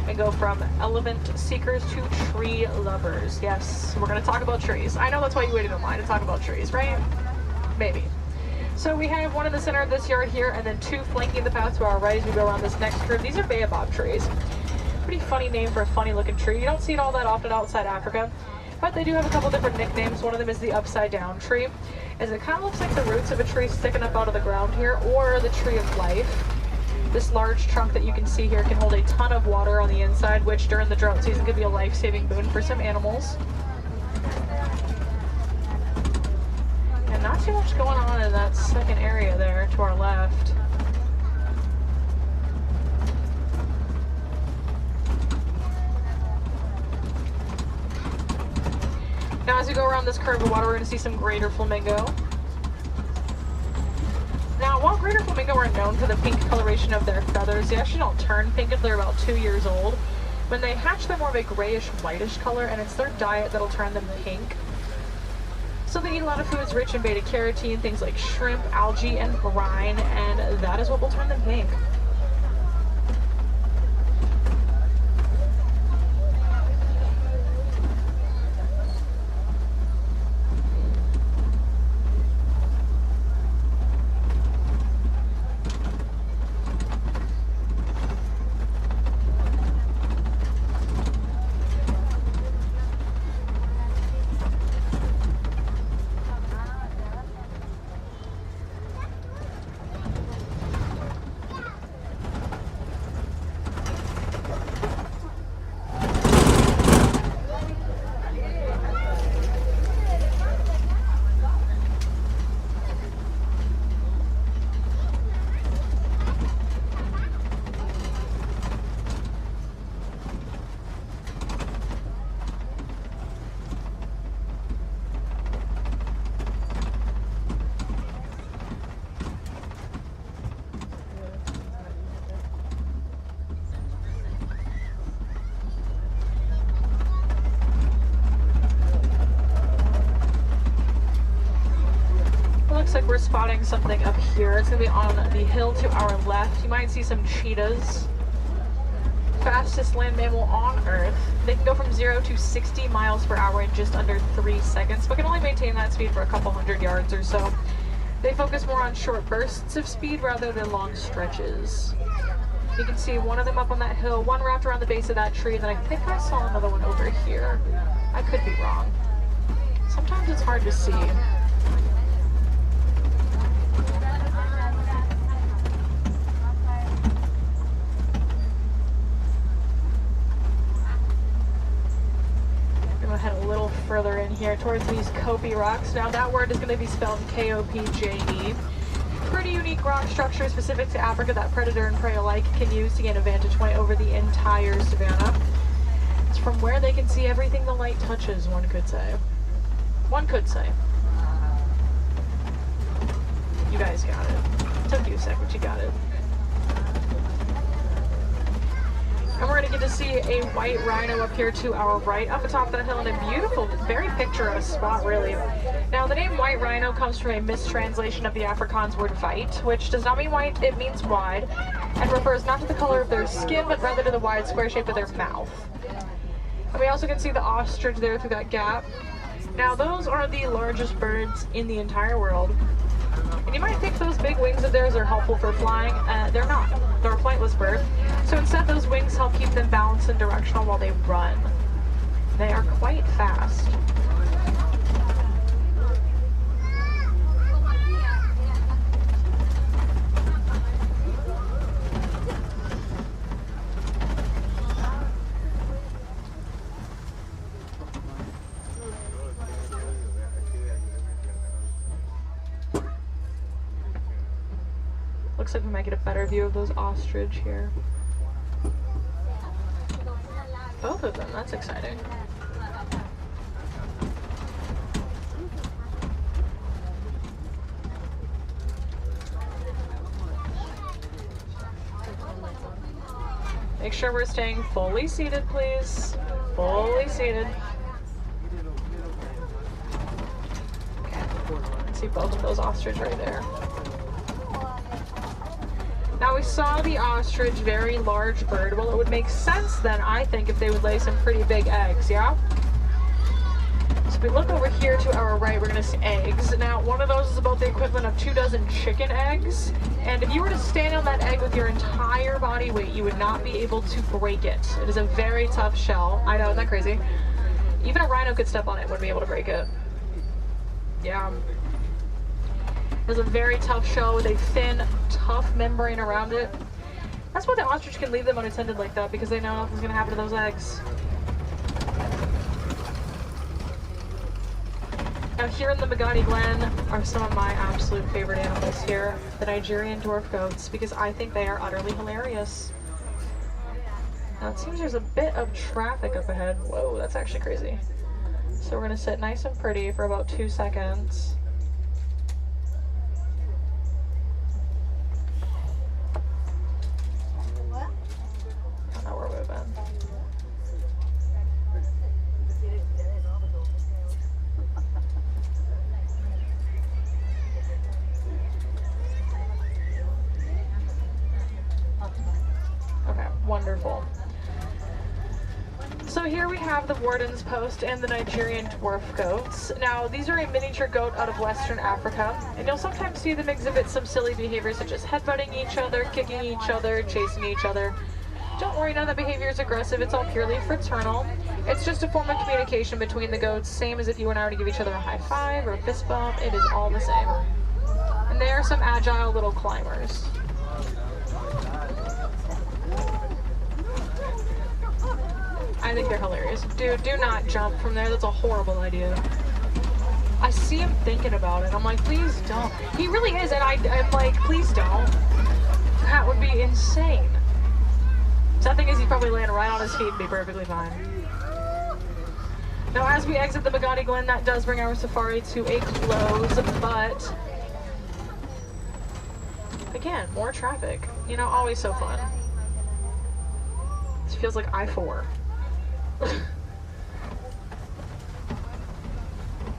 and go from elephant seekers to tree lovers. Yes, we're gonna talk about trees. I know that's why you waited in line to talk about trees, right? Maybe. So we have one in the center of this yard here, and then two flanking the path to our right as we go around this next curve. These are baobab trees. Pretty funny name for a funny looking tree. You don't see it all that often outside Africa, but they do have a couple different nicknames. One of them is the upside down tree, as it kind of looks like the roots of a tree sticking up out of the ground here, or the tree of life. This large trunk that you can see here can hold a ton of water on the inside, which during the drought season could be a life-saving boon for some animals. And not too much going on in that second area there to our left. Now as we go around this curve of water, we're going to see some greater flamingo. Now, while greater flamingo are known for the pink coloration of their feathers, they actually don't turn pink until they're about 2 years old. When they hatch, they're more of a grayish, whitish color, and it's their diet that'll turn them pink. So they eat a lot of foods rich in beta-carotene, things like shrimp, algae, and brine, and that is what will turn them pink. Looks like we're spotting something up here. It's gonna be on the hill to our left. You might see some cheetahs. Fastest land mammal on Earth. They can go from 0 to 60 miles per hour in just under 3 seconds, but can only maintain that speed for a couple hundred yards or so. They focus more on short bursts of speed rather than long stretches. You can see one of them up on that hill, one wrapped around the base of that tree, and then I think I saw another one over here. I could be wrong. Sometimes it's hard to see. Head a little further in here towards these Kopi rocks. Now that word is going to be spelled K-O-P-J-E. Pretty unique rock structure specific to Africa that predator and prey alike can use to gain a vantage point over the entire savanna. It's from where they can see everything the light touches, one could say. One could say. You guys got it. Took you a sec, but you got it. And we're going to get to see a white rhino up here to our right, up atop that hill in a beautiful, very picturesque spot, really. Now, the name white rhino comes from a mistranslation of the Afrikaans word white, which does not mean white, it means wide, and refers not to the color of their skin, but rather to the wide square shape of their mouth. And we also can see the ostrich there through that gap. Now, those are the largest birds in the entire world. And you might think those big wings of theirs are helpful for flying. They're not. They're a flightless bird. So instead, those wings help keep them balanced and directional while they run. They are quite fast. Looks like we might get a better view of those ostrich here. Both of them, that's exciting. Make sure we're staying fully seated, please. Fully seated. Okay, let's see both of those ostrich right there. Now we saw the ostrich, very large bird. Well, it would make sense then, I think, if they would lay some pretty big eggs, yeah? So if we look over here to our right, we're gonna see eggs. Now, one of those is about the equivalent of 24 chicken eggs. And if you were to stand on that egg with your entire body weight, you would not be able to break it. It is a very tough shell. I know, isn't that crazy? Even a rhino could step on it and wouldn't be able to break it. Yeah. It's a very tough shell with a thin, tough membrane around it. That's why the ostrich can leave them unattended like that, because they know nothing's gonna happen to those eggs. Now here in the Magadi Glen are some of my absolute favorite animals here, the Nigerian dwarf goats, because I think they are utterly hilarious. Now it seems there's a bit of traffic up ahead. Whoa, that's actually crazy. So we're gonna sit nice and pretty for about 2 seconds. I don't know where we've been. Okay, wonderful. So here we have the Warden's Post and the Nigerian dwarf goats. Now, these are a miniature goat out of Western Africa, and you'll sometimes see them exhibit some silly behaviors such as headbutting each other, kicking each other, chasing each other. Don't worry, none of that behavior is aggressive, it's all purely fraternal. It's just a form of communication between the goats, same as if you and I were to give each other a high five or a fist bump, it is all the same. And they are some agile little climbers. I think they're hilarious. Dude, do not jump from there. That's a horrible idea. I see him thinking about it. I'm like, please don't. He really is, and I'm like, please don't. That would be insane. Sad thing is, he'd probably land right on his feet and be perfectly fine. Now, as we exit the Magadi Glen, that does bring our safari to a close, but again, more traffic. You know, always so fun. This feels like I-4.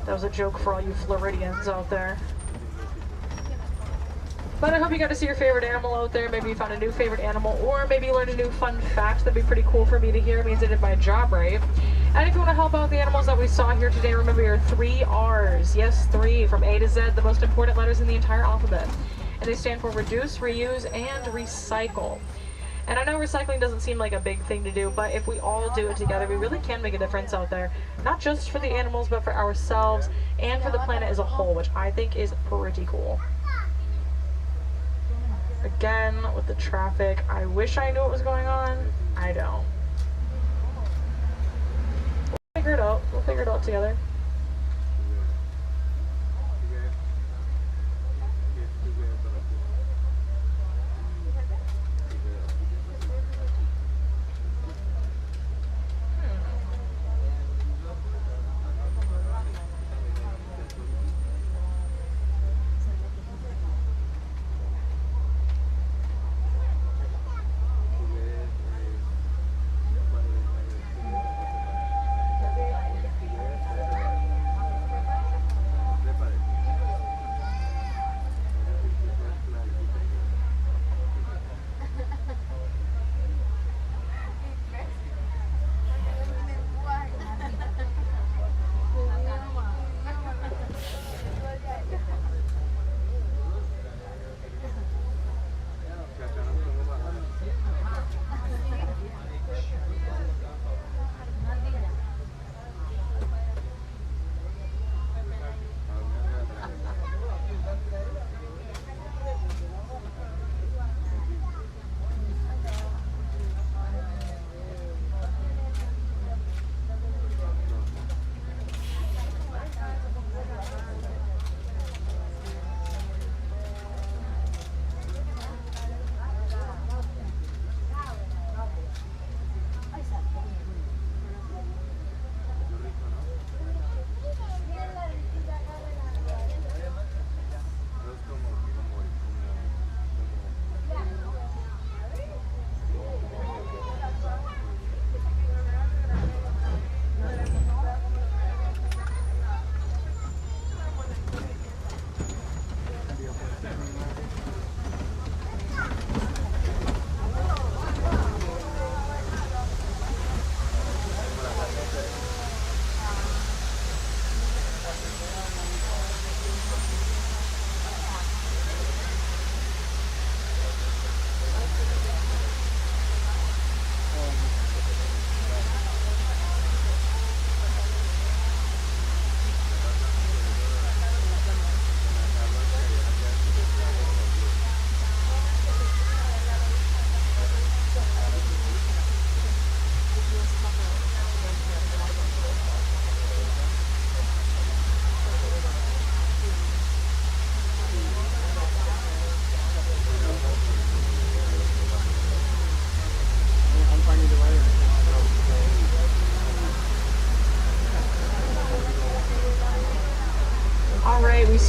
That was a joke for all you Floridians out there. But I hope you got to see your favorite animal out there. Maybe you found a new favorite animal, or maybe you learned a new fun fact. That'd be pretty cool for me to hear. It means I did my job right. And if you want to help out the animals that we saw here today, remember your 3 R's. Yes, 3, from A to Z, the most important letters in the entire alphabet. And they stand for reduce, reuse, and recycle. And I know recycling doesn't seem like a big thing to do, but if we all do it together, we really can make a difference out there. Not just for the animals, but for ourselves and for the planet as a whole, which I think is pretty cool. Again, with the traffic, I wish I knew what was going on. I don't. We'll figure it out. We'll figure it out together.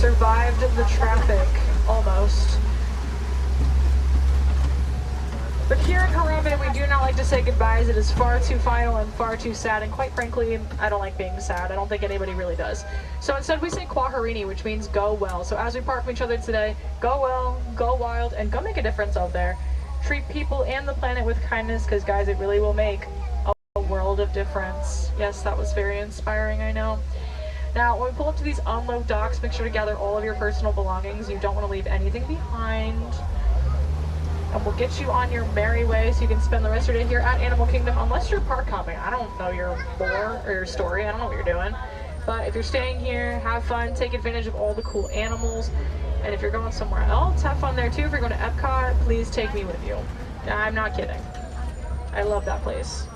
survived the traffic, almost. But here in Harambe, we do not like to say goodbyes. It is far too final and far too sad, and quite frankly, I don't like being sad. I don't think anybody really does. So instead we say Kwaherini, which means go well. So as we part from each other today, go well, go wild, and go make a difference out there. Treat people and the planet with kindness, because guys, it really will make a world of difference. Yes, that was very inspiring, I know. Now, when we pull up to these unload docks, make sure to gather all of your personal belongings. You don't want to leave anything behind. And we'll get you on your merry way so you can spend the rest of your day here at Animal Kingdom, unless you're park hopping. I don't know your lore or your story. I don't know what you're doing. But if you're staying here, have fun, take advantage of all the cool animals. And if you're going somewhere else, have fun there too. If you're going to Epcot, please take me with you. I'm not kidding. I love that place.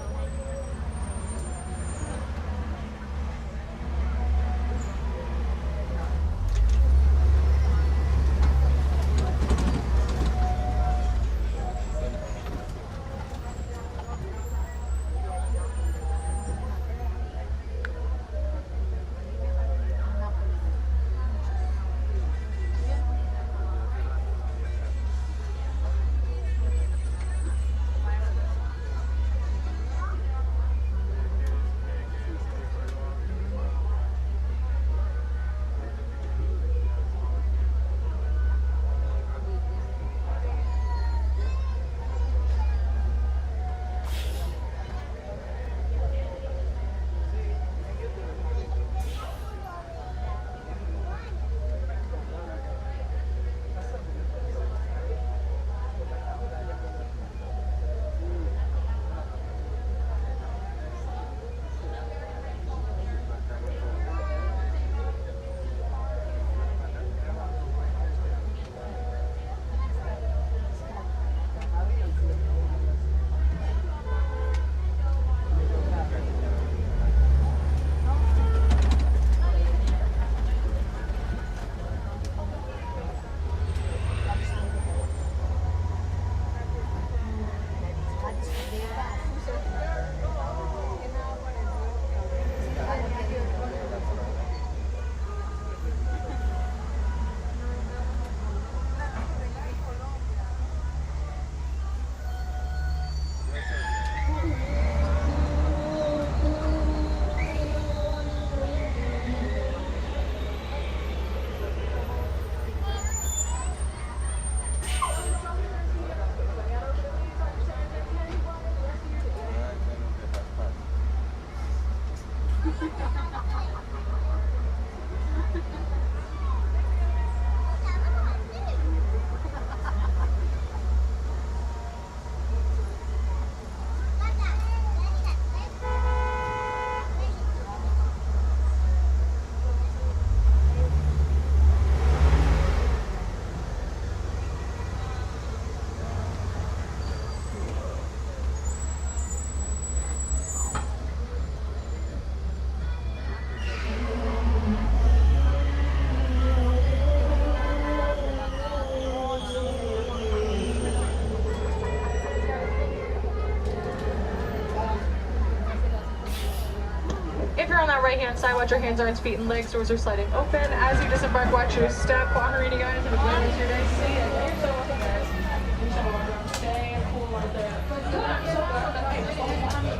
Right-hand side, watch your hands, arms, feet, and legs. Doors are sliding open. As you disembark, watch your step. Kwaherini, guys. Have a great rest of your day. See you. You're so welcome,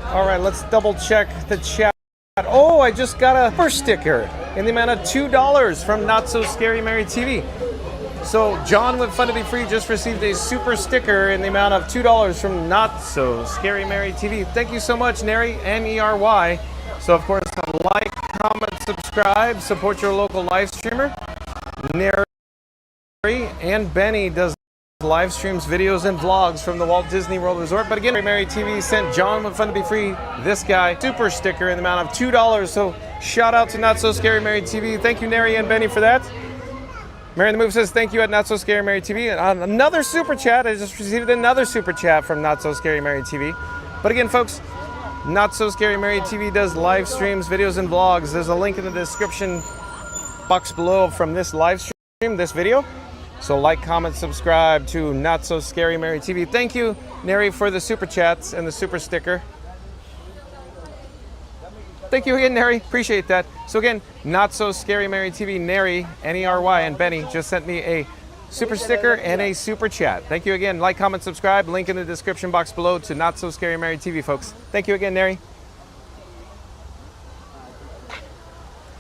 guys. All right, let's double check the chat. Oh, I just got a super sticker in the amount of $2 from Not So Scary Mary TV. So John with Fun to Be Free just received a super sticker in the amount of $2 from Not So Scary Mary TV. Thank you so much, Neri, N-E-R-Y. So of course, like, comment, subscribe, support your local live streamer. Neri and Benny does live streams, videos, and vlogs from the Walt Disney World Resort. But again, Mary TV sent John with Fun to Be Free, this guy, super sticker in the amount of $2. So shout out to Not So Scary Mary TV. Thank you, Neri and Benny, for that. Mary the Move says, thank you at Not So Scary Mary TV. And another super chat. I just received another super chat from Not So Scary Mary TV. But again, folks, Not So Scary Mary TV does live streams, videos, and vlogs. There's a link in the description box below from this live stream, this video. So like, comment, subscribe to Not So Scary Mary TV. Thank you, Neri, for the super chats and the super sticker. Thank you again, Neri. Appreciate that. So again, Not So Scary Mary TV, Neri, N-E-R-Y, and Benny just sent me a super sticker and a super chat. Thank you again. Like, comment, subscribe. Link in the description box below to Not So Scary Mary TV, folks. Thank you again, Neri.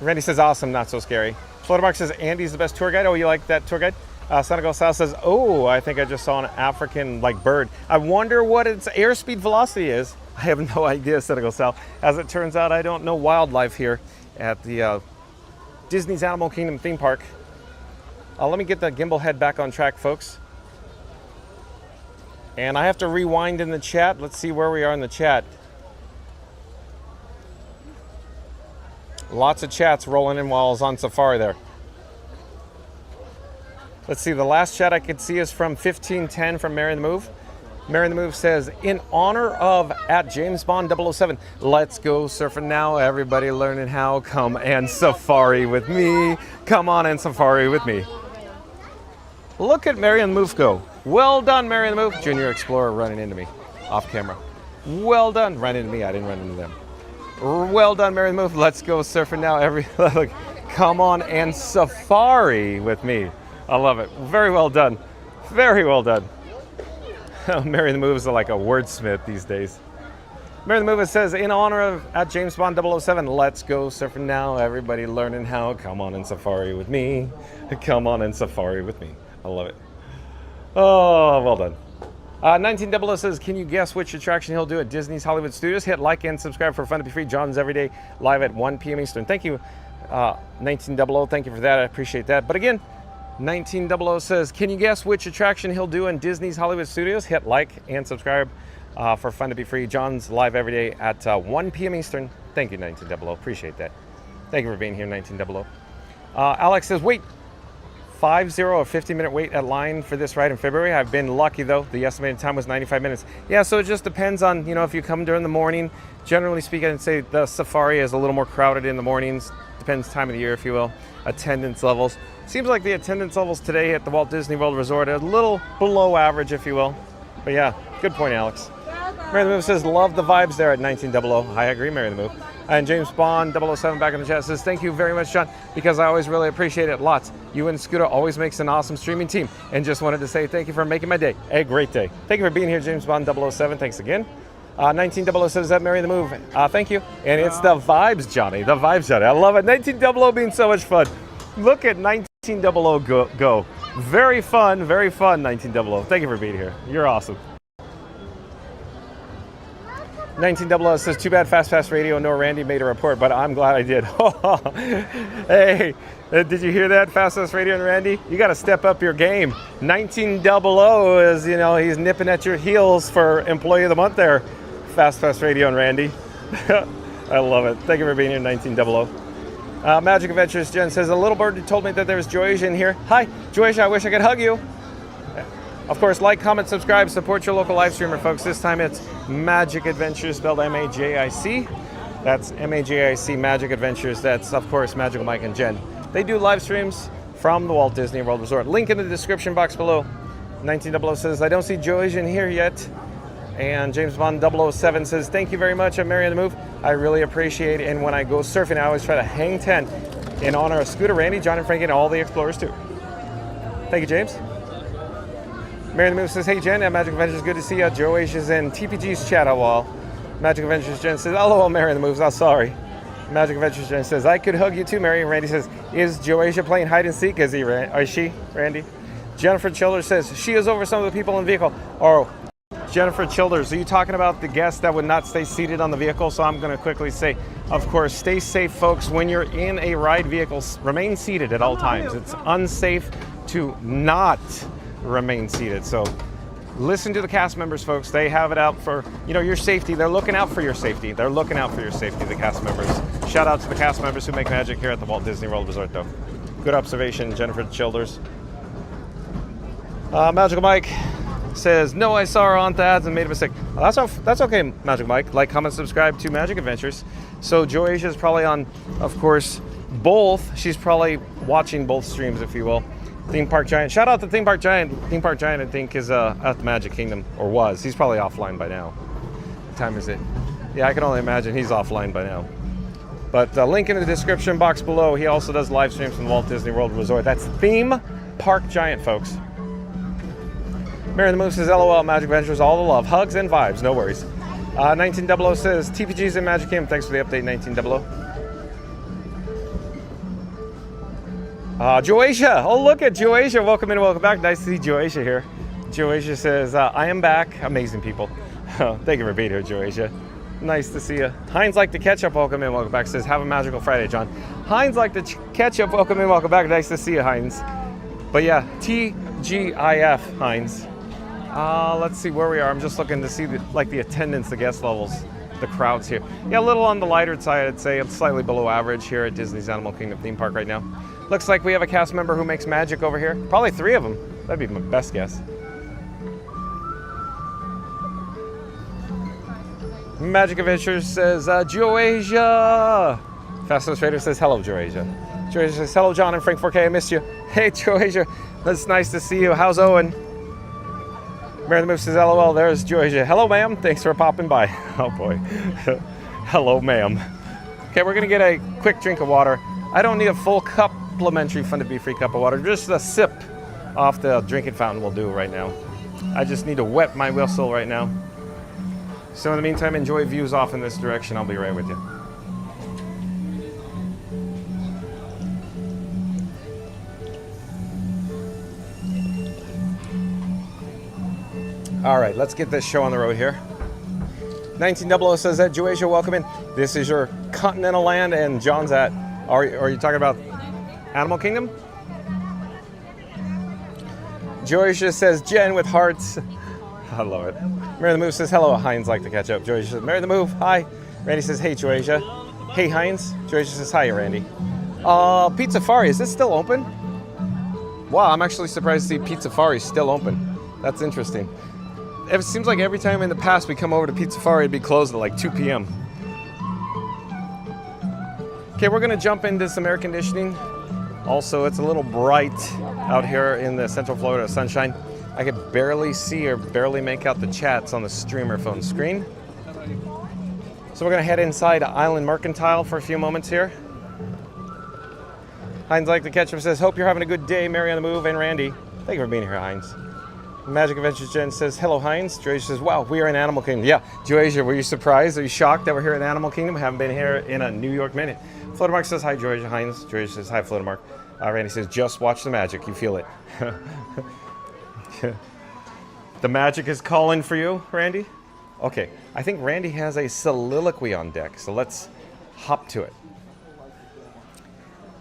Randy says, awesome, not so scary. Florida Mark says, Andy's the best tour guide. Oh, you like that tour guide? Senegal South says, oh, I think I just saw an African bird. I wonder what its airspeed velocity is. I have no idea, Senegal South. As it turns out, I don't know wildlife here at the Disney's Animal Kingdom theme park. Let me get the gimbal head back on track, folks. And I have to rewind in the chat. Let's see where we are in the chat. Lots of chats rolling in while I was on safari there. Let's see, the last chat I could see is from 1510 from Mary the Move. Mary the Move says, in honor of at James Bond 007, let's go surfing now. Everybody learning how. Come and safari with me. Come on and safari with me. Look at Mary and the Move go. Well done, Mary and the Move. Junior Explorer running into me off camera. Well done. Ran into me. I didn't run into them. Well done, Mary and the Move. Let's go surfing now. Come on and safari with me. I love it. Very well done. Very well done. Mary the Move is like a wordsmith these days. Mary the Move says, in honor of at James Bond 007, let's go surfing now. Everybody learning how. Come on and safari with me. Come on and safari with me. I love it. Oh, well done. 1900 says, can you guess which attraction he'll do at Disney's Hollywood Studios? Hit like and subscribe for fun to be free. John's every day live at 1 p.m. Eastern. Thank you, 1900. Thank you for that. I appreciate that. But again, 1900 says, can you guess which attraction he'll do in Disney's Hollywood Studios? Hit like and subscribe for fun to be free. John's live every day at 1 p.m. Eastern. Thank you, 1900. Appreciate that. Thank you for being here, 1900. Alex says, wait, 50, a 50-minute wait at line for this ride in February. I've been lucky, though. The estimated time was 95 minutes. Yeah, so it just depends on, you know, if you come during the morning. Generally speaking, I'd say the safari is a little more crowded in the mornings. Depends time of the year, if you will. Attendance levels. Seems like the attendance levels today at the Walt Disney World Resort are a little below average, if you will. But yeah, good point, Alex. Mary the Move says, love the vibes there at 1900. I agree, Mary the Move. And James Bond 007 back in the chat says, thank you very much, John, because I always really appreciate it. Lots. You and Scooter always makes an awesome streaming team. And just wanted to say thank you for making my day a great day. Thank you for being here, James Bond 007. Thanks again. 1900 says, that Mary the Move. Thank you. And it's the vibes, Johnny. The vibes, Johnny. I love it. 1900 being so much fun. Look at 1900 go. Very fun, 1900. Thank you for being here. You're awesome. 1900 says, too bad Fast Pass Radio, no Randy made a report, but I'm glad I did. Hey, did you hear that, Fast Pass Radio and Randy? You got to step up your game. 1900 is, you know, he's nipping at your heels for Employee of the Month there, Fast Pass Radio and Randy. I love it. Thank you for being here, 1900. Magic Adventures Jen says, a little bird told me that there was Joycia in here. Hi, Joycia, I wish I could hug you. Of course, like, comment, subscribe, support your local live streamer, folks. This time it's Magic Adventures, spelled M-A-J-I-C. That's M-A-J-I-C, Magic Adventures. That's, of course, Magical Mike and Jen. They do live streams from the Walt Disney World Resort. Link in the description box below. 1900 says, I don't see Joycia in here yet. And James Bond 007 says, thank you very much. I'm Mary on the Move. I really appreciate it. And when I go surfing, I always try to hang 10 in honor of Scooter, Randy, John, and Frankie, and all the explorers, too. Thank you, James. Mary the Move says, hey Jen, at Magic Adventures, good to see you. Joycia is in TPG's chat a while. Magic Adventures Jen says, hello, Mary the Moves. I'm sorry. Magic Adventures Jen says, I could hug you too, Mary. Randy says, is Joycia playing hide and seek? Is she, Randy? Jennifer Childers says, she is over some of the people in the vehicle. Oh, Jennifer Childers, are you talking about the guests that would not stay seated on the vehicle? So I'm going to quickly say, of course, stay safe, folks. When you're in a ride vehicle, remain seated at all times. It's unsafe to not remain seated. So listen to the cast members, folks. They have it out for, you know, your safety. They're looking out for your safety. They're looking out for your safety, the cast members. Shout out to the cast members who make magic here at the Walt Disney World Resort, though. Good observation, Jennifer Childers. Magical Mike says, no, I saw her on the ads and made a mistake. Well, that's okay, Magic Mike. Like, comment, subscribe to Magic Adventures. So Joycia is probably on, of course, both. She's probably watching both streams, if you will. Theme Park Giant. Shout out to Theme Park Giant. Theme Park Giant, I think, is at the Magic Kingdom, or was. He's probably offline by now. What time is it? Yeah, I can only imagine he's offline by now. But link in the description box below. He also does live streams from the Walt Disney World Resort. That's Theme Park Giant, folks. Mary the Moose says, LOL, Magic Adventures, all the love. Hugs and vibes, no worries. 1900 says, TPG's in Magic Kingdom. Thanks for the update, 1900. Joasia, oh look at Joasia. Welcome in, welcome back. Nice to see Joasia here. Joasia says, I am back. Amazing people. Thank you for being here, Joasia. Nice to see you. Heinz like the ketchup, welcome in, welcome back. Says, have a magical Friday, John. Heinz like the ketchup, welcome in, welcome back. Nice to see you, Heinz. But yeah, TGIF, Heinz. Let's see where we are. I'm just looking to see the attendance, the guest levels, the crowds here. Yeah, a little on the lighter side, I'd say. It's slightly below average here at Disney's Animal Kingdom theme park right now. Looks like we have a cast member who makes magic over here. Probably 3 of them. That'd be my best guess. Magic Adventures says, Joasia. Fastest Trader says, hello, Joasia. Joasia says, hello, John and Frank 4K, I missed you. Hey, Joasia, that's nice to see you. How's Owen? Mary the Moose says, LOL, there's Joasia. Hello, ma'am, thanks for popping by. Oh, boy. Hello, ma'am. Okay, we're going to get a quick drink of water. I don't need a full complimentary Fun to Be Free cup of water. Just a sip off the drinking fountain will do right now. I just need to wet my whistle right now. So in the meantime, enjoy views off in this direction. I'll be right with you. All right, let's get this show on the road here. 1900 says that Joasia, welcome in. This is your Continental Land, and John's at. Are you talking about Animal Kingdom? Joasia says Jen with hearts. I love it. Mary the Move says, hello, Heinz like to catch up. Joasia says, Mary the Move, hi. Randy says, hey, Joasia. Hey, Heinz. Joasia says, hi, Randy. Pizza Safari, is this still open? Wow, I'm actually surprised to see Pizza Safari still open. That's interesting. It seems like every time in the past we come over to Pizza Safari, it'd be closed at like 2 p.m. Okay, we're gonna jump into some air conditioning. Also, it's a little bright out here in the Central Florida sunshine. I could barely see or barely make out the chats on the streamer phone screen. So we're gonna head inside Island Mercantile for a few moments here. Heinz like the ketchup says, hope you're having a good day, Mary on the Move and Randy. Thank you for being here, Heinz. Magic Adventures Jen says, hello, Heinz. Joasia says, wow, we are in Animal Kingdom. Yeah, Joasia, were you surprised? Are you shocked that we're here in Animal Kingdom? We haven't been here in a New York minute. Floatermark says, hi, Joasia. Heinz. Joasia says, hi, Floatermark. Randy says, just watch the magic. You feel it. The magic is calling for you, Randy? Okay, I think Randy has a soliloquy on deck, so let's hop to it.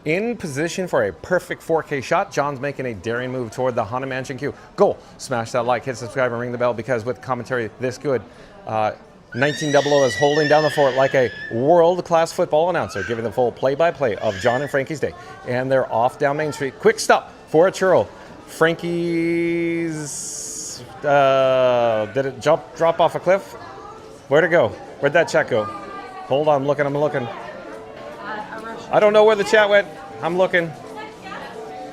In position for a perfect 4K shot, John's making a daring move toward the Haunted Mansion queue. Go! Smash that like, hit subscribe, and ring the bell, because with commentary this good, 1900 is holding down the fort like a world-class football announcer, giving the full play-by-play of John and Frankie's day. And they're off down Main Street. Quick stop for a churro. Frankie's... did it drop off a cliff? Where'd it go? Where'd that chat go? Hold on, I'm looking. I don't know where the chat went. I'm looking.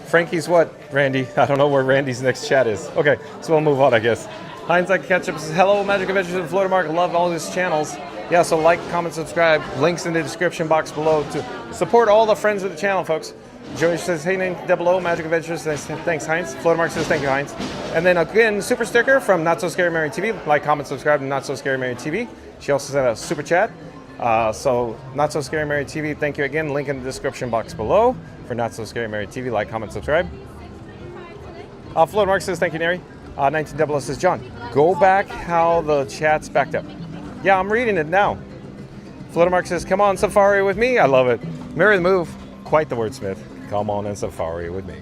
Frankie's what, Randy? I don't know where Randy's next chat is. Okay, so we'll move on, I guess. Heinz like ketchup says, hello, Magic Adventures in Florida Mark. Love all his channels. Yeah, so like, comment, subscribe. Links in the description box below to support all the friends of the channel, folks. Joey says, hey, name below, Magic Adventures. Thanks, Heinz. Florida Mark says, thank you, Heinz. And then again, super sticker from Not So Scary Mary TV. Like, comment, subscribe to Not So Scary Mary TV. She also sent a super chat. So Not So Scary Mary TV, thank you again. Link in the description box below for Not So Scary Mary TV. Like, comment, subscribe. Florida Mark says, thank you, Neri. 1900 says, John, go back how the chat's backed up. Yeah, I'm reading it now. Florida Mark says, come on safari with me. I love it. Mary the Move, quite the wordsmith. Come on and safari with me.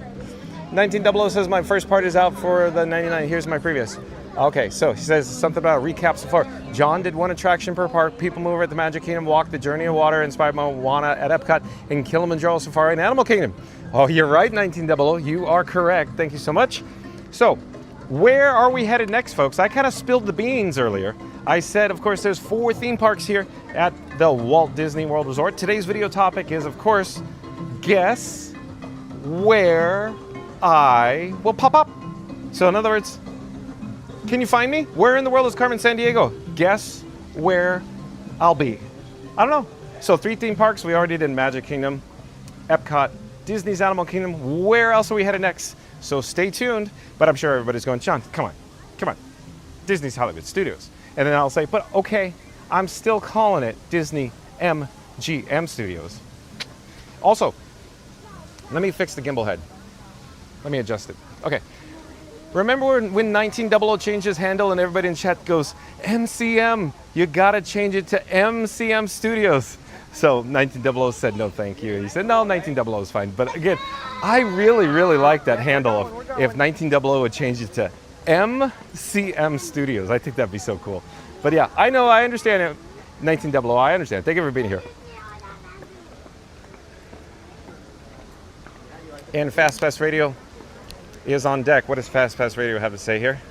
1900 says, my first part is out for the 99. Here's my previous. Okay, so he says something about recap safari. John did one attraction per park. People Mover at the Magic Kingdom, Walk the Journey of Water, inspired by Moana at Epcot, and Kilimanjaro Safari and Animal Kingdom. Oh, you're right, 1900. You are correct. Thank you so much. So, where are we headed next, folks? I kind of spilled the beans earlier. I said, of course, there's 4 theme parks here at the Walt Disney World Resort. Today's video topic is, of course, guess where I will pop up. So, in other words, can you find me? Where in the world is Carmen Sandiego? Guess where I'll be. I don't know. So 3 theme parks. We already did Magic Kingdom, Epcot, Disney's Animal Kingdom. Where else are we headed next? So stay tuned. But I'm sure everybody's going, John, come on. Disney's Hollywood Studios. And then I'll say, but okay, I'm still calling it Disney MGM Studios. Also, let me fix the gimbal head. Let me adjust it. Okay. Remember when 1900 changed his handle and everybody in chat goes, MCM, you gotta change it to MCM Studios. So 1900 said no thank you. He said no, 1900 is fine. But again, I really like that handle if 1900 would change it to MCM Studios. I think that'd be so cool. But yeah, I know, I understand it. 1900, I understand. Thank you for being here. And Fast Pass Radio is on deck. What does Fast Pass Radio have to say here?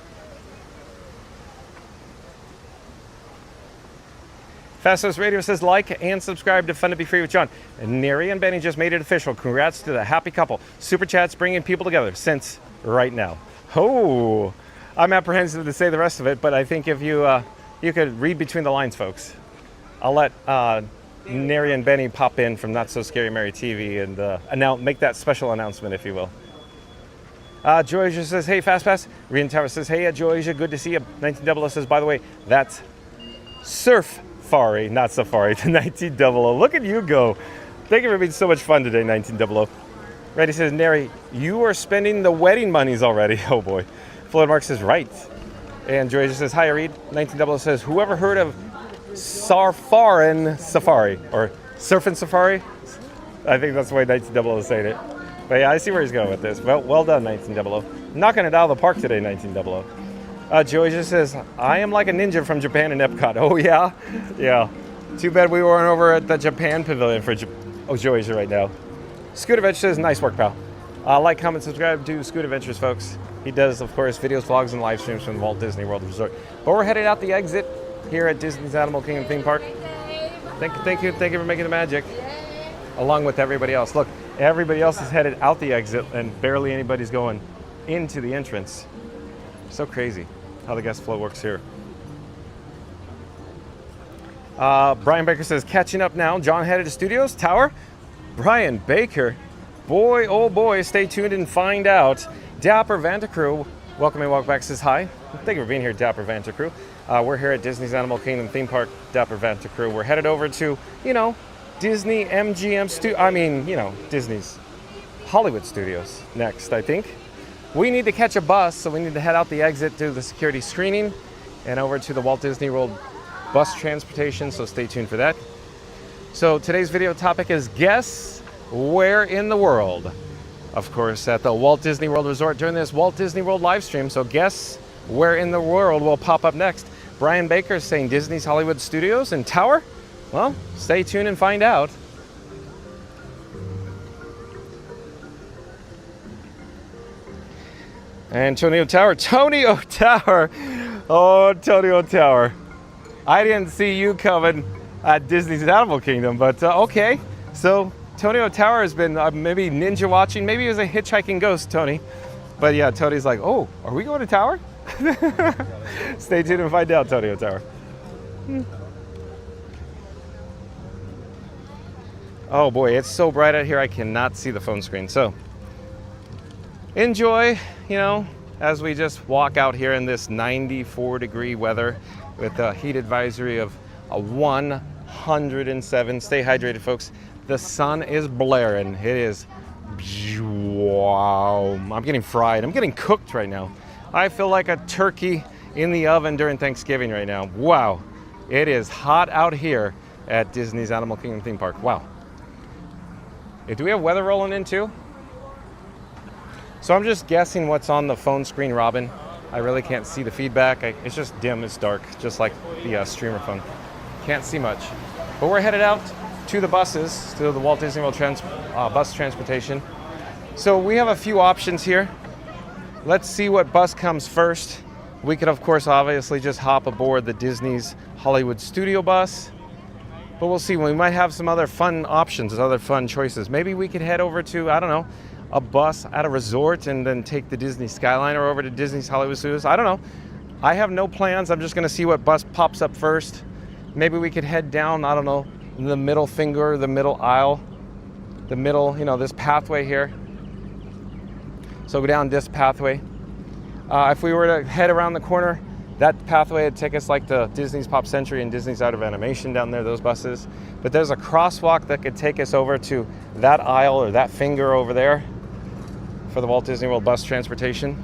Fast Pass Radio says like and subscribe to Fun to Be Free with John. And Neri and Benny just made it official. Congrats to the happy couple. Super Chats bringing people together since right now. Oh, I'm apprehensive to say the rest of it, but I think if you you could read between the lines, folks. I'll let Neri and Benny pop in from Not So Scary Mary TV and make that special announcement, if you will. Joysia says, hey, Fast Pass. Rian Tower says, hey, Joysia, good to see you. 1900 says, by the way, that's Surf-fari, not Safari, to 1900. Look at you go. Thank you for being so much fun today, 1900. Reddy says, Neri, you are spending the wedding monies already. Oh, boy. Floyd Mark says, right. And Joysia says, hi, Reed. 1900 says, whoever heard of Sarfarin Safari, or Surfing Safari? I think that's the way 1900 is saying it. But yeah, I see where he's going with this. Well done, 1900. Knocking it out of the park today, 1900. Joysia says, I am like a ninja from Japan and Epcot. Oh, yeah? Yeah. Too bad we weren't over at the Japan Pavilion for Joysia right now. Scoot Adventure says, nice work, pal. Like, comment, subscribe to Scoot Adventures, folks. He does, of course, videos, vlogs, and live streams from the Walt Disney World Resort. But we're headed out the exit here at Disney's Animal Kingdom theme park. Thank you for making the magic. Along with everybody else. Look, everybody else is headed out the exit and barely anybody's going into the entrance. So crazy how the guest flow works here. Brian Baker says, catching up now. John headed to Studios Tower. Brian Baker, boy, oh boy, stay tuned and find out. Dapper Vantacrew, welcome and welcome back, says hi. Thank you for being here, Dapper Vantacrew. We're here at Disney's Animal Kingdom theme park, Dapper Vantacrew. We're headed over to, Disney MGM Disney's Hollywood Studios next, I think. We need to catch a bus, so we need to head out the exit, do the security screening, and over to the Walt Disney World bus transportation, so stay tuned for that. So today's video topic is guess where in the world? Of course, at the Walt Disney World Resort during this Walt Disney World live stream, so guess where in the world will pop up next. Brian Baker is saying Disney's Hollywood Studios and Tower? Well, stay tuned and find out. Antonio Tower. Oh, Antonio Tower. I didn't see you coming at Disney's Animal Kingdom, but okay. So, Antonio Tower has been maybe ninja watching. Maybe he was a hitchhiking ghost, Tony. But yeah, Tony's like, oh, are we going to Tower? Stay tuned and find out, Antonio Tower. Oh boy, it's so bright out here, I cannot see the phone screen. So, enjoy, as we just walk out here in this 94-degree weather with a heat advisory of a 107. Stay hydrated, folks. The sun is blaring. It is, wow. I'm getting fried. I'm getting cooked right now. I feel like a turkey in the oven during Thanksgiving right now. Wow. It is hot out here at Disney's Animal Kingdom theme park. Wow. Do we have weather rolling in too? So I'm just guessing what's on the phone screen, Robin. I really can't see the feedback. It's just dim, it's dark, just like the streamer phone. Can't see much. But we're headed out to the buses, to the Walt Disney World bus transportation. So we have a few options here. Let's see what bus comes first. We could, of course, obviously just hop aboard the Disney's Hollywood Studio bus. But we'll see. We might have some other fun options, other fun choices. Maybe we could head over to, I don't know, a bus at a resort and then take the Disney Skyliner over to Disney's Hollywood Studios. I don't know. I have no plans. I'm just going to see what bus pops up first. Maybe we could head down, I don't know, the middle finger, the middle aisle, the middle, you know, this pathway here. So go down this pathway. If we were to head around the corner, that pathway would take us like to Disney's Pop Century and Disney's Art of Animation down there, those buses. But there's a crosswalk that could take us over to that aisle or that finger over there for the Walt Disney World bus transportation.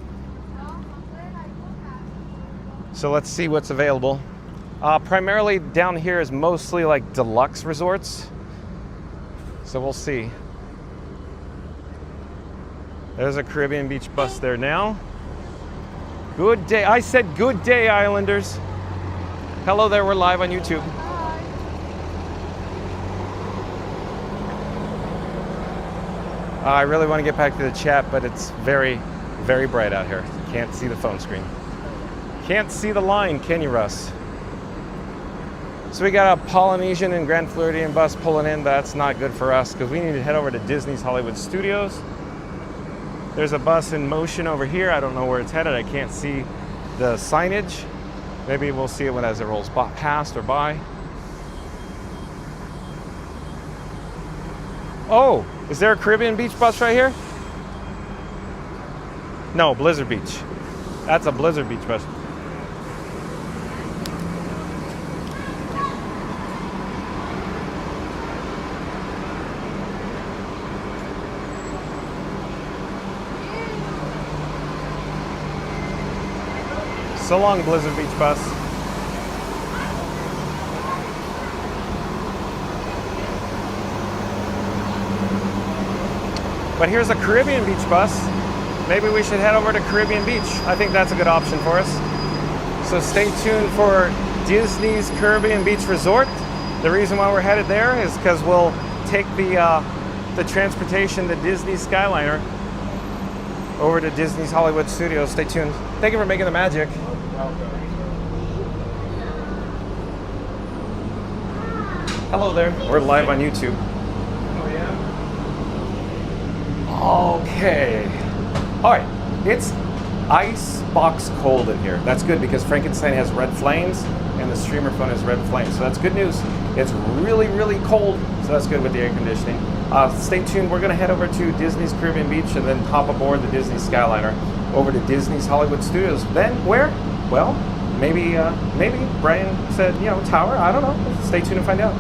So let's see what's available. Primarily down here is mostly like deluxe resorts. So we'll see. There's a Caribbean Beach bus there now. Good day. I said good day, Islanders. Hello there, we're live on YouTube. I really want to get back to the chat, but it's very, very bright out here. Can't see the phone screen. Can't see the line, can you, Russ? So we got a Polynesian and Grand Floridian bus pulling in. That's not good for us because we need to head over to Disney's Hollywood Studios. There's a bus in motion over here. I don't know where it's headed. I can't see the signage. Maybe we'll see it as it rolls past or by. Oh, is there a Caribbean Beach bus right here? No, Blizzard Beach. That's a Blizzard Beach bus. So long, Blizzard Beach bus. But here's a Caribbean Beach bus. Maybe we should head over to Caribbean Beach. I think that's a good option for us. So stay tuned for Disney's Caribbean Beach Resort. The reason why we're headed there is because we'll take the transportation, the Disney Skyliner, over to Disney's Hollywood Studios. Stay tuned. Thank you for making the magic. Hello there. We're live on YouTube. Oh, yeah? Okay. All right. It's ice box cold in here. That's good because Frankenstein has red flames and the streamer phone has red flames. So that's good news. It's really, really cold. So that's good with the air conditioning. Stay tuned. We're going to head over to Disney's Caribbean Beach and then hop aboard the Disney Skyliner over to Disney's Hollywood Studios. Then where? Well, maybe Brian said, you know, Tower. I don't know. Stay tuned and find out.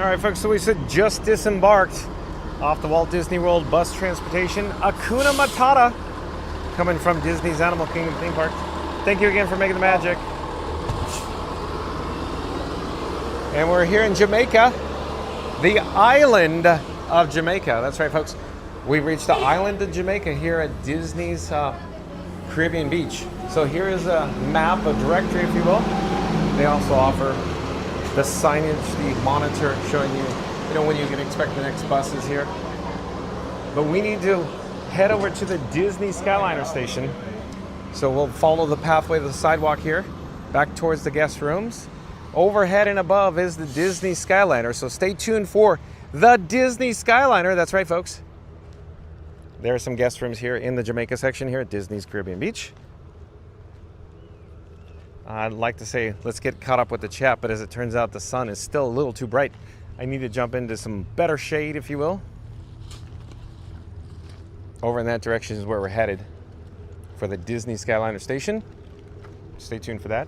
All right, folks, so we just disembarked off the Walt Disney World bus transportation. Hakuna Matata, coming from Disney's Animal Kingdom theme park. Thank you again for making the magic. And we're here in Jamaica, the island of Jamaica. That's right, folks. We've reached the island of Jamaica here at Disney's Caribbean Beach. So here is a map, a directory, if you will. They also offer the signage, the monitor showing you, when you can expect the next buses here. But we need to head over to the Disney Skyliner station. So we'll follow the pathway of the sidewalk here, back towards the guest rooms. Overhead and above is the Disney Skyliner. So stay tuned for the Disney Skyliner. That's right, folks. There are some guest rooms here in the Jamaica section here at Disney's Caribbean Beach. I'd like to say, let's get caught up with the chat, but as it turns out, the sun is still a little too bright. I need to jump into some better shade, if you will. Over in that direction is where we're headed for the Disney Skyliner station. Stay tuned for that.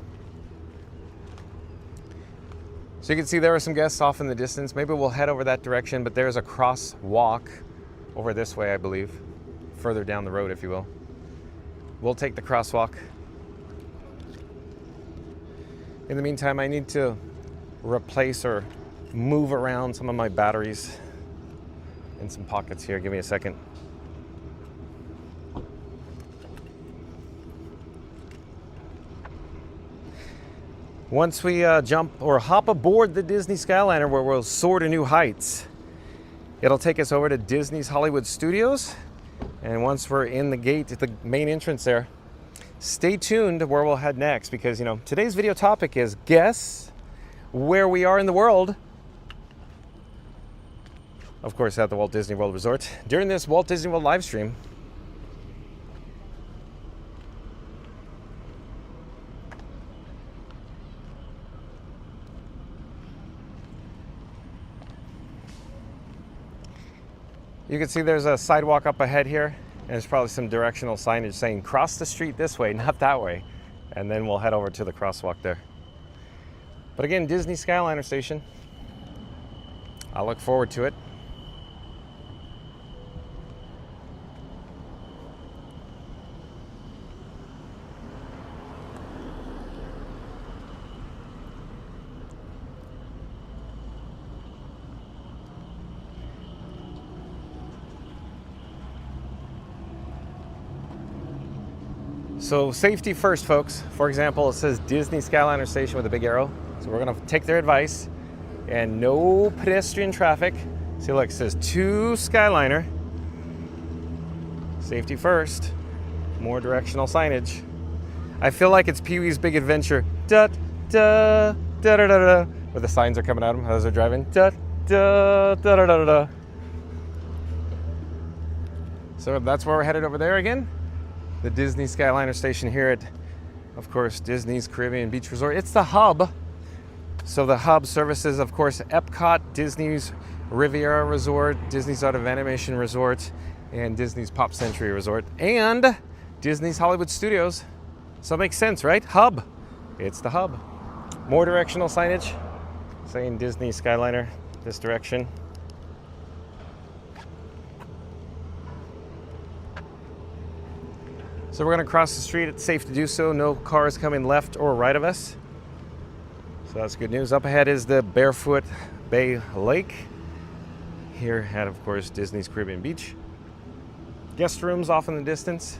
So you can see there are some guests off in the distance. Maybe we'll head over that direction, but there's a crosswalk over this way, I believe. Further down the road, if you will. We'll take the crosswalk. In the meantime, I need to replace or move around some of my batteries in some pockets here. Give me a second. Once we jump or hop aboard the Disney Skyliner, where we'll soar to new heights, it'll take us over to Disney's Hollywood Studios. And once we're in the gate at the main entrance there, stay tuned to where we'll head next, because today's video topic is guess where we are in the world. Of course, at the Walt Disney World Resort during this Walt Disney World live stream. You can see there's a sidewalk up ahead here, and there's probably some directional signage saying cross the street this way, not that way. And then we'll head over to the crosswalk there. But again, Disney Skyliner station. I look forward to it. So safety first, folks. For example, it says Disney Skyliner Station with a big arrow. So we're gonna take their advice and no pedestrian traffic. See, look, it says to Skyliner. Safety first, more directional signage. I feel like it's Pee-wee's Big Adventure. Da, da, da, da, da, da, where the signs are coming at them as they're driving. Da, da, da, da, da, da. So that's where we're headed over there again. The Disney Skyliner station here at, of course, Disney's Caribbean Beach Resort. It's the hub. So the hub services, of course, Epcot, Disney's Riviera Resort, Disney's Art of Animation Resort, and Disney's Pop Century Resort, and Disney's Hollywood Studios. So it makes sense, right? Hub. It's the hub. More directional signage saying Disney Skyliner this direction. So we're going to cross the street. It's safe to do so. No cars coming left or right of us. So that's good news. Up ahead is the Barefoot Bay Lake. Here at, of course, Disney's Caribbean Beach. Guest rooms off in the distance.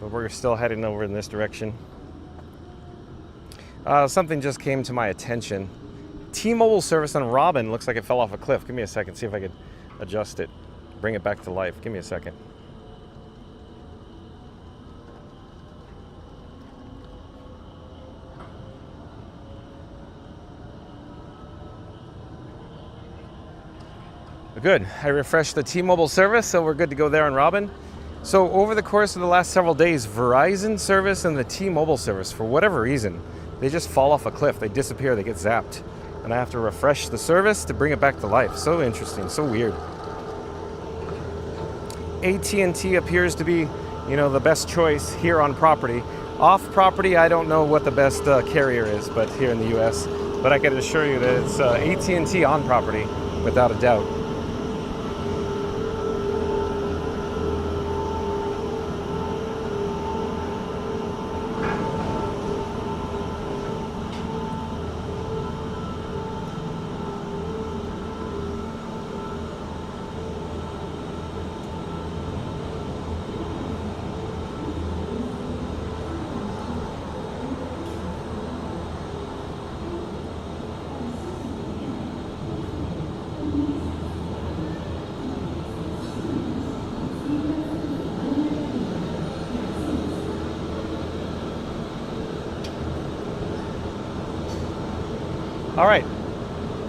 But we're still heading over in this direction. Something just came to my attention. T-Mobile service on Robin looks like it fell off a cliff. Give me a second. See if I could adjust it. Bring it back to life. Give me a second. Good. I refreshed the T-Mobile service, so we're good to go there on Robin. So over the course of the last several days, Verizon service and the T-Mobile service, for whatever reason, they just fall off a cliff. They disappear. They get zapped. And I have to refresh the service to bring it back to life. So interesting. So weird. AT&T appears to be, the best choice here on property. Off property, I don't know what the best carrier is, but here in the U.S., but I can assure you that it's AT&T on property, without a doubt. All right,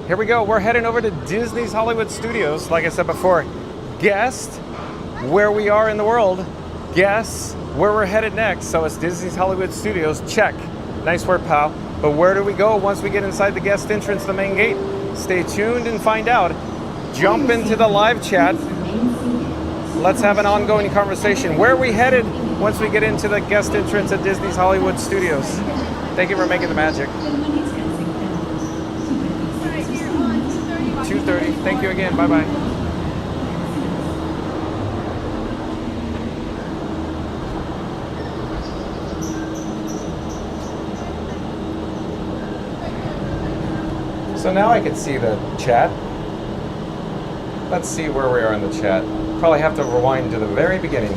here we go. We're heading over to Disney's Hollywood Studios. Like I said before, guess where we are in the world. Guess where we're headed next. So it's Disney's Hollywood Studios. Check. Nice work, pal. But where do we go once we get inside the guest entrance, the main gate? Stay tuned and find out. Jump into the live chat. Let's have an ongoing conversation. Where are we headed once we get into the guest entrance at Disney's Hollywood Studios? Thank you for making the magic. 2:30. Thank you again. Bye-bye. So now I can see the chat. Let's see where we are in the chat. Probably have to rewind to the very beginning.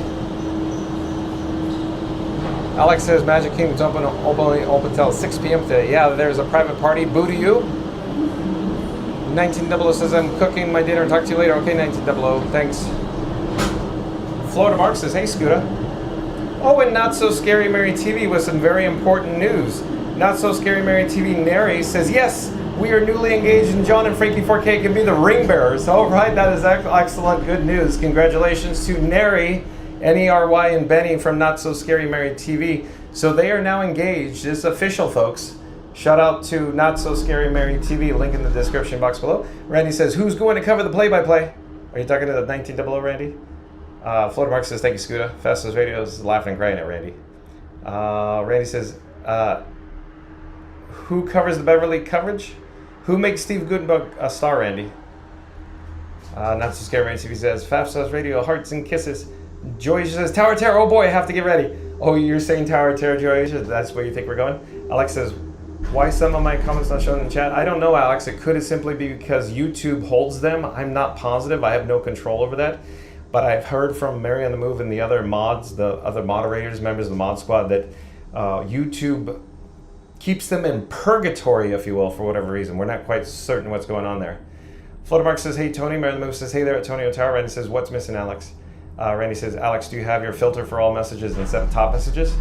Alex says Magic Kingdom's open till 6 p.m. today. Yeah, there's a private party. Boo to you. 1900 says I'm cooking my dinner. Talk to you later. Okay, 1900. Thanks. Florida Mark says, hey, Scooter. Oh, and Not So Scary Mary TV with some very important news. Not So Scary Mary TV Neri says, yes, we are newly engaged and John and Frankie 4K can be the ring bearers. All right, that is excellent. Good news. Congratulations to Neri, N-E-R-Y, and Benny from Not So Scary Mary TV. So they are now engaged. It's official, folks. Shout out to Not So Scary Mary TV. Link in the description box below. Randy says, who's going to cover the play-by-play? Are you talking to the 1900, Randy? Florida Mark says, thank you, Scooter. Fastest Radio is laughing and crying at Randy. Randy says, who covers the Beverly coverage? Who makes Steve Gutenberg a star, Randy? Not So Scary Mary TV says, Fastest Radio, hearts and kisses. Joy says, Tower Terror, oh boy, I have to get ready. Oh, you're saying Tower Terror, Joy? That's where you think we're going? Alex says, why some of my comments not shown in the chat? I don't know, Alex. It could simply be because YouTube holds them. I'm not positive. I have no control over that. But I've heard from Mary on the Move and the other mods, the other moderators, members of the mod squad, that YouTube keeps them in purgatory, if you will, for whatever reason. We're not quite certain what's going on there. Florida Mark says, hey, Tony. Mary on the Move says, hey there, Antonio Tower. Randy says, what's missing, Alex? Randy says, Alex, do you have your filter for all messages instead of top messages?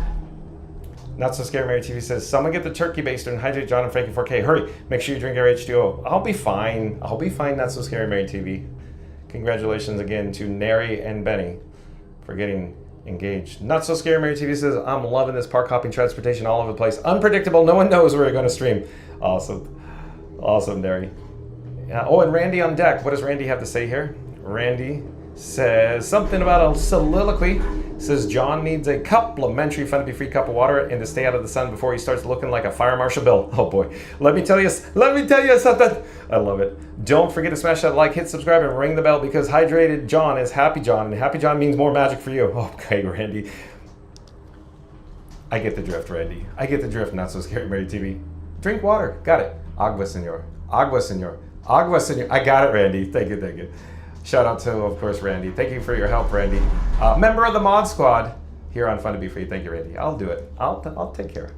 Not So Scary Mary TV says, someone get the turkey baster and hydrate John and Frankie 4K. Hurry, make sure you drink your H2O. I'll be fine. I'll be fine, Not So Scary Mary TV. Congratulations again to Neri and Benny for getting engaged. Not So Scary Mary TV says, I'm loving this park hopping transportation all over the place. Unpredictable, no one knows where you're going to stream. Awesome. Awesome, Neri. Oh, and Randy on deck. What does Randy have to say here? Randy says something about a soliloquy. Says John needs a complimentary fun to be free cup of water and to stay out of the sun before he starts looking like a fire marshal Bill. Oh boy. Let me tell you something. I love it. Don't forget to smash that like, hit subscribe, and ring the bell because hydrated John is happy John, and happy John means more magic for you. Okay, Randy. I get the drift, Randy. I get the drift. Not So Scary Mary TV. Drink water. Got it. Agua senor. Agua senor. Agua senor. I got it, Randy. Thank you. Thank you. Shout out to, of course, Randy. Thank you for your help, Randy. Member of the mod squad here on Fun to Be Free. Thank you, Randy. I'll do it. I'll take care.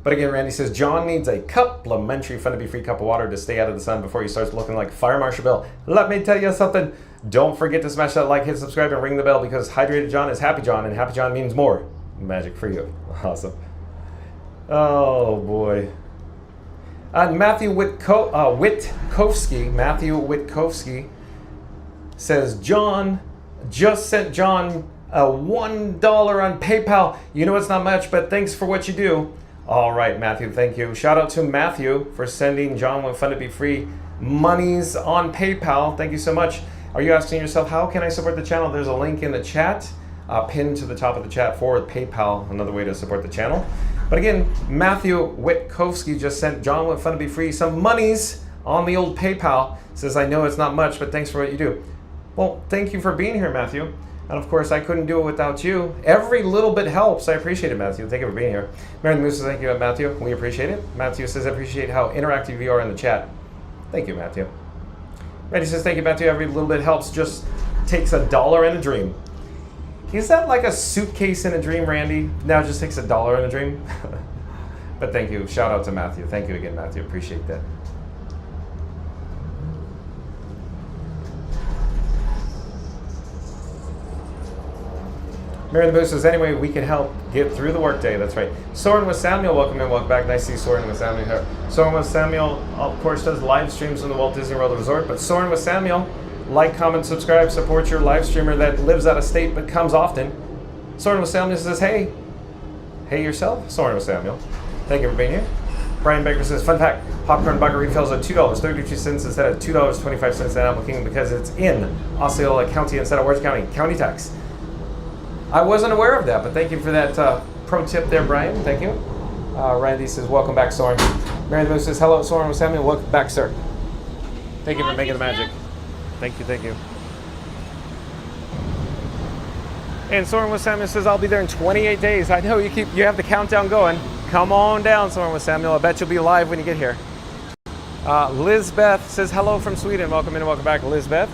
But again, Randy says, John needs a complimentary Fun to Be Free cup of water to stay out of the sun before he starts looking like Fire Marshal Bill. Let me tell you something. Don't forget to smash that like, hit subscribe, and ring the bell because hydrated John is happy John, and happy John means more magic for you. Awesome. Oh, boy. Matthew Witkowski says, John just sent John $1 on PayPal. You know it's not much, but thanks for what you do. All right, Matthew, thank you. Shout out to Matthew for sending John with Fun to Be Free monies on PayPal. Thank you so much. Are you asking yourself, how can I support the channel? There's a link in the chat, pinned to the top of the chat for PayPal, another way to support the channel. But again, Matthew Witkowski just sent John with Fun to Be Free some monies on the old PayPal. Says, I know it's not much, but thanks for what you do. Well, thank you for being here, Matthew. And of course, I couldn't do it without you. Every little bit helps. I appreciate it, Matthew. Thank you for being here. Mary the Moose says, thank you, Matthew. We appreciate it. Matthew says, I appreciate how interactive you are in the chat. Thank you, Matthew. Randy says, thank you, Matthew. Every little bit helps. Just takes $1 in a dream. Is that like a suitcase in a dream, Randy? Now it just takes $1 in a dream? But thank you. Shout out to Matthew. Thank you again, Matthew. Appreciate that. Mary the Moose says, anyway, we can help get through the workday. That's right. Soren with Samuel, welcome in, welcome back. Nice to see Soren with Samuel here. Soren with Samuel, of course, does live streams in the Walt Disney World Resort. But Soren with Samuel, like, comment, subscribe, support your live streamer that lives out of state but comes often. Soren with Samuel says, hey. Hey yourself, Soren with Samuel. Thank you for being here. Brian Baker says, fun fact, popcorn bucket refills are $2.32 instead of $2.25 in Animal Kingdom because it's in Osceola County instead of Worth County. County tax. I wasn't aware of that, but thank you for that pro tip there, Brian. Thank you. Randy says, welcome back, Soren. Mary the Moose says, hello, Soren with Samuel. Welcome back, sir. Thank you for making the magic. Thank you, thank you. And Soren with Samuel says, I'll be there in 28 days. I know you have the countdown going. Come on down, Soren with Samuel. I bet you'll be live when you get here. Lizbeth says, hello from Sweden. Welcome in and welcome back, Lizbeth.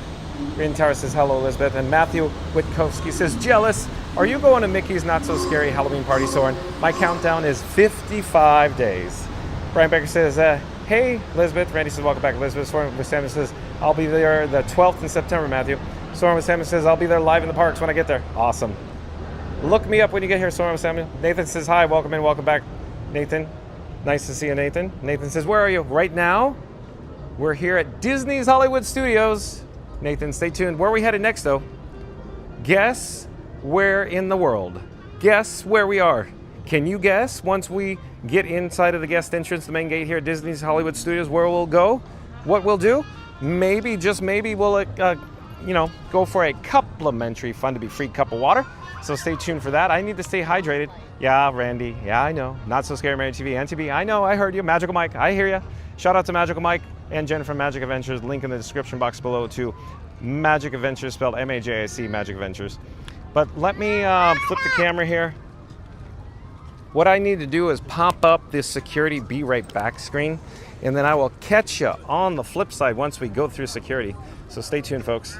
Green Tower says, hello, Elizabeth. And Matthew Witkowski says, jealous. Are you going to Mickey's Not So Scary Halloween Party, Soren? My countdown is 55 days. Brian Baker says, hey, Elizabeth. Randy says, welcome back, Elizabeth. Soren with Samuel says, I'll be there the 12th in September, Matthew. Soren with Samuel says, I'll be there live in the parks when I get there. Awesome. Look me up when you get here, Soren with Samuel. Nathan says, hi, welcome in, welcome back, Nathan. Nice to see you, Nathan. Nathan says, where are you? Right now, we're here at Disney's Hollywood Studios. Nathan, stay tuned. Where are we headed next, though? Guess where in the world? Guess where we are. Can you guess once we get inside of the guest entrance, the main gate here at Disney's Hollywood Studios, where we'll go? What we'll do? Maybe, just maybe, we'll go for a complimentary Fun to Be Free cup of water. So stay tuned for that. I need to stay hydrated. Yeah, Randy. Yeah, I know. Not So Scary Married TV and TV. I know. I heard you. Magical Mike. I hear you. Shout out to Magical Mike and Jen from Magic Adventures. Link in the description box below to Magic Adventures, spelled M-A-J-I-C, Magic Adventures. But let me flip the camera here. What I need to do is pop up this security be right back screen, and then I will catch you on the flip side once we go through security. So stay tuned, folks.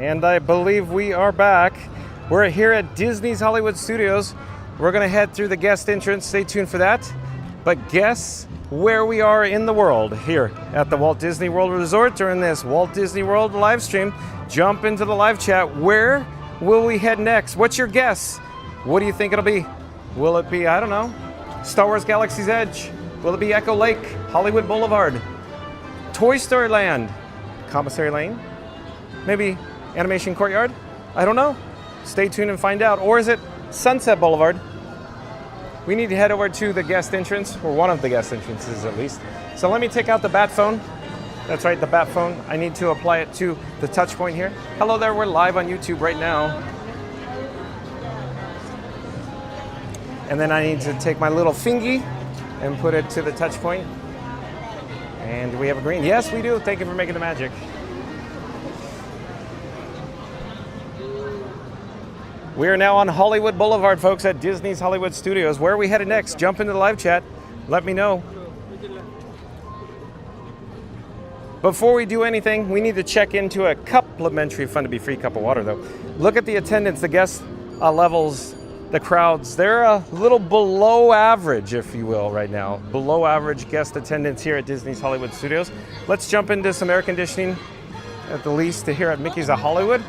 And I believe we are back. We're here at Disney's Hollywood Studios. We're gonna head through the guest entrance, stay tuned for that. But guess where we are in the world here at the Walt Disney World Resort during this Walt Disney World live stream. Jump into the live chat. Where will we head next? What's your guess? What do you think it'll be? Will it be, I don't know, Star Wars Galaxy's Edge? Will it be Echo Lake, Hollywood Boulevard, Toy Story Land, Commissary Lane? Maybe Animation Courtyard? I don't know. Stay tuned and find out. Or is it Sunset Boulevard? We need to head over to the guest entrance, or one of the guest entrances at least. So let me take out the bat phone. That's right, the bat phone. I need to apply it to the touch point here. Hello there, we're live on YouTube right now. And then I need to take my little fingy and put it to the touch point. And do we have a green? Yes, we do. Thank you for making the magic. We are now on Hollywood Boulevard, folks, at Disney's Hollywood Studios. Where are we headed next? Jump into the live chat. Let me know. Before we do anything, we need to check into a complimentary fun to be free cup of water, though. Look at the attendance, the guest levels, the crowds. They're a little below average, if you will, right now. Below average guest attendance here at Disney's Hollywood Studios. Let's jump into some air conditioning, at the least, here at Mickey's of Hollywood,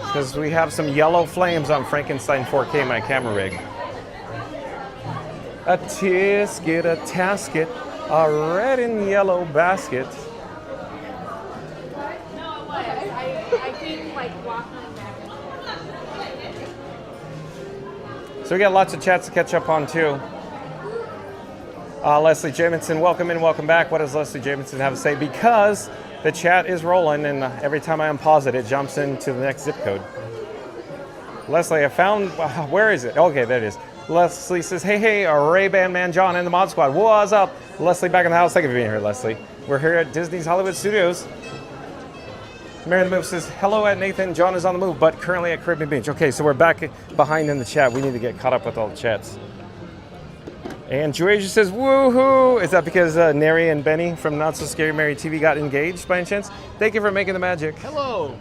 because we have some yellow flames on Frankenstein 4K, my camera rig. A tisket, a tasket, a red and yellow basket. So we got lots of chats to catch up on too. Leslie Jamison, welcome in, welcome back. What does Leslie Jamison have to say? Because the chat is rolling, and every time I unpause it, it jumps into the next zip code. Leslie, I found, where is it? Okay, there it is. Leslie says, hey, Ray-Ban Man John and the Mod Squad. What's up? Leslie back in the house. Thank you for being here, Leslie. We're here at Disney's Hollywood Studios. Mary the Move says, hello at Nathan. John is on the move, but currently at Caribbean Beach. Okay, so we're back behind in the chat. We need to get caught up with all the chats. And Joasia says, woohoo! Is that because Neri and Benny from Not So Scary Mary TV got engaged by any chance? Thank you for making the magic. Hello.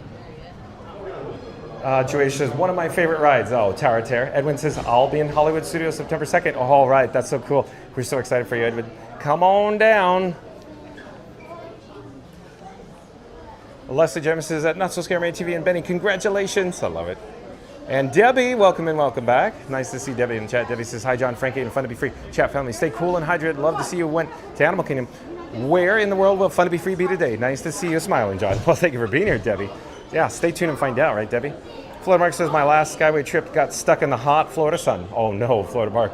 Joasia says, one of my favorite rides. Oh, Tower of Terror. Edwin says, I'll be in Hollywood Studios September 2nd. Oh, all right. That's so cool. We're so excited for you, Edwin. Come on down. Leslie James says at Not So Scary Mary TV and Benny, congratulations. I love it. And Debbie, welcome in, welcome back. Nice to see Debbie in the chat. Debbie says, hi, John, Frankie, and Fun to Be Free. Chat family, stay cool and hydrated. Love to see you went to Animal Kingdom. Where in the world will Fun to Be Free be today? Nice to see you smiling, John. Well, thank you for being here, Debbie. Yeah, stay tuned and find out, right, Debbie? Florida Mark says, my last Skyway trip got stuck in the hot Florida sun. Oh, no, Florida Mark.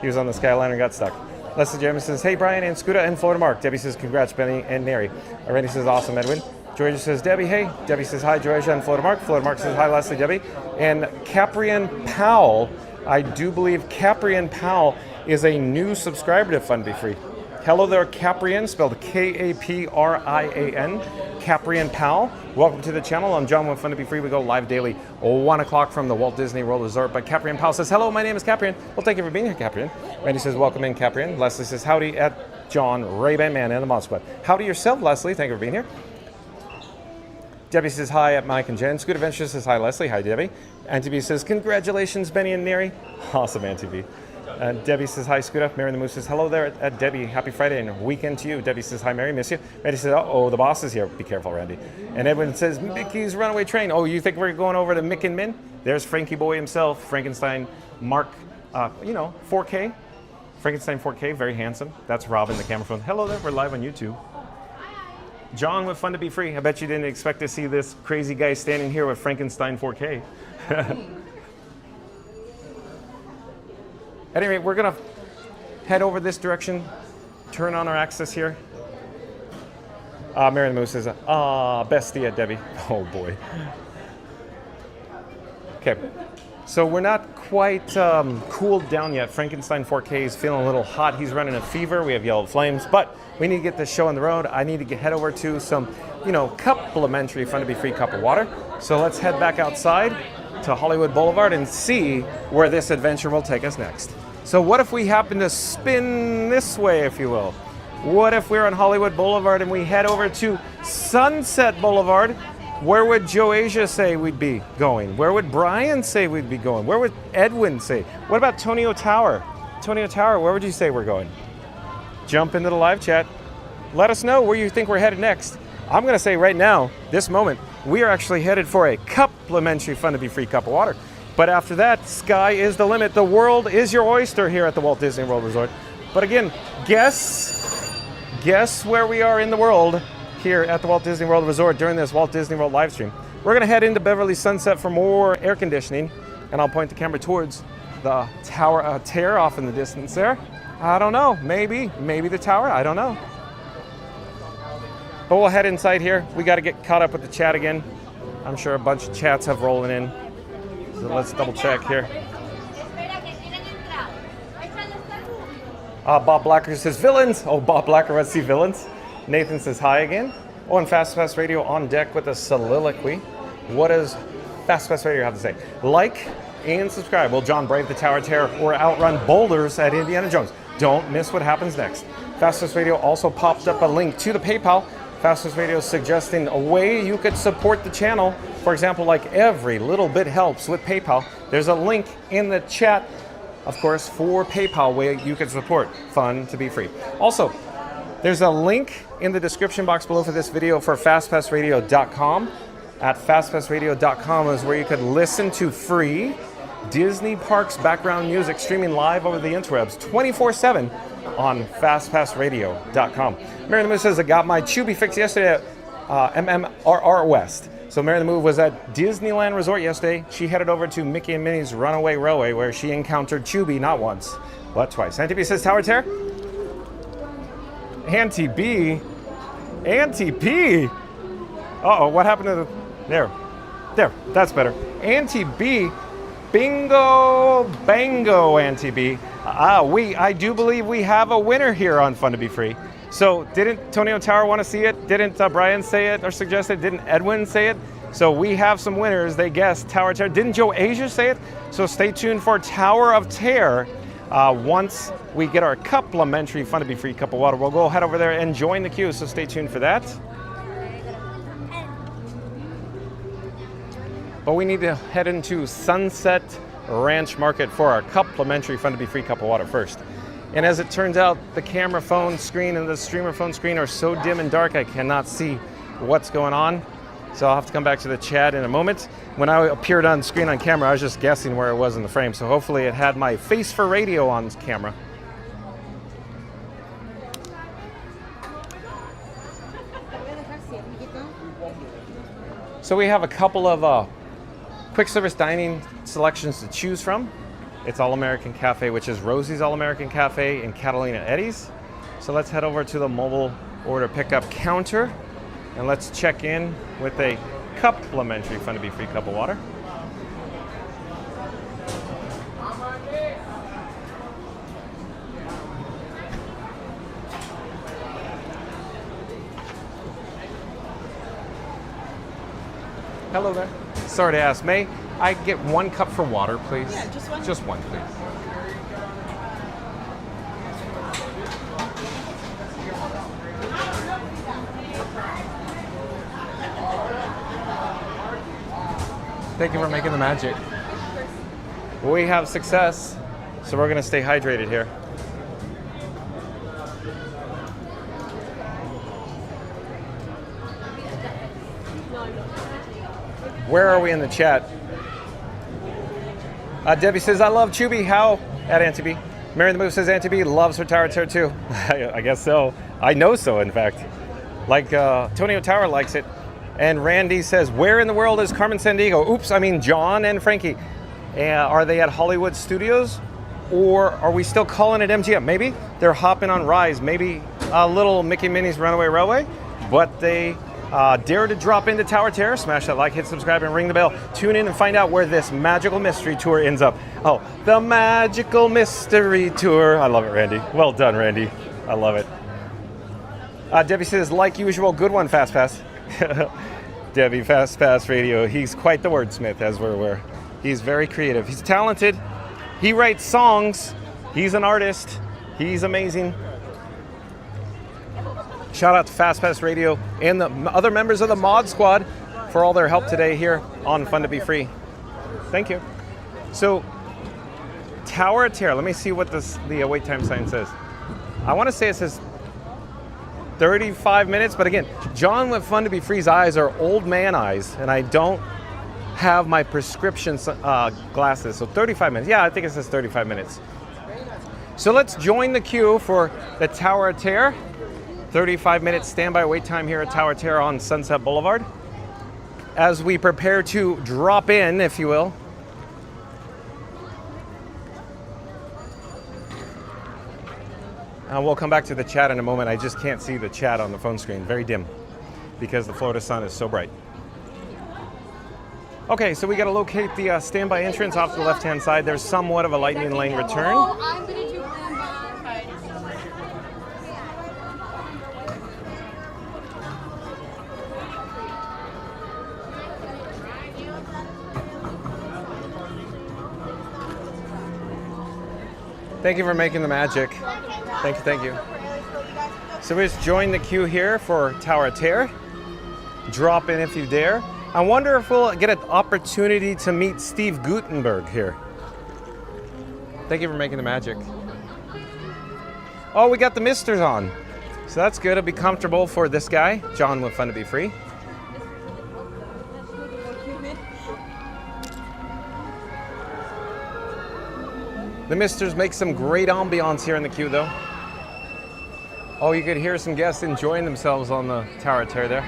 He was on the Skyliner and got stuck. Leslie James says, hey, Brian and Scooter and Florida Mark. Debbie says, congrats, Benny and Neri. Randy says, awesome, Edwin. Georgia says, Debbie, hey. Debbie says, hi, Georgia and Florida Mark. Florida Mark says, hi, Leslie, Debbie. And Caprian Powell, I do believe Caprian Powell is a new subscriber to Fun Be Free. Hello there, Caprian, spelled K-A-P-R-I-A-N. Caprian Powell, welcome to the channel. I'm John with Fun to Be Free. We go live daily, 1 o'clock from the Walt Disney World Resort. But Caprian Powell says, hello, my name is Caprian. Well, thank you for being here, Caprian. Randy says, welcome in, Caprian. Leslie says, howdy at John, Ray-Ban Man, and the Mod Squad. Howdy yourself, Leslie. Thank you for being here. Debbie says hi at Mike and Jen. Scoot Adventure says hi, Leslie. Hi, Debbie. Auntie B says, congratulations, Benny and Neri. Awesome, Auntie B. Debbie says hi, Scooter. Mary the Moose says hello there at Debbie. Happy Friday and weekend to you. Debbie says hi, Mary. Miss you. Randy says, uh-oh, the boss is here. Be careful, Randy. And Edwin says, Mickey's Runaway Train. Oh, you think we're going over to Mick and Min? There's Frankie Boy himself, Frankenstein Mark, 4K. Frankenstein 4K, very handsome. That's Robin, the camera phone. Hello there. We're live on YouTube. John with Fun to Be Free. I bet you didn't expect to see this crazy guy standing here with Frankenstein 4K. At any rate, we're gonna head over this direction, turn on our axis here. Mary the Moose says, bestie, Debbie. Oh boy. Okay, so we're not quite cooled down yet. Frankenstein 4K is feeling a little hot. He's running a fever. We have yellow flames, but we need to get this show on the road. I need to head over to some, complimentary Fun to Be Free cup of water. So let's head back outside to Hollywood Boulevard and see where this adventure will take us next. So what if we happen to spin this way, if you will? What if we're on Hollywood Boulevard and we head over to Sunset Boulevard Where would Joe Asia say we'd be going? Where would Brian say we'd be going? Where would Edwin say? What about Tonio Tower? Tonio Tower, where would you say we're going? Jump into the live chat. Let us know where you think we're headed next. I'm going to say right now, this moment, we are actually headed for a complimentary Fun to Be Free cup of water. But after that, sky is the limit. The world is your oyster here at the Walt Disney World Resort. But again, guess where we are in the world here at the Walt Disney World Resort during this Walt Disney World live stream. We're going to head into Beverly Sunset for more air conditioning, and I'll point the camera towards the tower tear off in the distance there. I don't know, maybe the tower, I don't know. But we'll head inside here. We got to get caught up with the chat again. I'm sure a bunch of chats have rolling in. So let's double check here. Bob Blacker says villains. Oh, Bob Blacker wants to see villains. Nathan says hi again. Oh, and Fast Pass Radio on deck with a soliloquy. What does Fast Pass Radio have to say? Like and subscribe. Will John brave the Tower Terror or outrun boulders at Indiana Jones? Don't miss what happens next. Fast Pass Radio also popped up a link to the PayPal. Fast Pass Radio suggesting a way you could support the channel. For example, like every little bit helps with PayPal. There's a link in the chat, of course, for PayPal where you can support Fun to Be Free. Also, there's a link in the description box below for this video for fastpassradio.com. At fastpassradio.com is where you could listen to free Disney Parks background music streaming live over the interwebs 24/7 on fastpassradio.com. Mary the Moose says, I got my Chubby fix yesterday at MMRR West. So Mary the Move was at Disneyland Resort yesterday. She headed over to Mickey and Minnie's Runaway Railway where she encountered Chubby not once, but twice. Auntie B says, Tower Terror? Auntie B? Auntie B? Uh-oh, what happened to the... There, that's better. Auntie B, bingo, bango, Auntie B. I do believe we have a winner here on Fun to Be Free. So didn't Tonio Tower want to see it? Didn't Brian say it or suggest it? Didn't Edwin say it? So we have some winners. They guessed Tower Terror. Didn't Joe Asia say it? So stay tuned for Tower of Terror. Once we get our complimentary Fun to Be Free cup of water, we'll go head over there and join the queue. So stay tuned for that. But we need to head into Sunset Ranch Market for our complimentary Fun to Be Free cup of water first. And as it turns out, the camera phone screen and the streamer phone screen are so dim and dark I cannot see what's going on. So I'll have to come back to the chat in a moment. When I appeared on screen on camera, I was just guessing where it was in the frame. So hopefully it had my face for radio on camera. So we have a couple of quick service dining selections to choose from. It's All-American Cafe, which is Rosie's All-American Cafe and Catalina Eddie's. So let's head over to the mobile order pickup counter and let's check in with a complimentary Fun to Be Free cup of water. Hello there. Sorry to ask, may I get 1 cup for water, please? Yeah, just one. Just one, please. Thank you for making the magic. We have success, so we're gonna stay hydrated here. Where are we in the chat? Debbie says, I love Chubby. How? At Auntie B. Mary the Move says, Auntie B loves her Tower Terror too. I guess so. I know so, in fact. Like Tonio Tower likes it. And Randy says, where in the world is Carmen Sandiego? Oops, I mean John and Frankie. Are they at Hollywood Studios? Or are we still calling it MGM? Maybe they're hopping on Rise. Maybe a little Mickey and Minnie's Runaway Railway. But they dare to drop into Tower Terror. Smash that like, hit subscribe, and ring the bell. Tune in and find out where this magical mystery tour ends up. Oh, the magical mystery tour. I love it, Randy. Well done, Randy. I love it. Debbie says, like usual, good one, Fast Pass. Debbie, Fast Pass Radio. He's quite the wordsmith, as we're aware. He's very creative. He's talented. He writes songs. He's an artist. He's amazing. Shout out to Fast Pass Radio and the other members of the Mod Squad for all their help today here on Fun to Be Free. Thank you. So, Tower of Terror. Let me see what the wait time sign says. I want to say it says 35 minutes, but again, John with Fun to Be Free's eyes are old man eyes, and I don't have my prescription glasses, so 35 minutes. Yeah, I think it says 35 minutes. So let's join the queue for the Tower of Terror. 35 minutes standby wait time here at Tower of Terror on Sunset Boulevard. As we prepare to drop in, if you will. We'll come back to the chat in a moment. I just can't see the chat on the phone screen. Very dim because the Florida sun is so bright. Okay, so we got to locate the standby entrance off to the left-hand side. There's somewhat of a lightning lane return. I'm gonna do Thank you for making the magic. Thank you. So we just joined the queue here for Tower of Terror. Drop in if you dare. I wonder if we'll get an opportunity to meet Steve Guttenberg here. Thank you for making the magic. Oh, we got the misters on. So that's good. It'll be comfortable for this guy, John with Fun to Be Free. The misters make some great ambiance here in the queue, though. Oh, you could hear some guests enjoying themselves on the Tower of Terror there.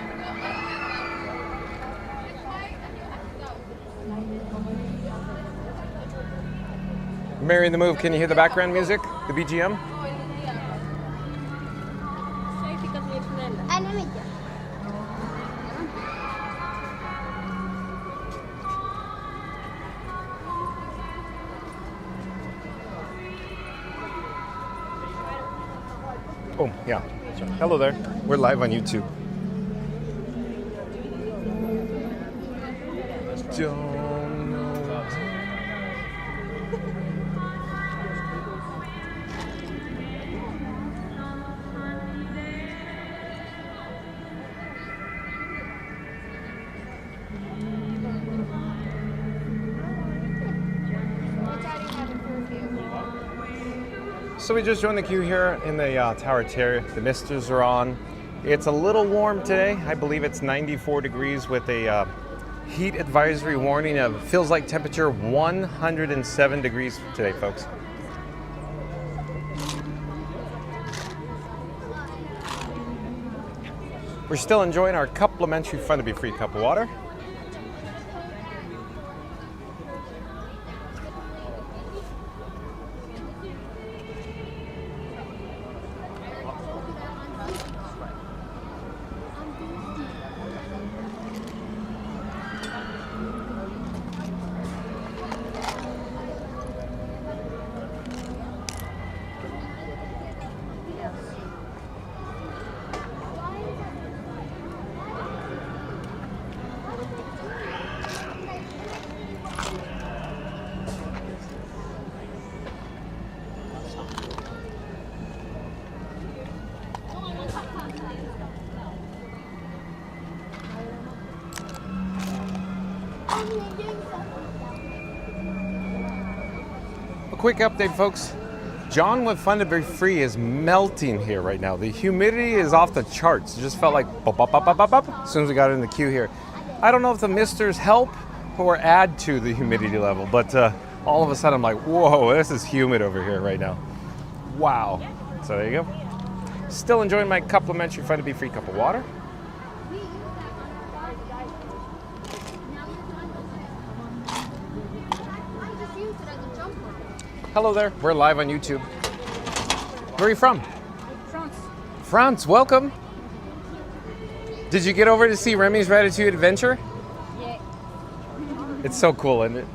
Mary in the Move, can you hear the background music, the BGM? Oh, yeah. Hello there. We're live on YouTube. Don't know. So we just joined the queue here in the Tower of Terror. The misters are on. It's a little warm today. I believe it's 94 degrees with a heat advisory warning of feels like temperature 107 degrees today, folks. We're still enjoying our complimentary Fun to Be Free cup of water. A quick update, folks. John with Fun to Be Free is melting here right now. The humidity is off the charts. It just felt like bop, bop, bop, bop, bop, bop, as soon as we got in the queue here. I don't know if the misters help or add to the humidity level, but all of a sudden I'm like, whoa, this is humid over here right now. Wow. So there you go. Still enjoying my complimentary Fun to Be Free cup of water. Hello there. We're live on YouTube. Where are you from? France. France, welcome. Did you get over to see Remy's Ratatouille Adventure? Yeah. It's so cool, isn't it?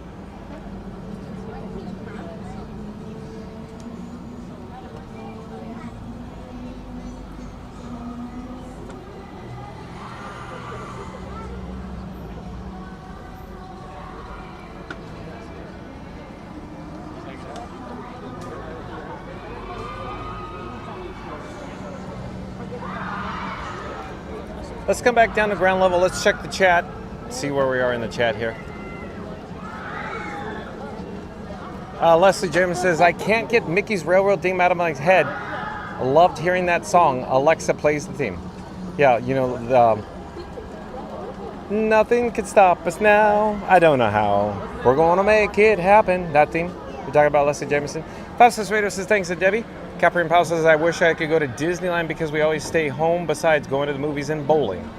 Let's come back down to ground level. Let's check the chat. see where we are in the chat here. Leslie James says, I can't get Mickey's Railroad theme out of my head. I loved hearing that song. Alexa plays the theme. Yeah, you know, nothing can stop us now. I don't know how. We're going to make it happen. That theme. We're talking about Leslie Jameson. Fastest Radio says, thanks to Debbie. Capri and Powell says, I wish I could go to Disneyland because we always stay home besides going to the movies and bowling.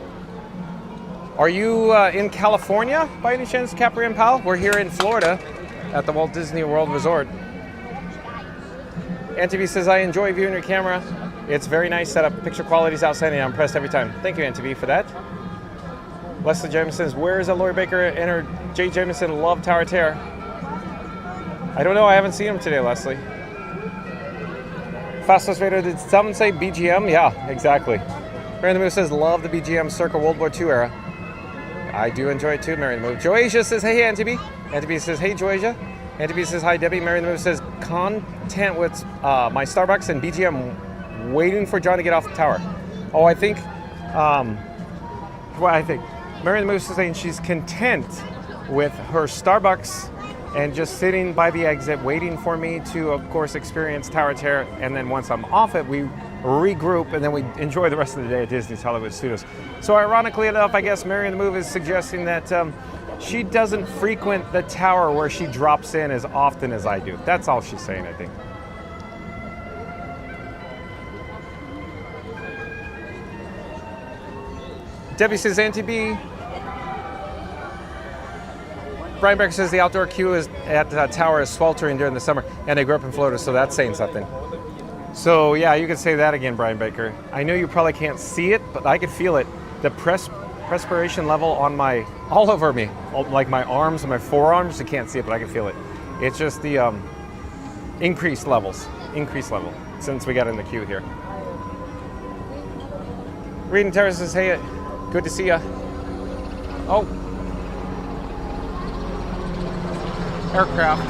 Are you in California by any chance, Capri and Powell? We're here in Florida at the Walt Disney World Resort. NTV says, I enjoy viewing your camera. It's very nice setup. Picture quality is outstanding. I'm impressed every time. Thank you, NTV, for that. Leslie Jameson says, where is Lori Baker and her Jay Jameson love Tower of Terror? I don't know. I haven't seen him today, Leslie. Fastest Radio, did someone say BGM? Yeah, exactly. Mary the Move says, love the BGM circa World War II era. I do enjoy it too, Mary the Move. Joasia says, hey, Auntie Auntie says, hey, Joasia. Auntie says, hi, Debbie. Mary the Move says, content with my Starbucks and BGM waiting for John to get off the tower. Oh, I think, Mary the Move is saying she's content with her Starbucks and just sitting by the exit waiting for me to, of course, experience Tower of Terror. And then once I'm off it, we regroup and then we enjoy the rest of the day at Disney's Hollywood Studios. So ironically enough, I guess Mary the Move is suggesting that she doesn't frequent the tower where she drops in as often as I do. That's all she's saying, I think. Debbie says, Auntie B. Brian Becker says the outdoor queue is at the tower is sweltering during the summer, and I grew up in Florida, so that's saying something. So yeah, you could say that again, Brian Baker. I know you probably can't see it, but I could feel it. The perspiration level on all over me, like my arms and my forearms. You can't see it, but I can feel it. It's just the increased level since we got in the queue here. Reed and Terrace says, hey, good to see ya. Oh. Aircraft.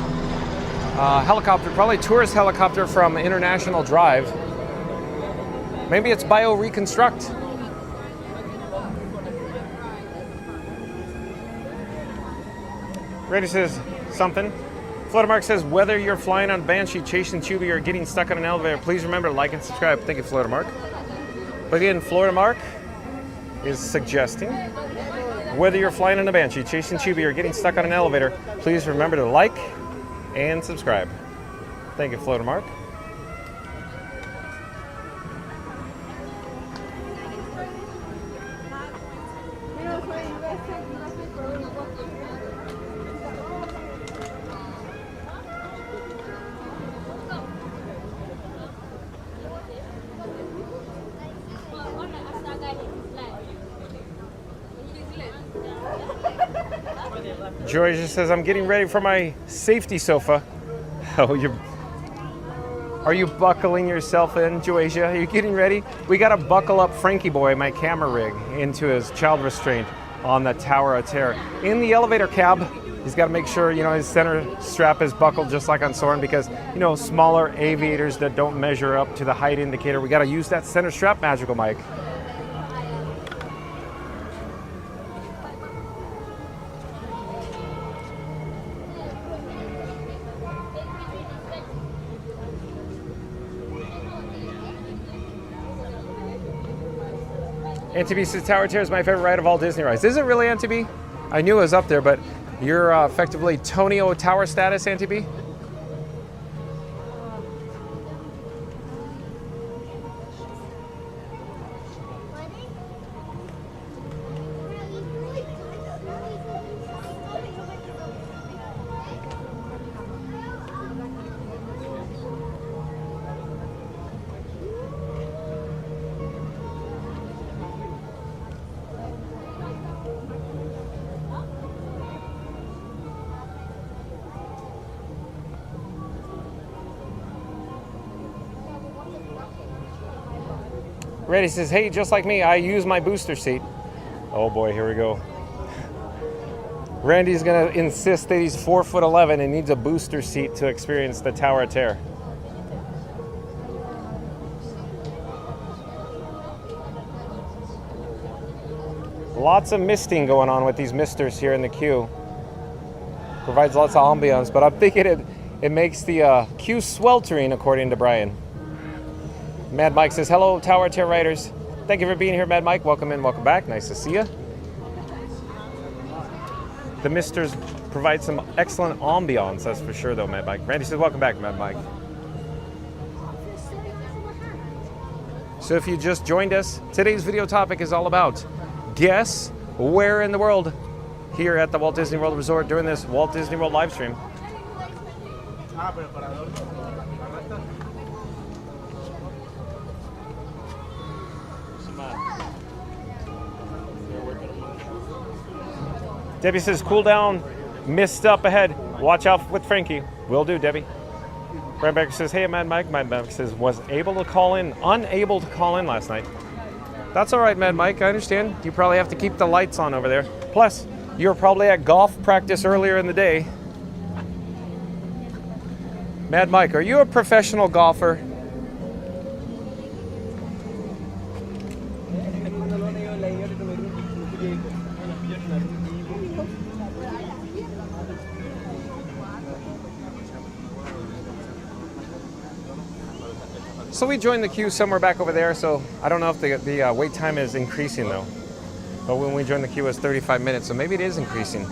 Helicopter, probably tourist helicopter from International Drive. Maybe it's Bio-Reconstruct. Randy says something. Florida Mark says, whether you're flying on Banshee, chasing Chubby, or getting stuck on an elevator, please remember to like and subscribe. Thank you, Florida Mark. But again, Florida Mark is suggesting, whether you're flying on a Banshee, chasing Chubby, or getting stuck on an elevator, please remember to like and subscribe. Thank you, Florida Mark. Georgia says, I'm getting ready for my safety sofa. Oh, are you buckling yourself in, Joasia? Are you getting ready? We got to buckle up Frankie Boy, my camera rig, into his child restraint on the Tower of Terror. In the elevator cab, he's got to make sure, his center strap is buckled just like on Soarin', because, smaller aviators that don't measure up to the height indicator, we got to use that center strap, Magical Mike. Antibee says Tower of Terror is my favorite ride of all Disney rides. Is it really, Antibee? I knew it was up there, but you're effectively Tonio Tower status, Antibee? Reddy says, hey, just like me, I use my booster seat. Oh boy, here we go. Randy's gonna insist that he's 4'11" and needs a booster seat to experience the Tower of Terror. Lots of misting going on with these misters here in the queue. Provides lots of ambiance, but I'm thinking it makes the queue sweltering, according to Brian. Mad Mike says, hello, Tower Terror Riders. Thank you for being here, Mad Mike. Welcome in, welcome back. Nice to see you. The misters provide some excellent ambiance, that's for sure, though, Mad Mike. Randy says, welcome back, Mad Mike. So if you just joined us, today's video topic is all about guess where in the world here at the Walt Disney World Resort during this Walt Disney World live stream. Debbie says, cool down, mist up ahead. Watch out with Frankie. Will do, Debbie. Brad Becker says, hey, Mad Mike. Mad Mike says, was unable to call in last night. That's all right, Mad Mike. I understand. You probably have to keep the lights on over there. Plus, you were probably at golf practice earlier in the day. Mad Mike, are you a professional golfer? So we joined the queue somewhere back over there, so I don't know if the wait time is increasing though. But when we joined the queue it was 35 minutes, so maybe it is increasing.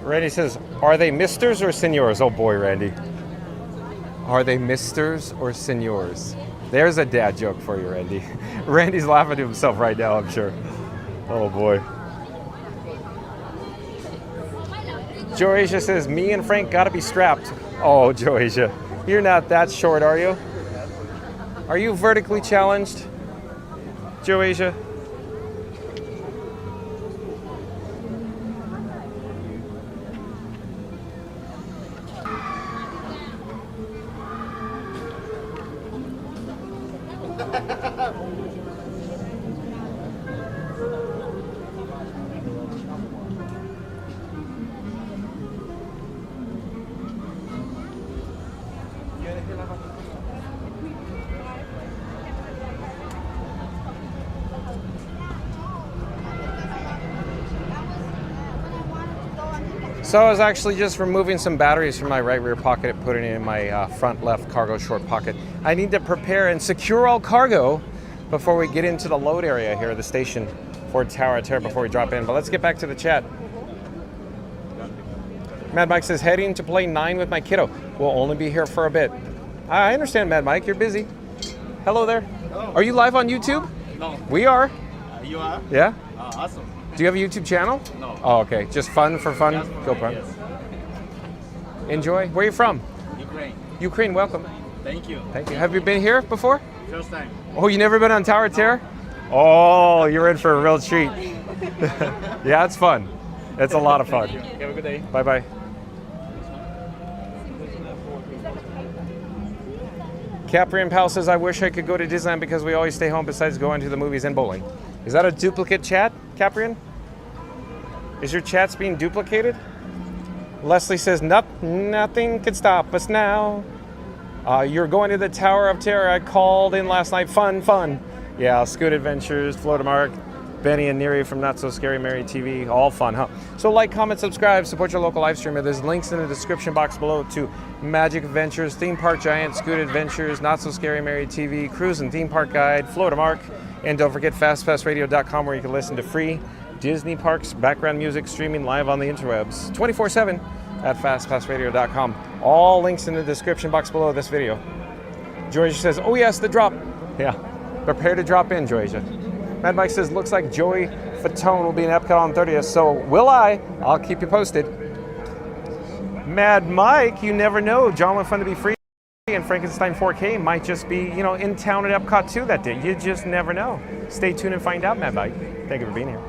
Randy says, are they misters or senors? Oh boy, Randy. Are they misters or senors? There's a dad joke for you, Randy. Randy's laughing to himself right now, I'm sure. Oh boy. Joasia says, me and Frank gotta be strapped. Oh, Joasia, you're not that short, are you? Are you vertically challenged, Joasia? So I was actually just removing some batteries from my right rear pocket and putting it in my front left cargo short pocket. I need to prepare and secure all cargo before we get into the load area here at the station for Tower of Terror before we drop in. But let's get back to the chat. Mad Mike says, heading to play 9 with my kiddo. We'll only be here for a bit. I understand, Mad Mike. You're busy. Hello there. Hello. Are you live on YouTube? No. We are. You are? Yeah? Awesome. Do you have a YouTube channel? No. Oh, okay. Just fun for fun? Just Go fun, fun. yes. Enjoy. Where are you from? Ukraine. Ukraine, welcome. Thank you. Thank you. Have you been here before? First time. Oh, you never been on Tower of Terror? Oh, you're in for a real treat. Yeah, it's fun. It's a lot of fun. Have a good day. Bye-bye. Caprian Powell says, I wish I could go to Disneyland because we always stay home besides going to the movies and bowling. Is that a duplicate chat, Caprian? Is your chats being duplicated? Leslie says, nothing could stop us now. You're going to the Tower of Terror. I called in last night. Fun. Yeah, Scoot Adventures, Flotamark, Benny and Neri from Not So Scary Mary TV. All fun, huh? So like, comment, subscribe, support your local live streamer. There's links in the description box below to Magic Adventures, Theme Park Giant, Scoot Adventures, Not So Scary Mary TV, Cruise and Theme Park Guide, Flotamark, and don't forget fastpassradio.com where you can listen to free Disney Parks background music streaming live on the interwebs 24/7 at fastpassradio.com. All links in the description box below this video. Georgia says, oh yes, the drop. Yeah, prepare to drop in, Georgia. Mad Mike says, looks like Joey Fatone will be in Epcot on 30th, so will I. I'll keep you posted. Mad Mike, you never know. John went fun to be free, and Frankenstein 4K might just be, in town at Epcot 2 that day. You just never know. Stay tuned and find out, Mad Mike. Thank you for being here.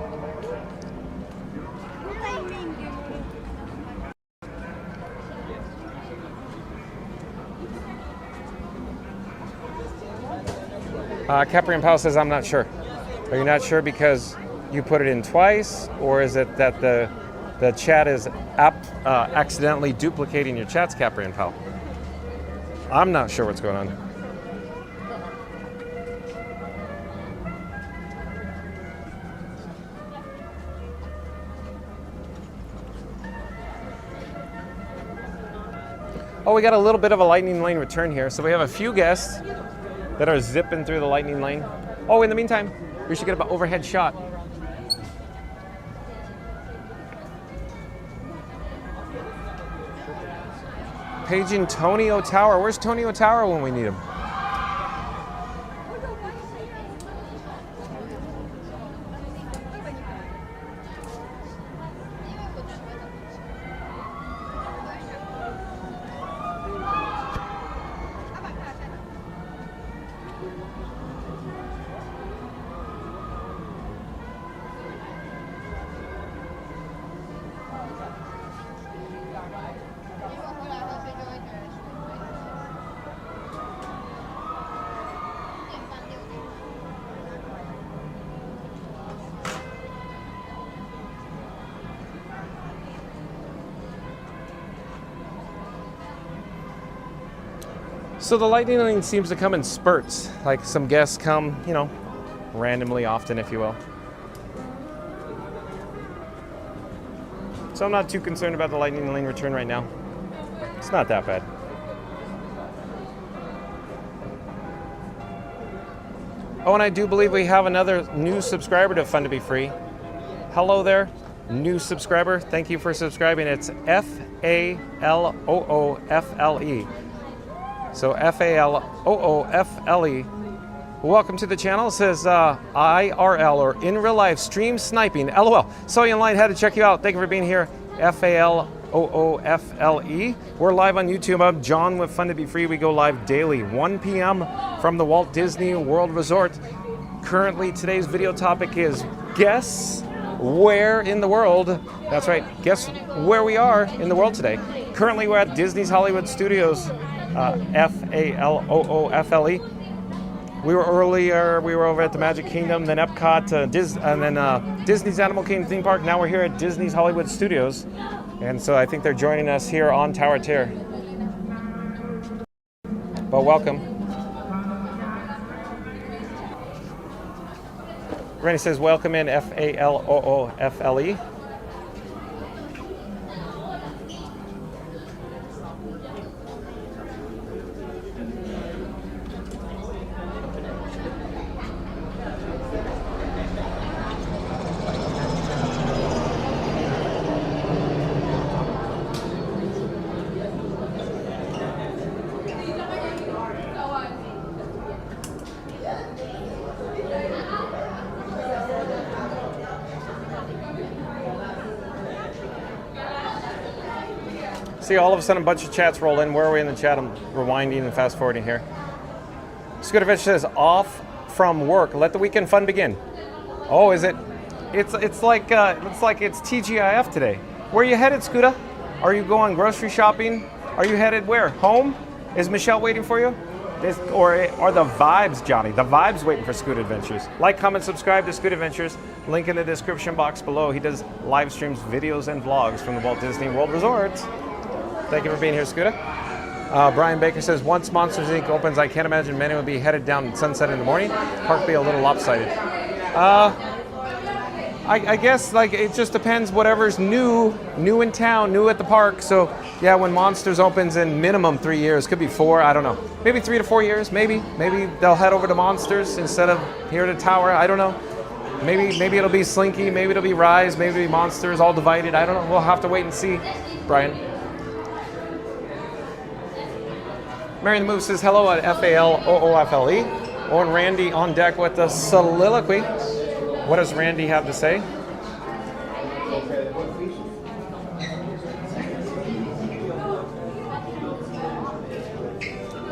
Capri and Powell says, I'm not sure. Are you not sure because you put it in twice, or is it that the chat is accidentally duplicating your chats, Capri and Powell? I'm not sure what's going on. Oh, we got a little bit of a lightning lane return here. So we have a few guests that are zipping through the lightning lane. Oh, in the meantime, we should get an overhead shot. Paging Tony O'Tower. Where's Tony O'Tower when we need him? So the lightning lane seems to come in spurts. Like some guests come, you know, randomly often, if you will. So I'm not too concerned about the lightning lane return right now. It's not that bad. Oh, and I do believe we have another new subscriber to Fun to Be Free. Hello there, new subscriber. Thank you for subscribing. It's F-A-L-O-O-F-L-E. So F-A-L-O-O-F-L-E. Welcome to the channel. It says IRL or in real life stream sniping. LOL. Saw you online, had to check you out. Thank you for being here. F-A-L-O-O-F-L-E. We're live on YouTube. I'm John with Fun to Be Free. We go live daily, 1 p.m. from the Walt Disney World Resort. Currently, today's video topic is guess where in the world. That's right. Guess where we are in the world today. Currently, we're at Disney's Hollywood Studios. F-A-L-O-O-F-L-E. We were over at the Magic Kingdom, then Epcot, and then Disney's Animal Kingdom theme park. Now we're here at Disney's Hollywood Studios. And so I think they're joining us here on Tower Terror. But welcome. Rennie says, welcome in, F-A-L-O-O-F-L-E. See, all of a sudden a bunch of chats roll in. Where are we in the chat? I'm rewinding and fast forwarding here. Scooter Fish says, off from work. Let the weekend fun begin. Oh, is it? It's like it's TGIF today. Where are you headed, Scooter? Are you going grocery shopping? Are you headed where? Home? Is Michelle waiting for you? Or are the vibes, Johnny? The vibes waiting for Scoot Adventures. Like, comment, subscribe to Scoot Adventures. Link in the description box below. He does live streams, videos, and vlogs from the Walt Disney World Resort. Thank you for being here, Scooter. Brian Baker says, once Monsters Inc. opens, I can't imagine many will be headed down Sunset in the morning. Park be a little lopsided. I guess like it just depends. Whatever's new in town, new at the park. So yeah, when Monsters opens in minimum 3 years, could be 4. I don't know. Maybe 3 to 4 years. Maybe they'll head over to Monsters instead of here to Tower. I don't know. Maybe it'll be Slinky. Maybe it'll be Rise. Maybe it'll be Monsters all divided. I don't know. We'll have to wait and see. Brian. Mary the Move says hello at F-A-L-O-O-F-L-E. Oh, and Randy on deck with the soliloquy. What does Randy have to say?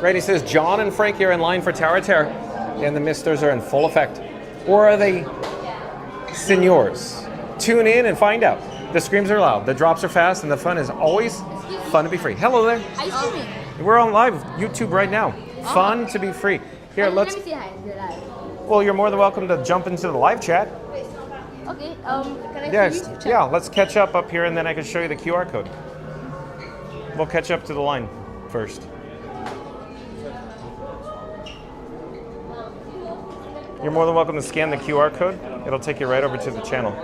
Randy says John and Frankie are in line for Tower Terror, and the misters are in full effect. Or are they senors? Tune in and find out. The screams are loud, the drops are fast, and the fun is always fun to be free. Hello there. We're on live YouTube right now. Fun to be free. Here, let's. Let me see hi. You're live. Well, you're more than welcome to jump into the live chat. Okay. Can I Yeah, see YouTube chat? yeah. Let's catch up here, and then I can show you the QR code. We'll catch up to the line first. You're more than welcome to scan the QR code. It'll take you right over to the channel.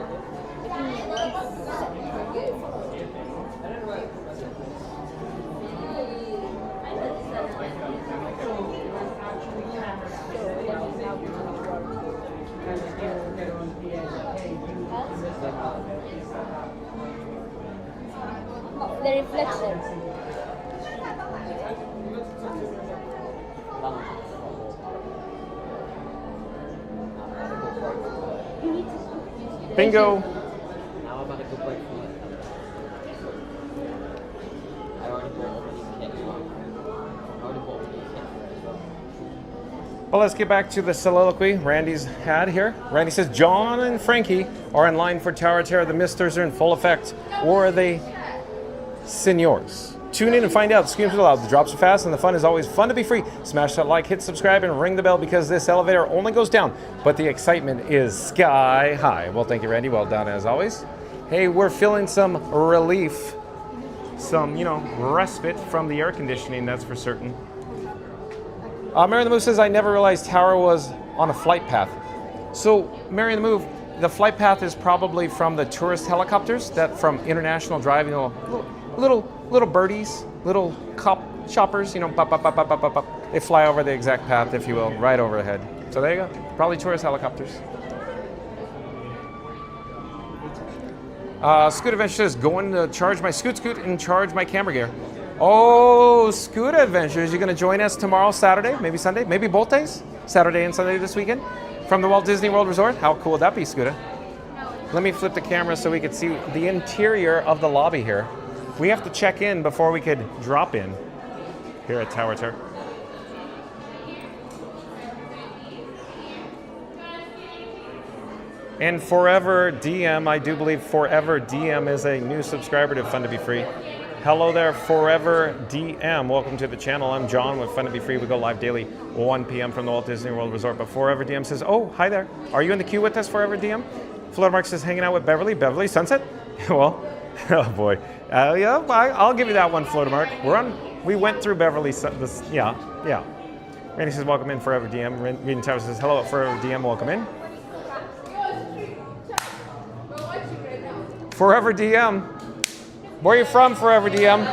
The reflection. Bingo. Now I'm about to go break for it. I already bought one. I already bought one. Well, let's get back to the soliloquy Randy's had here. Randy says, John and Frankie are in line for Tower of Terror. The misters are in full effect. Or are they senors? Tune in and find out. The screams are loud, the drops are fast, and the fun is always fun to be free. Smash that like, hit subscribe, and ring the bell because this elevator only goes down, but the excitement is sky high. Well, thank you, Randy. Well done, as always. Hey, we're feeling some relief, some, respite from the air conditioning, that's for certain. Mary the Move says, I never realized Tower was on a flight path. So, Mary the Move, the flight path is probably from the tourist helicopters that from international drive, little birdies, little cop choppers, pop, pop, pop, pop, pop, pop, pop. They fly over the exact path, if you will, right overhead. So there you go. Probably tourist helicopters. Scoot Adventure says, going to charge my Scoot and charge my camera gear. Oh, Scoot Adventures, you're going to join us tomorrow, Saturday, maybe Sunday, maybe both days, Saturday and Sunday this weekend, from the Walt Disney World Resort. How cool would that be, Scooter? Let me flip the camera so we can see the interior of the lobby here. We have to check in before we could drop in here at Tower of Terror. And Forever DM, I do believe Forever DM is a new subscriber to Fun to Be Free. Hello there, Forever DM. Welcome to the channel. I'm John with Fun to Be Free. We go live daily, 1 p.m. from the Walt Disney World Resort. But Forever DM says, oh, hi there. Are you in the queue with us, Forever DM? Florida Mark says, hanging out with Beverly. Beverly, Sunset? Well, oh boy. Yeah, I'll give you that one, Florida Mark. We went through Beverly. Yeah. Randy says, welcome in, Forever DM. Reading Tower says, hello, Forever DM. Welcome in. Forever DM. Where are you from, Forever DM?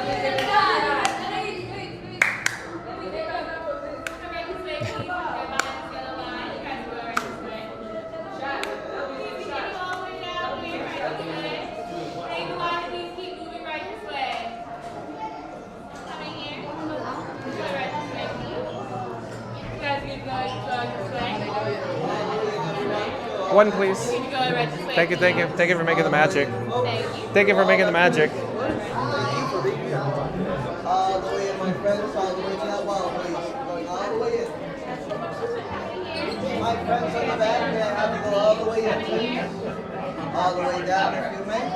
One, please. Thank you for making the magic. Thank you for making the magic. All the way in, my friends, all the way to that wall, please. Going all the way in. My friends on the back, may I have you go all the way in, please? All the way down, if you may.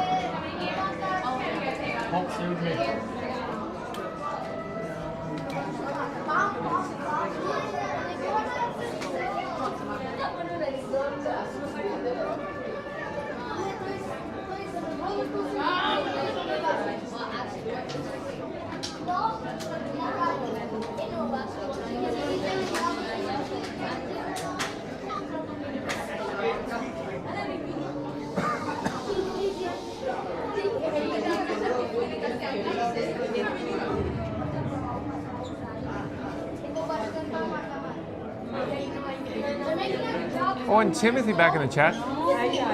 Oh, and Timothy back in the chat.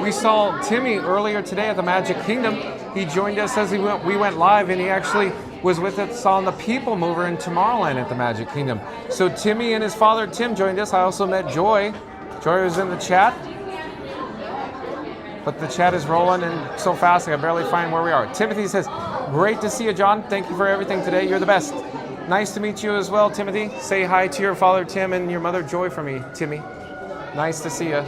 We saw Timmy earlier today at the Magic Kingdom. He joined us as we went live, and he actually was with us on the People Mover in Tomorrowland at the Magic Kingdom. So Timmy and his father Tim joined us. I also met Joy. Joy was in the chat. But the chat is rolling and so fast I can barely find where we are. Timothy says, great to see you, John. Thank you for everything today. You're the best. Nice to meet you as well, Timothy. Say hi to your father Tim and your mother Joy for me, Timmy. Nice to see you.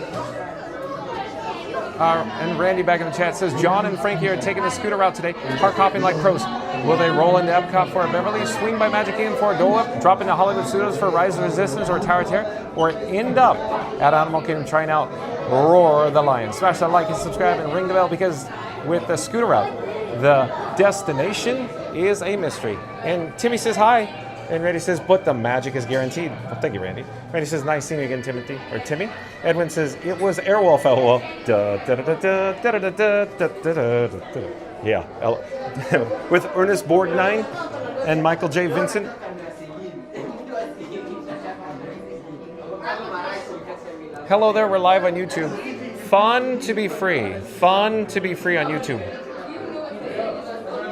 And Randy back in the chat says, John and Frankie are taking the scooter route today, park hopping like pros. Will they roll into Epcot for a Beverly, swing by Magic Kingdom for a Dole Whip, drop into Hollywood Studios for Rise of Resistance or Tower of Terror, or end up at Animal Kingdom trying out Roar the Lion? Smash that like and subscribe and ring the bell, because with the scooter route, the destination is a mystery. And Timmy says hi, and Randy says, but the magic is guaranteed. Well, thank you, Randy. Randy says, nice seeing you again, Timothy, or Timmy. Edwin says, it was Airwolf, LOL. Yeah, with Ernest Borgnine and Michael J. Vincent. Hello there, we're live on YouTube. Fun to be free. Fun to be free on YouTube.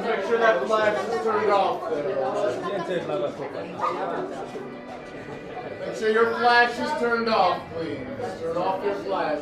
Make sure that flash is turned off there. Make sure your flash is turned off, please. Turn off your flash.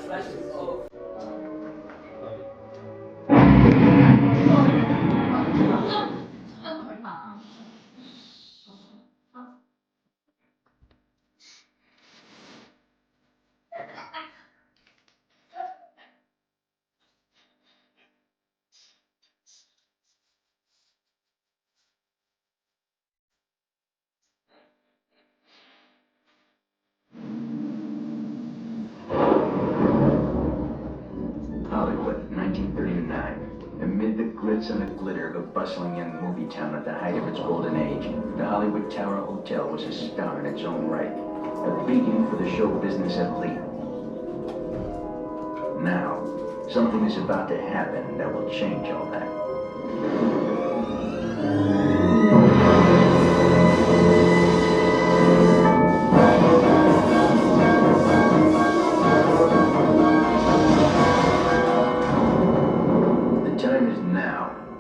Hollywood, 1939. Amid the glitz and the glitter of a bustling young movie town at the height of its golden age, the Hollywood Tower Hotel was a star in its own right, a beacon for the show business elite. Now, something is about to happen that will change all that.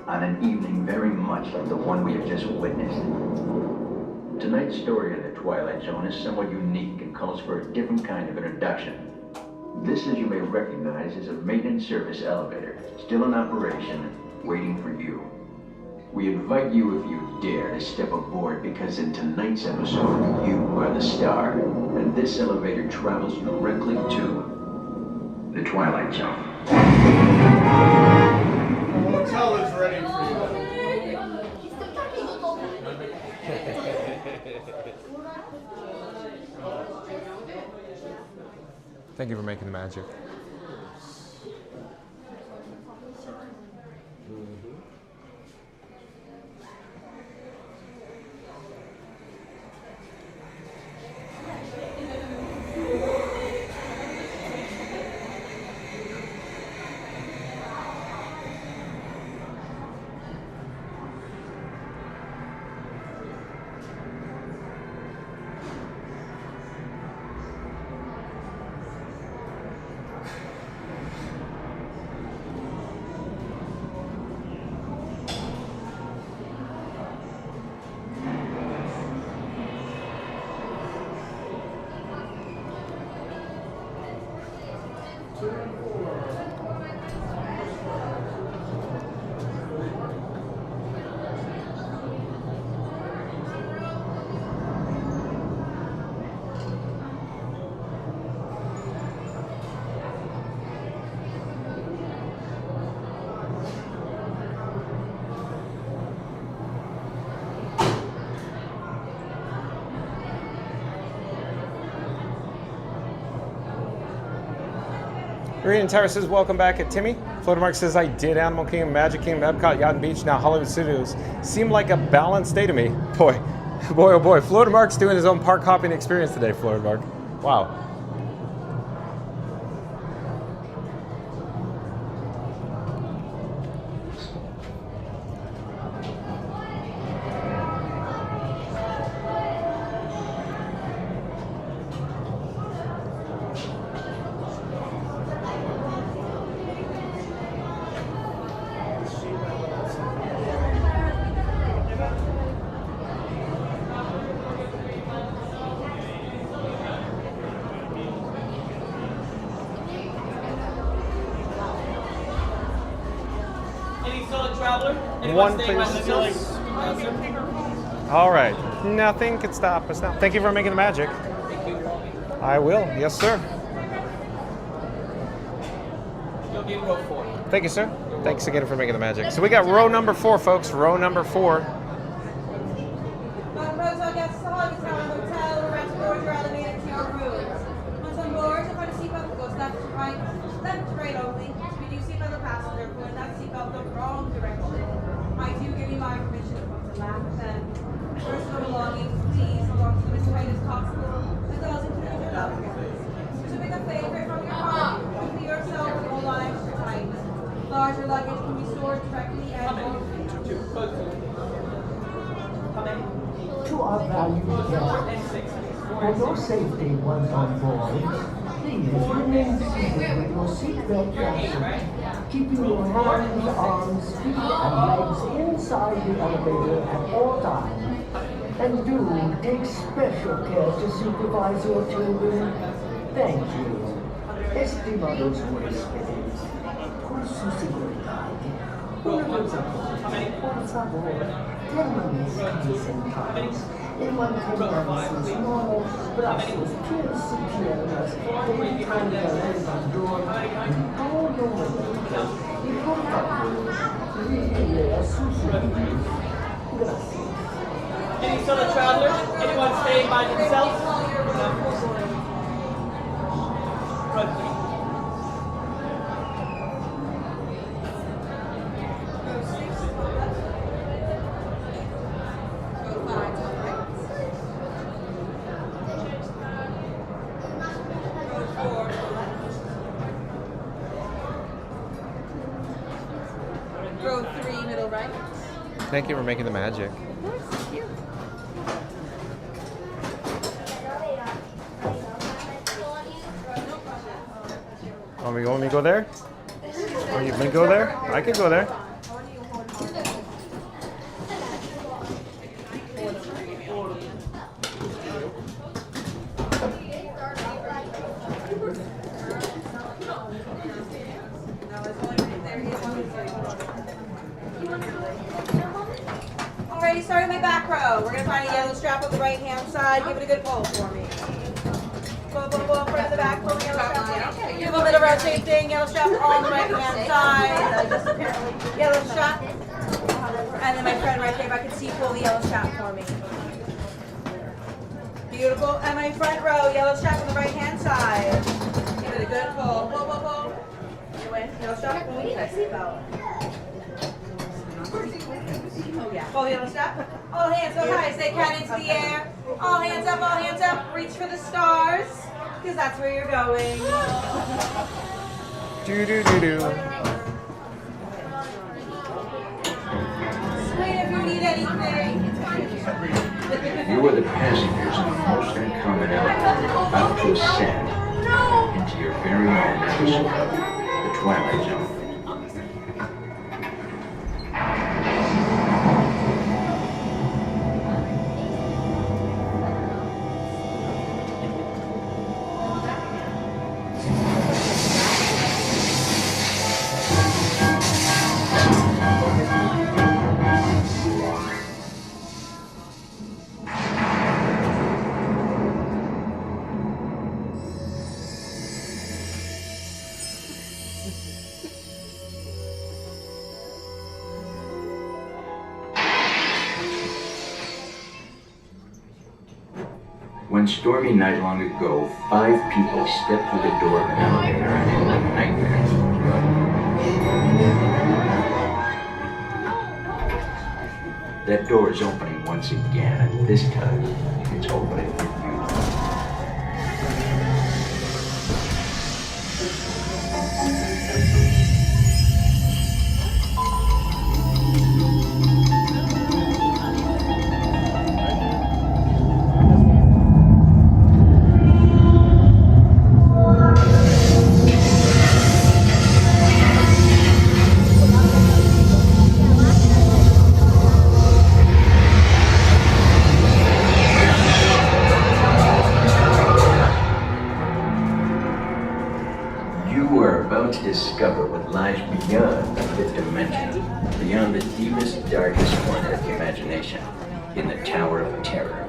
On an evening very much like the one we have just witnessed. Tonight's story in the Twilight Zone is somewhat unique and calls for a different kind of introduction. This, as you may recognize, is a maintenance service elevator, still in operation, waiting for you. We invite you, if you dare, to step aboard, because in tonight's episode, you are the star, and this elevator travels directly to the Twilight Zone. The hotel is ready for you. Thank you for making the magic. Green and Tyra says, welcome back at Timmy. Floatermark says, I did Animal Kingdom, Magic Kingdom, Epcot, Yacht and Beach, now Hollywood Studios. Seemed like a balanced day to me. Boy, oh boy. Floatermark's doing his own park hopping experience today, Floatermark. Wow. One please. All right. Nothing can stop us now. Thank you for making the magic. I will. Yes, sir. You'll be in row 4. Thank you, sir. You're Thanks again for making the magic. So we got row number 4, folks. Row number 4. Hotel guests, the Holiday Tower Hotel, we're about to board your elevator to your rooms. Once on board, you'll find a seatbelt that goes left to right only. We do seatbelt the passenger, pulling that seatbelt the wrong direction. I do give you my permission to put the lap then. Personal belongings, please hold on to them as tight as possible. It does include your loved ones. To pick a favorite from your car, keep yourself and hold on extra tight. Larger luggage can be stored directly at home. To our valued guests, for your safety once on board, please remain seated with your seatbelt fastened, keeping your hands, arms, feet, and legs inside the elevator at all times. And do take special care to supervise your children. Thank you. Estimados huéspedes, con su seguridad, una cosa, por favor, permanezcan sentados y manténganse sus manos, brazos, pies y piernas dentro del elevador en todo momento. Y por favor, vigile a sus niños. Gracias. Any solo travelers? Anyone staying by themselves? Row 3, middle right. Thank you for making the magic. Want me to go there? Or you can go there? I could go there. Alrighty, starting my back row. We're going to find a yellow strap on the right-hand side. Give it a good pull for me. Pull, front of the back, pull the yellow strap. Give a middle row, same thing. Yellow strap on the right-hand side. Yellow strap. And then my friend right there, if I can see, pull the yellow strap for me. Beautiful. And my front row, yellow strap on the right-hand side. Give it a good pull. Pull. You in. Yellow strap, pull the seatbelt. Pull the yellow strap. All hands go high as they can into the air. All hands up. Reach for the stars, because that's where you're going. Do. Screen if you need anything. You are the passengers in the most uncommon elevator, about to ascend into your very own episode of The Twilight Zone. One stormy night long ago, 5 people stepped through the door of an elevator and into a nightmare. That door is opening once again, and this time, it's opening for you. To discover what lies beyond the 5th dimension, beyond the deepest, darkest corner of the imagination, in the Tower of Terror.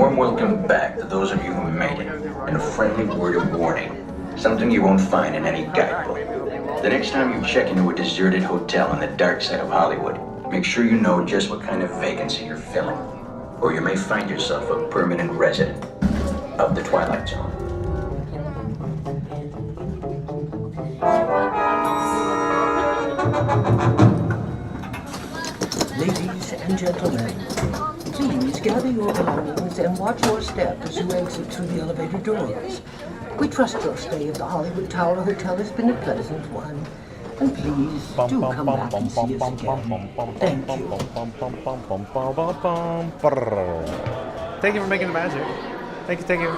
warm welcome back to those of you who made it, and a friendly word of warning. Something you won't find in any guidebook. The next time you check into a deserted hotel on the dark side of Hollywood, make sure you know just what kind of vacancy you're filling, or you may find yourself a permanent resident of the Twilight Zone. Ladies and gentlemen, please gather your belongings and watch your step as you exit through the elevator doors. We trust your stay at the Hollywood Tower Hotel has been a pleasant one. And please do come back and see us again. Thank you. Thank you for making the magic. Thank you, thank you.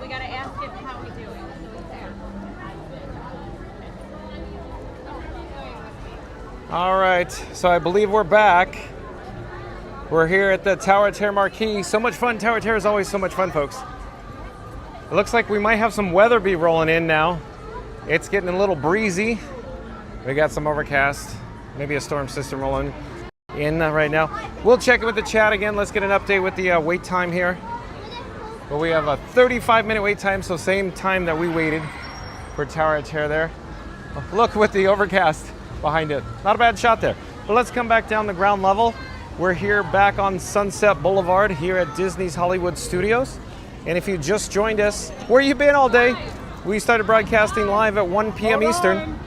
We gotta ask it how we do it. All right, so I believe we're back. We're here at the Tower of Terror Marquee. So much fun. Tower of Terror is always so much fun, folks. It looks like we might have some weather be rolling in now. It's getting a little breezy. We got some overcast, maybe a storm system rolling in right now. We'll check in with the chat again. Let's get an update with the wait time here. But we have a 35-minute wait time, so same time that we waited for Tower of Terror there. Look with the overcast behind it. Not a bad shot there. But let's come back down the ground level. We're here back on Sunset Boulevard here at Disney's Hollywood Studios. And if you just joined us, where you been all day? We started broadcasting live at 1 p.m. Eastern.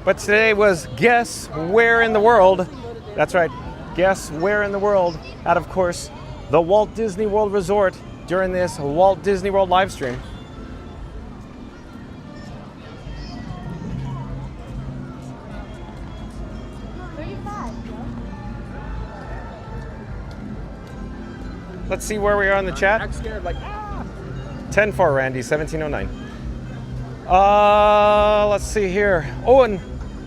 But today was Guess Where in the World. That's right, Guess Where in the World at, of course, the Walt Disney World Resort during this Walt Disney World live stream. Let's see where we are in the chat. I'm scared, like, 10-4, Randy, 1709. Let's see here. Oh, and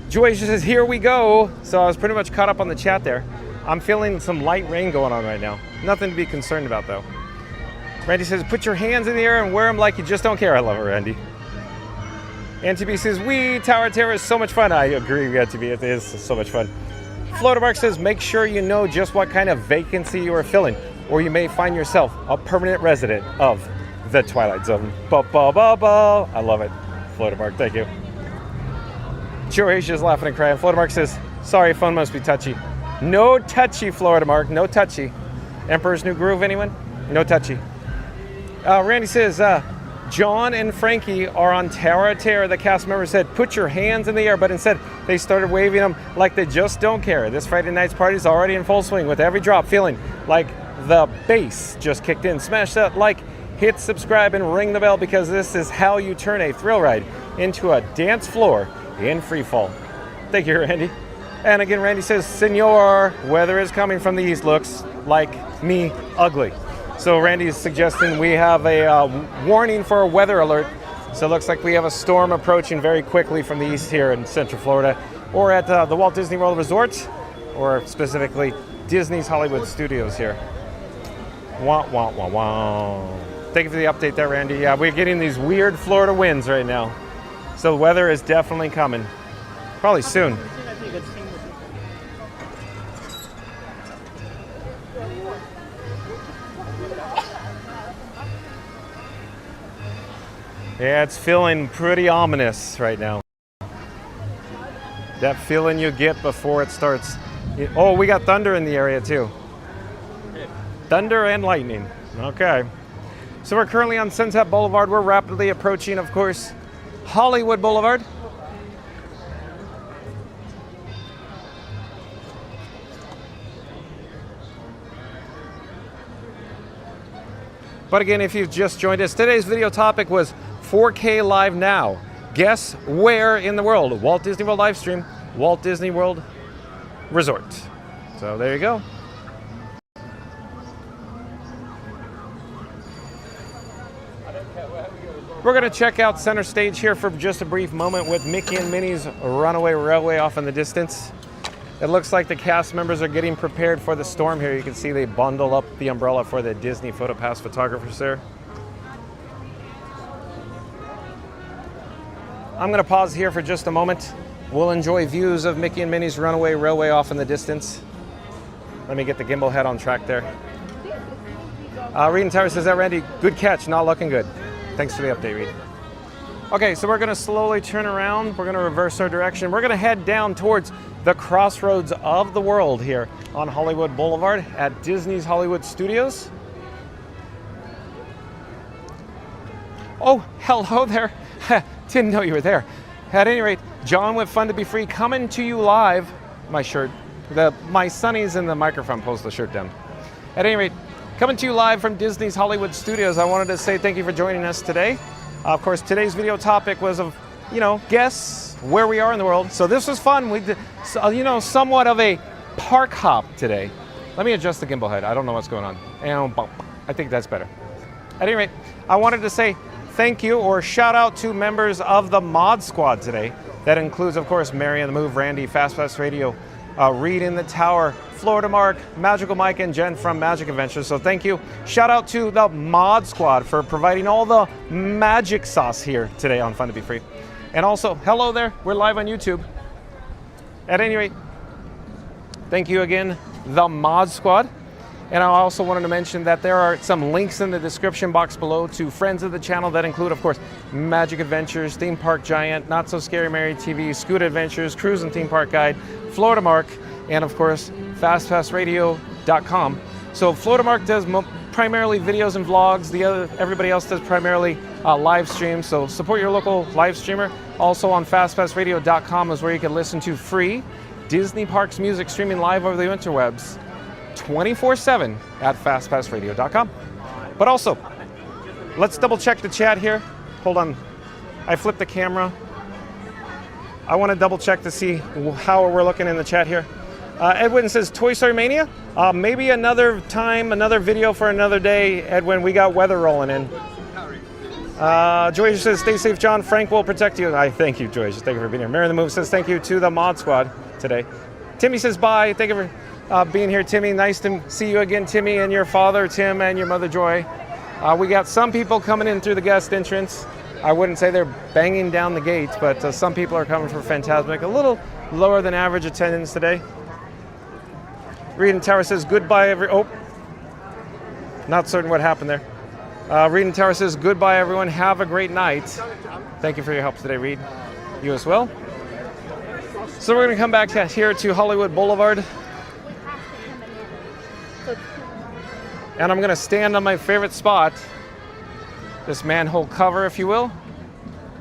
Joy says, here we go. So I was pretty much caught up on the chat there. I'm feeling some light rain going on right now. Nothing to be concerned about, though. Randy says, put your hands in the air and wear them like you just don't care. I love it, Randy. NTB says, Tower of Terror is so much fun. I agree, NTB, it is so much fun. Florida Mark says, make sure you know just what kind of vacancy you are filling, or you may find yourself a permanent resident of the Twilight Zone. Ba-ba-ba-ba. I love it. Florida Mark, thank you. Croatia's laughing and crying. Florida Mark says, sorry, phone must be touchy. No touchy, Florida Mark, no touchy. Emperor's New Groove, anyone? No touchy. Randy says, John and Frankie are on Tower of Terror. The cast member said, put your hands in the air, but instead they started waving them like they just don't care. This Friday night's party is already in full swing with every drop feeling like the bass just kicked in. Smash that like, hit subscribe, and ring the bell, because this is how you turn a thrill ride into a dance floor in free fall. Thank you, Randy. And again, Randy says, Senor, weather is coming from the east. Looks like me ugly. So Randy is suggesting we have a warning for a weather alert. So it looks like we have a storm approaching very quickly from the east here in Central Florida, or at the Walt Disney World Resort, or specifically Disney's Hollywood Studios here. Wah, wah, wah, wah. Thank you for the update there, Randy. Yeah, we're getting these weird Florida winds right now. So the weather is definitely coming. Probably soon. Yeah, it's feeling pretty ominous right now. That feeling you get before it starts. Oh, we got thunder in the area too. Thunder and lightning. Okay. So we're currently on Sunset Boulevard. We're rapidly approaching, of course, Hollywood Boulevard. But again, if you've just joined us, today's video topic was 4K Live Now. Guess where in the world? Walt Disney World Livestream, Walt Disney World Resort. So there you go. We're going to check out center stage here for just a brief moment with Mickey and Minnie's Runaway Railway off in the distance. It looks like the cast members are getting prepared for the storm here. You can see they bundle up the umbrella for the Disney PhotoPass photographers there. I'm going to pause here for just a moment. We'll enjoy views of Mickey and Minnie's Runaway Railway off in the distance. Let me get the gimbal head on track there. Reed and Tyler says that, Randy, good catch, not looking good. Thanks for the update, Reed. Okay, so we're going to slowly turn around. We're going to reverse our direction. We're going to head down towards the crossroads of the world here on Hollywood Boulevard at Disney's Hollywood Studios. Oh, hello there. Didn't know you were there. At any rate, John with Fun to Be Free coming to you live. My shirt. My sunnies in the microphone. Post the shirt down. At any rate, coming to you live from Disney's Hollywood Studios. I wanted to say thank you for joining us today. Of course, today's video topic was of, guess where we are in the world. So this was fun. We did, somewhat of a park hop today. Let me adjust the gimbal head. I don't know what's going on. And I think that's better. At any rate, I wanted to say thank you or shout out to members of the Mod Squad today. That includes, of course, Mary on the Move, Randy, Fast Pass Radio, Reed in the Tower, Florida Mark, Magical Mike, and Jen from Magic Adventures. So thank you. Shout out to the Mod Squad for providing all the magic sauce here today on Fun to Be Free. And also, hello there. We're live on YouTube. At any rate, thank you again, the Mod Squad. And I also wanted to mention that there are some links in the description box below to friends of the channel that include, of course, Magic Adventures, Theme Park Giant, Not So Scary Mary TV, Scoot Adventures, Cruise and Theme Park Guide, Florida Mark, and of course, FastPassRadio.com. So Florida Mark does primarily videos and vlogs. Everybody else does primarily live streams. So support your local live streamer. Also on FastPassRadio.com is where you can listen to free Disney Parks music streaming live over the interwebs 24/7 at FastPassRadio.com. But also, let's double check the chat here. Hold on. I flipped the camera. I want to double check to see how we're looking in the chat here. Edwin says, Toy Story Mania? Maybe another time, another video for another day, Edwin. We got weather rolling in. Joyce says, stay safe, John. Frank will protect you. I thank you, Joyce. Thank you for being here. Mary the Move says, thank you to the Mod Squad today. Timmy says, bye. Thank you for being here, Timmy. Nice to see you again, Timmy, and your father, Tim, and your mother, Joy. We got some people coming in through the guest entrance. I wouldn't say they're banging down the gates, but some people are coming for Fantasmic. A little lower than average attendance today. Reed and Tower says goodbye not certain what happened there. Reed and Tower says goodbye everyone. Have a great night. Thank you for your help today, Reed. You as well. So we're going to come back here to Hollywood Boulevard. And I'm going to stand on my favorite spot. This manhole cover, if you will,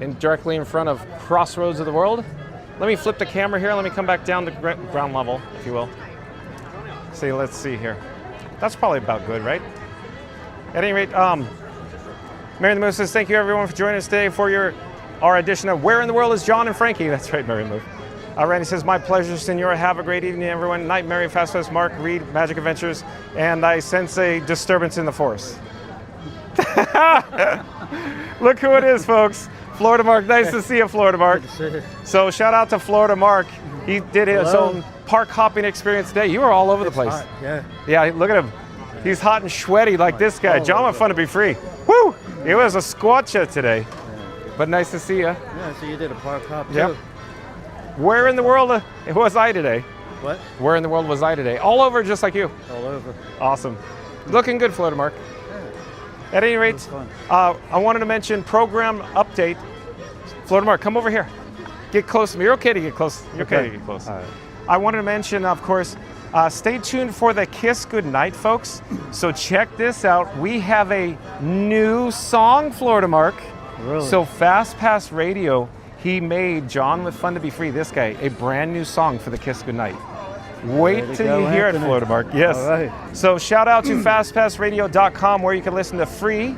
and directly in front of Crossroads of the World. Let me flip the camera here. Let me come back down to ground level, if you will. Let's see here. That's probably about good, right? At any rate, Mary the Moose says, thank you everyone for joining us today for our edition of Where in the World is John and Frankie? That's right, Mary the Moose. Randy says, my pleasure, Senora. Have a great evening, everyone. Night, Mary, Fast Pass, Mark, Reed, Magic Adventures, and I sense a disturbance in the force. Look who it is, folks. Florida Mark. Nice to see you, Florida Mark. So shout out to Florida Mark. He did his own park hopping experience today. You were all over the place. Hot, yeah. Yeah, look at him. He's hot and sweaty like this guy. John with Fun to Be Free. Woo! It was a squatcha today. But nice to see you. Yeah, so you did a park hop too. Yep. Where in the world was I today? What? Where in the world was I today? All over, just like you. All over. Awesome. Looking good, Florida Mark. Yeah. At any rate, I wanted to mention program update. Florida Mark, come over here. Get close to me. You're okay to get close. You're okay to get close. All right. I wanted to mention, of course, Stay tuned for the Kiss Goodnight, folks. So check this out. We have a new song, Florida Mark. Really? So Fast Pass Radio, he made John with Fun to Be Free, this guy, a brand new song for the Kiss Goodnight. Wait till you hear it, Florida Mark. Yes. All right. So shout out to fastpassradio.com, where you can listen to free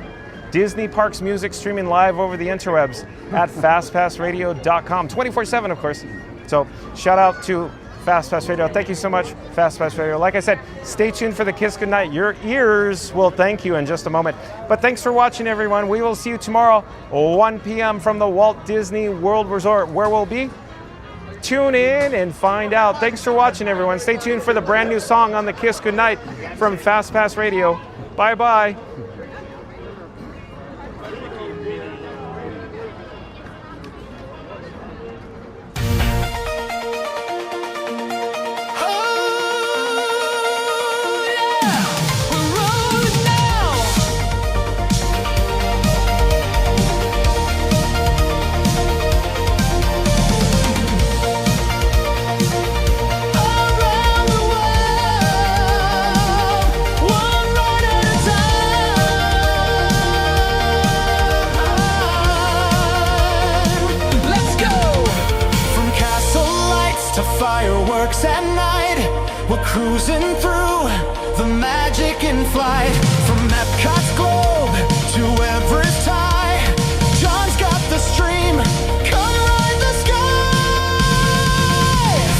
Disney Parks music streaming live over the interwebs at fastpassradio.com, 24/7, of course. So shout out to Fast Pass Radio. Thank you so much, Fast Pass Radio. Like I said, stay tuned for the Kiss Goodnight. Your ears will thank you in just a moment. But thanks for watching, everyone. We will see you tomorrow, 1 p.m. from the Walt Disney World Resort. Where we'll be? Tune in and find out. Thanks for watching, everyone. Stay tuned for the brand new song on the Kiss Goodnight from Fast Pass Radio. Bye-bye. Fireworks at night, we're cruising through the magic in flight. From Epcot's globe to Everest high, John's got the stream, come ride the sky.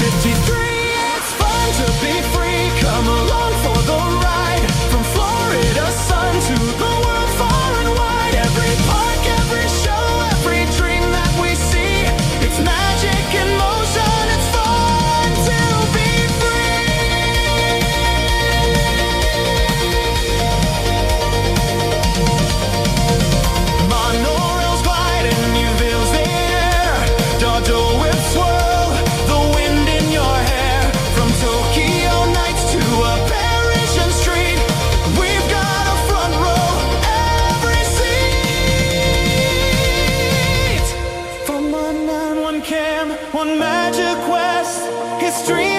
53, it's fun to be free, come along for the ride. From Florida sun to the world far and wide. Every park, every show, every dream that we see, it's magic in motion. Monorails glide in new veils in air. Dodo whips swirl, the wind in your hair. From Tokyo nights to a Parisian street, we've got a front row, every seat. From one man, one cam, one magic quest, history